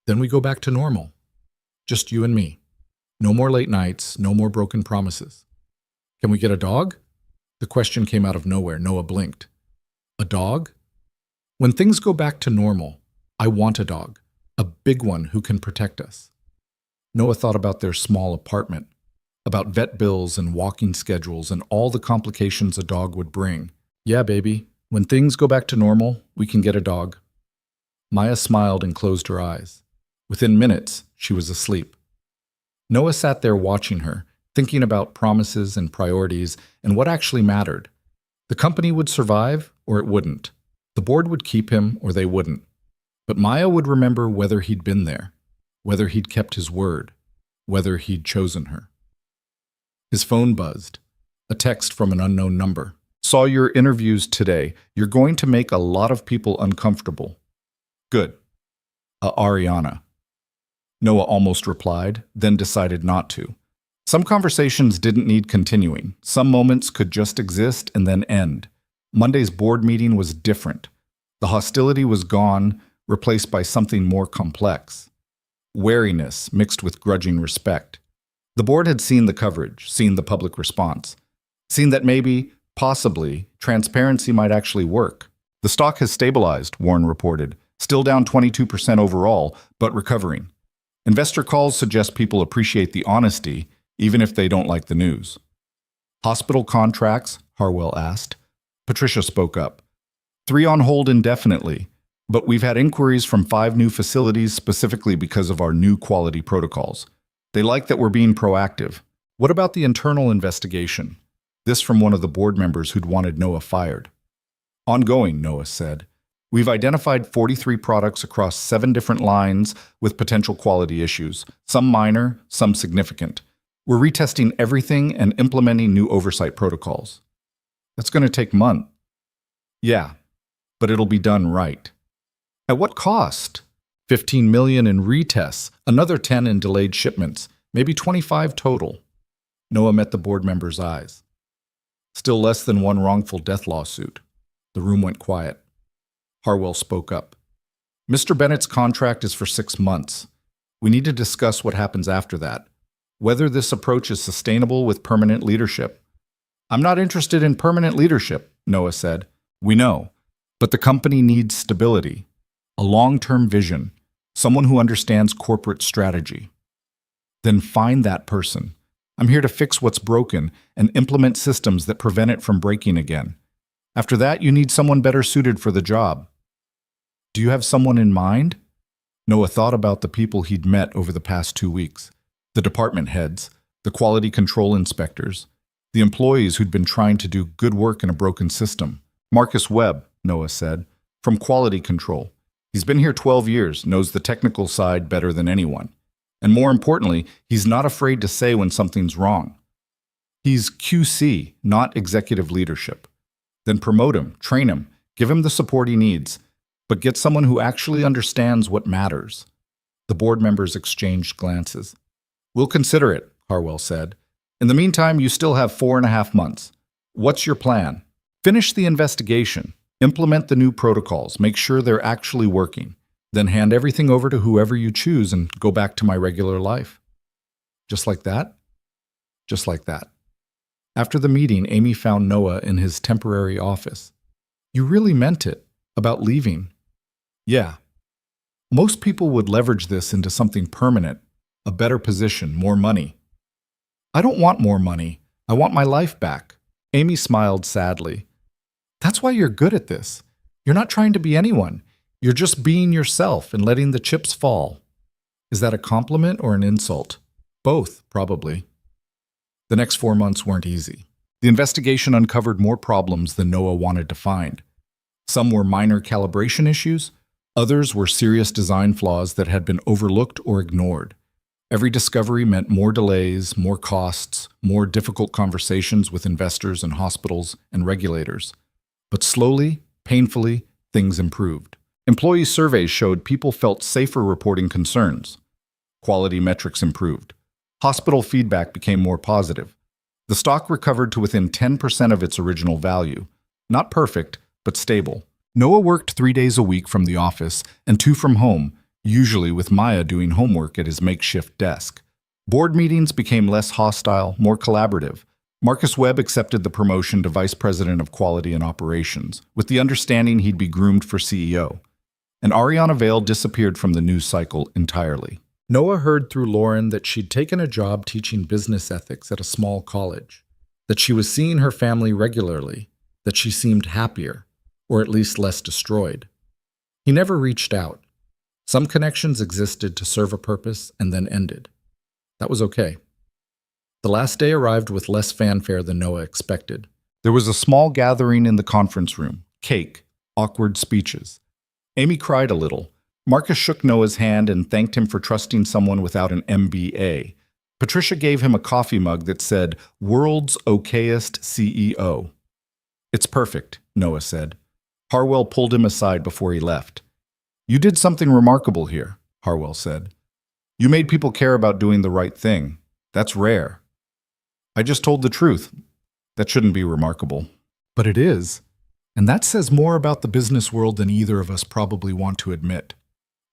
Then we go back to normal. Just you and me. No more late nights, no more broken promises. Can we get a dog? The question came out of nowhere. Noah blinked. A dog? When things go back to normal, I want a dog. A big one who can protect us. Noah thought about their small apartment, about vet bills and walking schedules and all the complications a dog would bring. Yeah, baby, when things go back to normal, we can get a dog. Maya smiled and closed her eyes. Within minutes, she was asleep. Noah sat there watching her, thinking about promises and priorities and what actually mattered. The company would survive or it wouldn't. The board would keep him or they wouldn't. But Maya would remember whether he'd been there, whether he'd kept his word, whether he'd chosen her. His phone buzzed. A text from an unknown number. Saw your interviews today. You're going to make a lot of people uncomfortable. Good. Ariana. Noah almost replied, then decided not to. Some conversations didn't need continuing. Some moments could just exist and then end. Monday's board meeting was different. The hostility was gone, replaced by something more complex. Wariness mixed with grudging respect. The board had seen the coverage, seen the public response, seen that maybe, possibly, transparency might actually work. The stock has stabilized, Warren reported, still down 22% overall, but recovering. Investor calls suggest people appreciate the honesty, even if they don't like the news. Hospital contracts, Harwell asked. Patricia spoke up. 3 on hold indefinitely, but we've had inquiries from 5 new facilities specifically because of our new quality protocols. They like that we're being proactive. What about the internal investigation? This from one of the board members who'd wanted Noah fired. Ongoing, Noah said. We've identified 43 products across 7 different lines with potential quality issues, some minor, some significant. We're retesting everything and implementing new oversight protocols. That's going to take months. Yeah, but it'll be done right. At what cost? $15 million in retests, another 10 in delayed shipments, maybe 25 total. Noah met the board member's eyes. Still less than 1 wrongful death lawsuit. The room went quiet. Harwell spoke up. Mr. Bennett's contract is for 6 months. We need to discuss what happens after that. Whether this approach is sustainable with permanent leadership. I'm not interested in permanent leadership, Noah said. We know. But the company needs stability. A long-term vision. Someone who understands corporate strategy. Then find that person. I'm here to fix what's broken and implement systems that prevent it from breaking again. After that, you need someone better suited for the job. Do you have someone in mind? Noah thought about the people he'd met over the past 2 weeks. The department heads, the quality control inspectors, the employees who'd been trying to do good work in a broken system. Marcus Webb, Noah said, from quality control. He's been here 12 years, knows the technical side better than anyone. And more importantly, he's not afraid to say when something's wrong. He's QC, not executive leadership. Then promote him, train him, give him the support he needs, but get someone who actually understands what matters. The board members exchanged glances. We'll consider it, Harwell said. In the meantime, you still have 4.5 months. What's your plan? Finish the investigation. Implement the new protocols. Make sure they're actually working. Then hand everything over to whoever you choose and go back to my regular life. Just like that? Just like that. After the meeting, Amy found Noah in his temporary office. You really meant it, about leaving. Yeah. Most people would leverage this into something permanent, a better position, more money. I don't want more money. I want my life back. Amy smiled sadly. That's why you're good at this. You're not trying to be anyone. You're just being yourself and letting the chips fall. Is that a compliment or an insult? Both, probably. The next 4 months weren't easy. The investigation uncovered more problems than Noah wanted to find. Some were minor calibration issues. Others were serious design flaws that had been overlooked or ignored. Every discovery meant more delays, more costs, more difficult conversations with investors and hospitals and regulators. But slowly, painfully, things improved. Employee surveys showed people felt safer reporting concerns. Quality metrics improved. Hospital feedback became more positive. The stock recovered to within 10% of its original value. Not perfect, but stable. Noah worked 3 days a week from the office and 2 from home, usually with Maya doing homework at his makeshift desk. Board meetings became less hostile, more collaborative. Marcus Webb accepted the promotion to Vice President of Quality and Operations, with the understanding he'd be groomed for CEO. And Ariana Vale disappeared from the news cycle entirely. Noah heard through Lauren that she'd taken a job teaching business ethics at a small college, that she was seeing her family regularly, that she seemed happier, or at least less destroyed. He never reached out. Some connections existed to serve a purpose and then ended. That was okay. The last day arrived with less fanfare than Noah expected. There was a small gathering in the conference room, cake, awkward speeches. Amy cried a little. Marcus shook Noah's hand and thanked him for trusting someone without an MBA. Patricia gave him a coffee mug that said, "World's Okayest CEO." "It's perfect," Noah said. Harwell pulled him aside before he left. "You did something remarkable here," Harwell said. "You made people care about doing the right thing. That's rare." "I just told the truth. That shouldn't be remarkable." But it is. And that says more about the business world than either of us probably want to admit.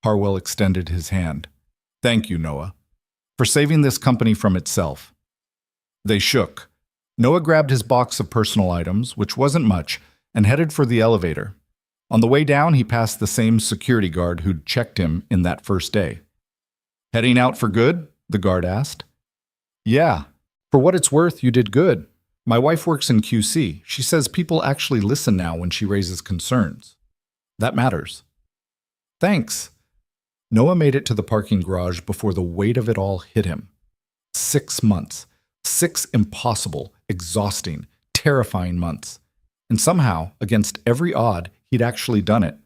Harwell extended his hand. "Thank you, Noah, for saving this company from itself." They shook. Noah grabbed his box of personal items, which wasn't much, and headed for the elevator. On the way down, he passed the same security guard who'd checked him in that first day. "Heading out for good?" the guard asked. "Yeah. For what it's worth, you did good. My wife works in QC. She says people actually listen now when she raises concerns. That matters." "Thanks." Noah made it to the parking garage before the weight of it all hit him. 6 months. 6 impossible, exhausting, terrifying months. And somehow, against every odd, he'd actually done it.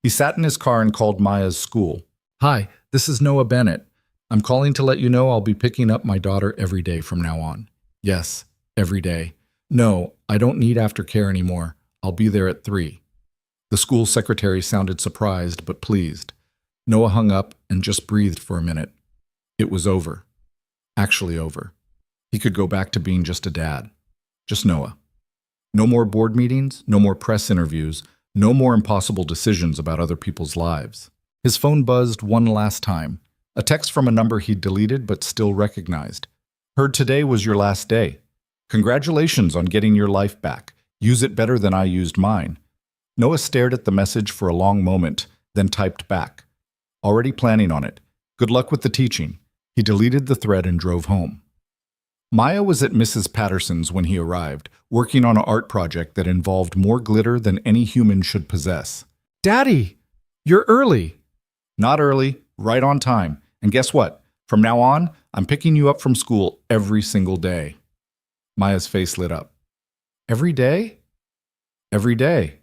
He sat in his car and called Maya's school. "Hi, this is Noah Bennett. I'm calling to let you know I'll be picking up my daughter every day from now on." "Yes, every day." "No, I don't need aftercare anymore. I'll be there at 3. The school secretary sounded surprised but pleased. Noah hung up and just breathed for a minute. It was over. Actually over. He could go back to being just a dad. Just Noah. No more board meetings, no more press interviews, no more impossible decisions about other people's lives. His phone buzzed one last time. A text from a number he'd deleted but still recognized. "Heard today was your last day. Congratulations on getting your life back. Use it better than I used mine." Noah stared at the message for a long moment, then typed back. "Already planning on it. Good luck with the teaching." He deleted the thread and drove home. Maya was at Mrs. Patterson's when he arrived, working on an art project that involved more glitter than any human should possess. "Daddy, you're early." "Not early, right on time. And guess what? From now on, I'm picking you up from school every single day." Maya's face lit up. "Every day?" "Every day."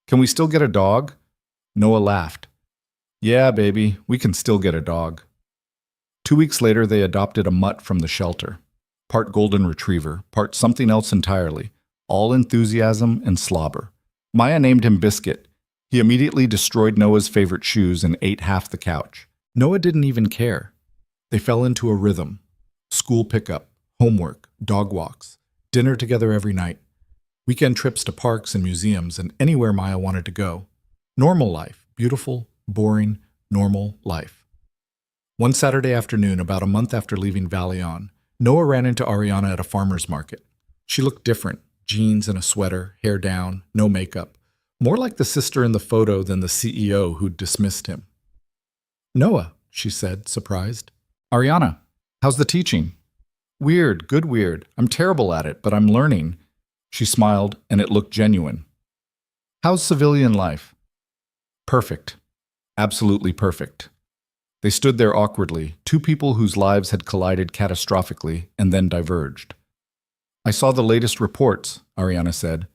"Can we still get a dog?" Noah laughed. "Yeah, baby, we can still get a dog." 2 weeks later, they adopted a mutt from the shelter. Part golden retriever, part something else entirely, all enthusiasm and slobber. Maya named him Biscuit. He immediately destroyed Noah's favorite shoes and ate half the couch. Noah didn't even care. They fell into a rhythm. School pickup, homework, dog walks, dinner together every night, weekend trips to parks and museums and anywhere Maya wanted to go. Normal life, beautiful, boring, normal life. One Saturday afternoon, about a month after leaving Valion, Noah ran into Ariana at a farmer's market. She looked different, jeans and a sweater, hair down, no makeup. More like the sister in the photo than the CEO who'd dismissed him. "Noah," she said, surprised. "Ariana, how's the teaching?" "Weird, good weird. I'm terrible at it, but I'm learning." She smiled, and it looked genuine. "How's civilian life?" "Perfect. Absolutely perfect." They stood there awkwardly, two people whose lives had collided catastrophically and then diverged. "I saw the latest reports," Ariana said.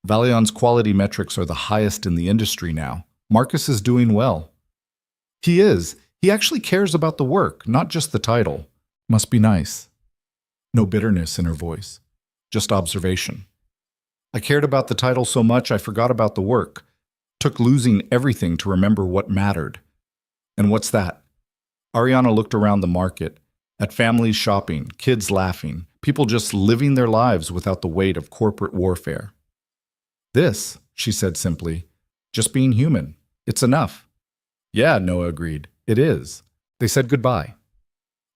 "Valion's quality metrics are the highest in the industry now. Marcus is doing well." "He is. He actually cares about the work, not just the title." "Must be nice." No bitterness in her voice, just observation. "I cared about the title so much I forgot about the work. Took losing everything to remember what mattered." "And what's that?" Ariana looked around the market, at families shopping, kids laughing, people just living their lives without the weight of corporate warfare. "This," she said simply, "just being human. It's enough." "Yeah," Noah agreed. "It is." They said goodbye.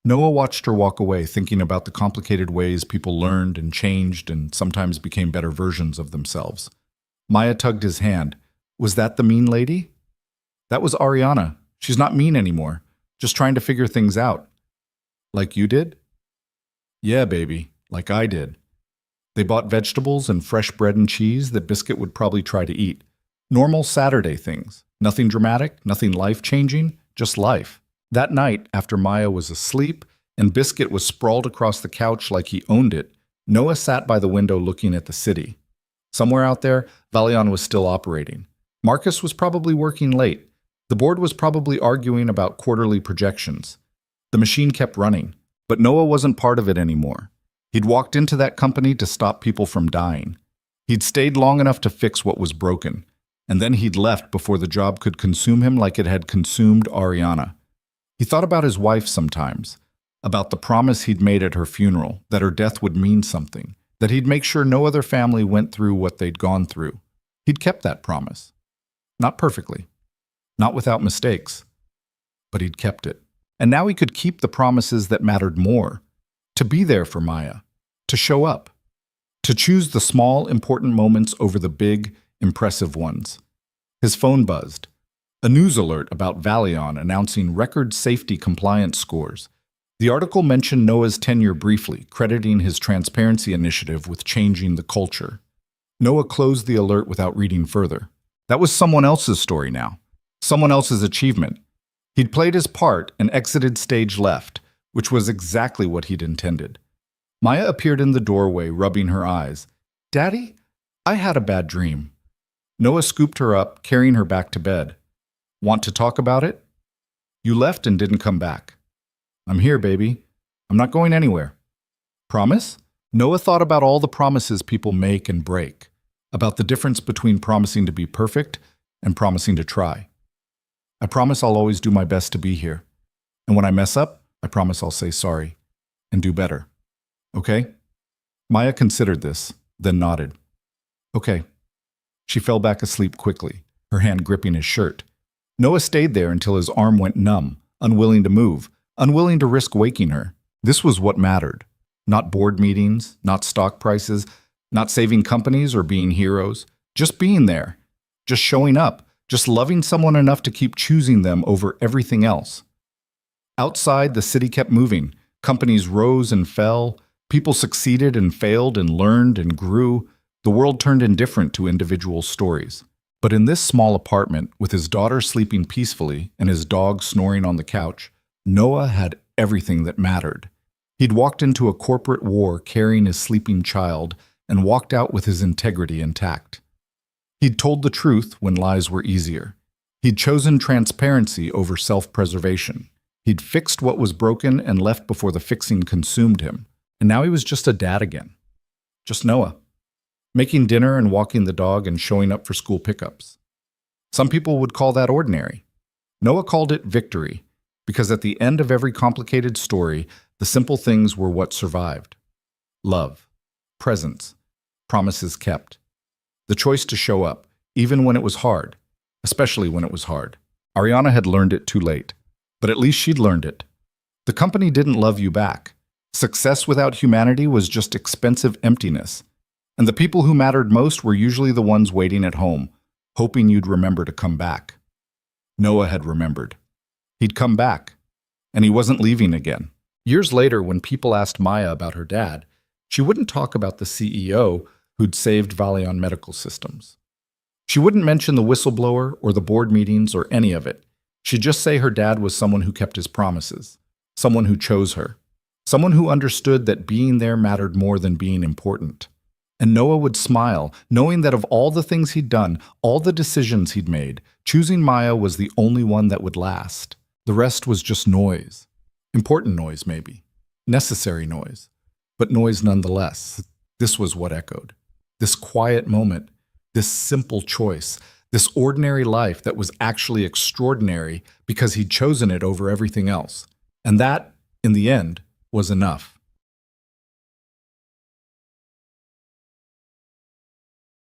Noah watched her walk away, thinking about the complicated ways people learned and changed and sometimes became better versions of themselves. Maya tugged his hand. "Was that the mean lady?" "That was Ariana. She's not mean anymore. Just trying to figure things out." "Like you did?" "Yeah, baby, like I did." They bought vegetables and fresh bread and cheese that Biscuit would probably try to eat. Normal Saturday things. Nothing dramatic, nothing life-changing, just life. That night, after Maya was asleep and Biscuit was sprawled across the couch like he owned it, Noah sat by the window looking at the city. Somewhere out there, Valion was still operating. Marcus was probably working late. The board was probably arguing about quarterly projections. The machine kept running, but Noah wasn't part of it anymore. He'd walked into that company to stop people from dying. He'd stayed long enough to fix what was broken, and then he'd left before the job could consume him like it had consumed Ariana. He thought about his wife sometimes, about the promise he'd made at her funeral, that her death would mean something, that he'd make sure no other family went through what they'd gone through. He'd kept that promise. Not perfectly, not without mistakes, but he'd kept it. And now he could keep the promises that mattered more, to be there for Maya, to show up, to choose the small, important moments over the big, impressive ones. His phone buzzed. A news alert about Valion announcing record safety compliance scores. The article mentioned Noah's tenure briefly, crediting his transparency initiative with changing the culture. Noah closed the alert without reading further. That was someone else's story now, someone else's achievement. He'd played his part and exited stage left, which was exactly what he'd intended. Maya appeared in the doorway, rubbing her eyes. "Daddy, I had a bad dream." Noah scooped her up, carrying her back to bed. "Want to talk about it? You left and didn't come back." "I'm here, baby. I'm not going anywhere." "Promise?" Noah thought about all the promises people make and break, about the difference between promising to be perfect and promising to try. "I promise I'll always do my best to be here. And when I mess up, I promise I'll say sorry and do better. Okay?" Maya considered this, then nodded. "Okay." She fell back asleep quickly, her hand gripping his shirt. Noah stayed there until his arm went numb, unwilling to move, unwilling to risk waking her. This was what mattered. Not board meetings, not stock prices, not saving companies or being heroes. Just being there. Just showing up. Just loving someone enough to keep choosing them over everything else. Outside, the city kept moving. Companies rose and fell. People succeeded and failed and learned and grew. The world turned indifferent to individual stories. But in this small apartment, with his daughter sleeping peacefully and his dog snoring on the couch, Noah had everything that mattered. He'd walked into a corporate war carrying his sleeping child and walked out with his integrity intact. He'd told the truth when lies were easier. He'd chosen transparency over self-preservation. He'd fixed what was broken and left before the fixing consumed him. And now he was just a dad again. Just Noah. Making dinner and walking the dog and showing up for school pickups. Some people would call that ordinary. Noah called it victory, because at the end of every complicated story, the simple things were what survived. Love, presence, promises kept. The choice to show up, even when it was hard, especially when it was hard. Ariana had learned it too late, but at least she'd learned it. The company didn't love you back. Success without humanity was just expensive emptiness. And the people who mattered most were usually the ones waiting at home, hoping you'd remember to come back. Noah had remembered. He'd come back, and he wasn't leaving again. Years later, when people asked Maya about her dad, she wouldn't talk about the CEO who'd saved Valion Medical Systems. She wouldn't mention the whistleblower or the board meetings or any of it. She'd just say her dad was someone who kept his promises, someone who chose her, someone who understood that being there mattered more than being important. And Noah would smile, knowing that of all the things he'd done, all the decisions he'd made, choosing Maya was the only one that would last. The rest was just noise. Important noise, maybe. Necessary noise. But noise nonetheless. This was what echoed. This quiet moment, this simple choice, this ordinary life that was actually extraordinary because he'd chosen it over everything else. And that, in the end, was enough.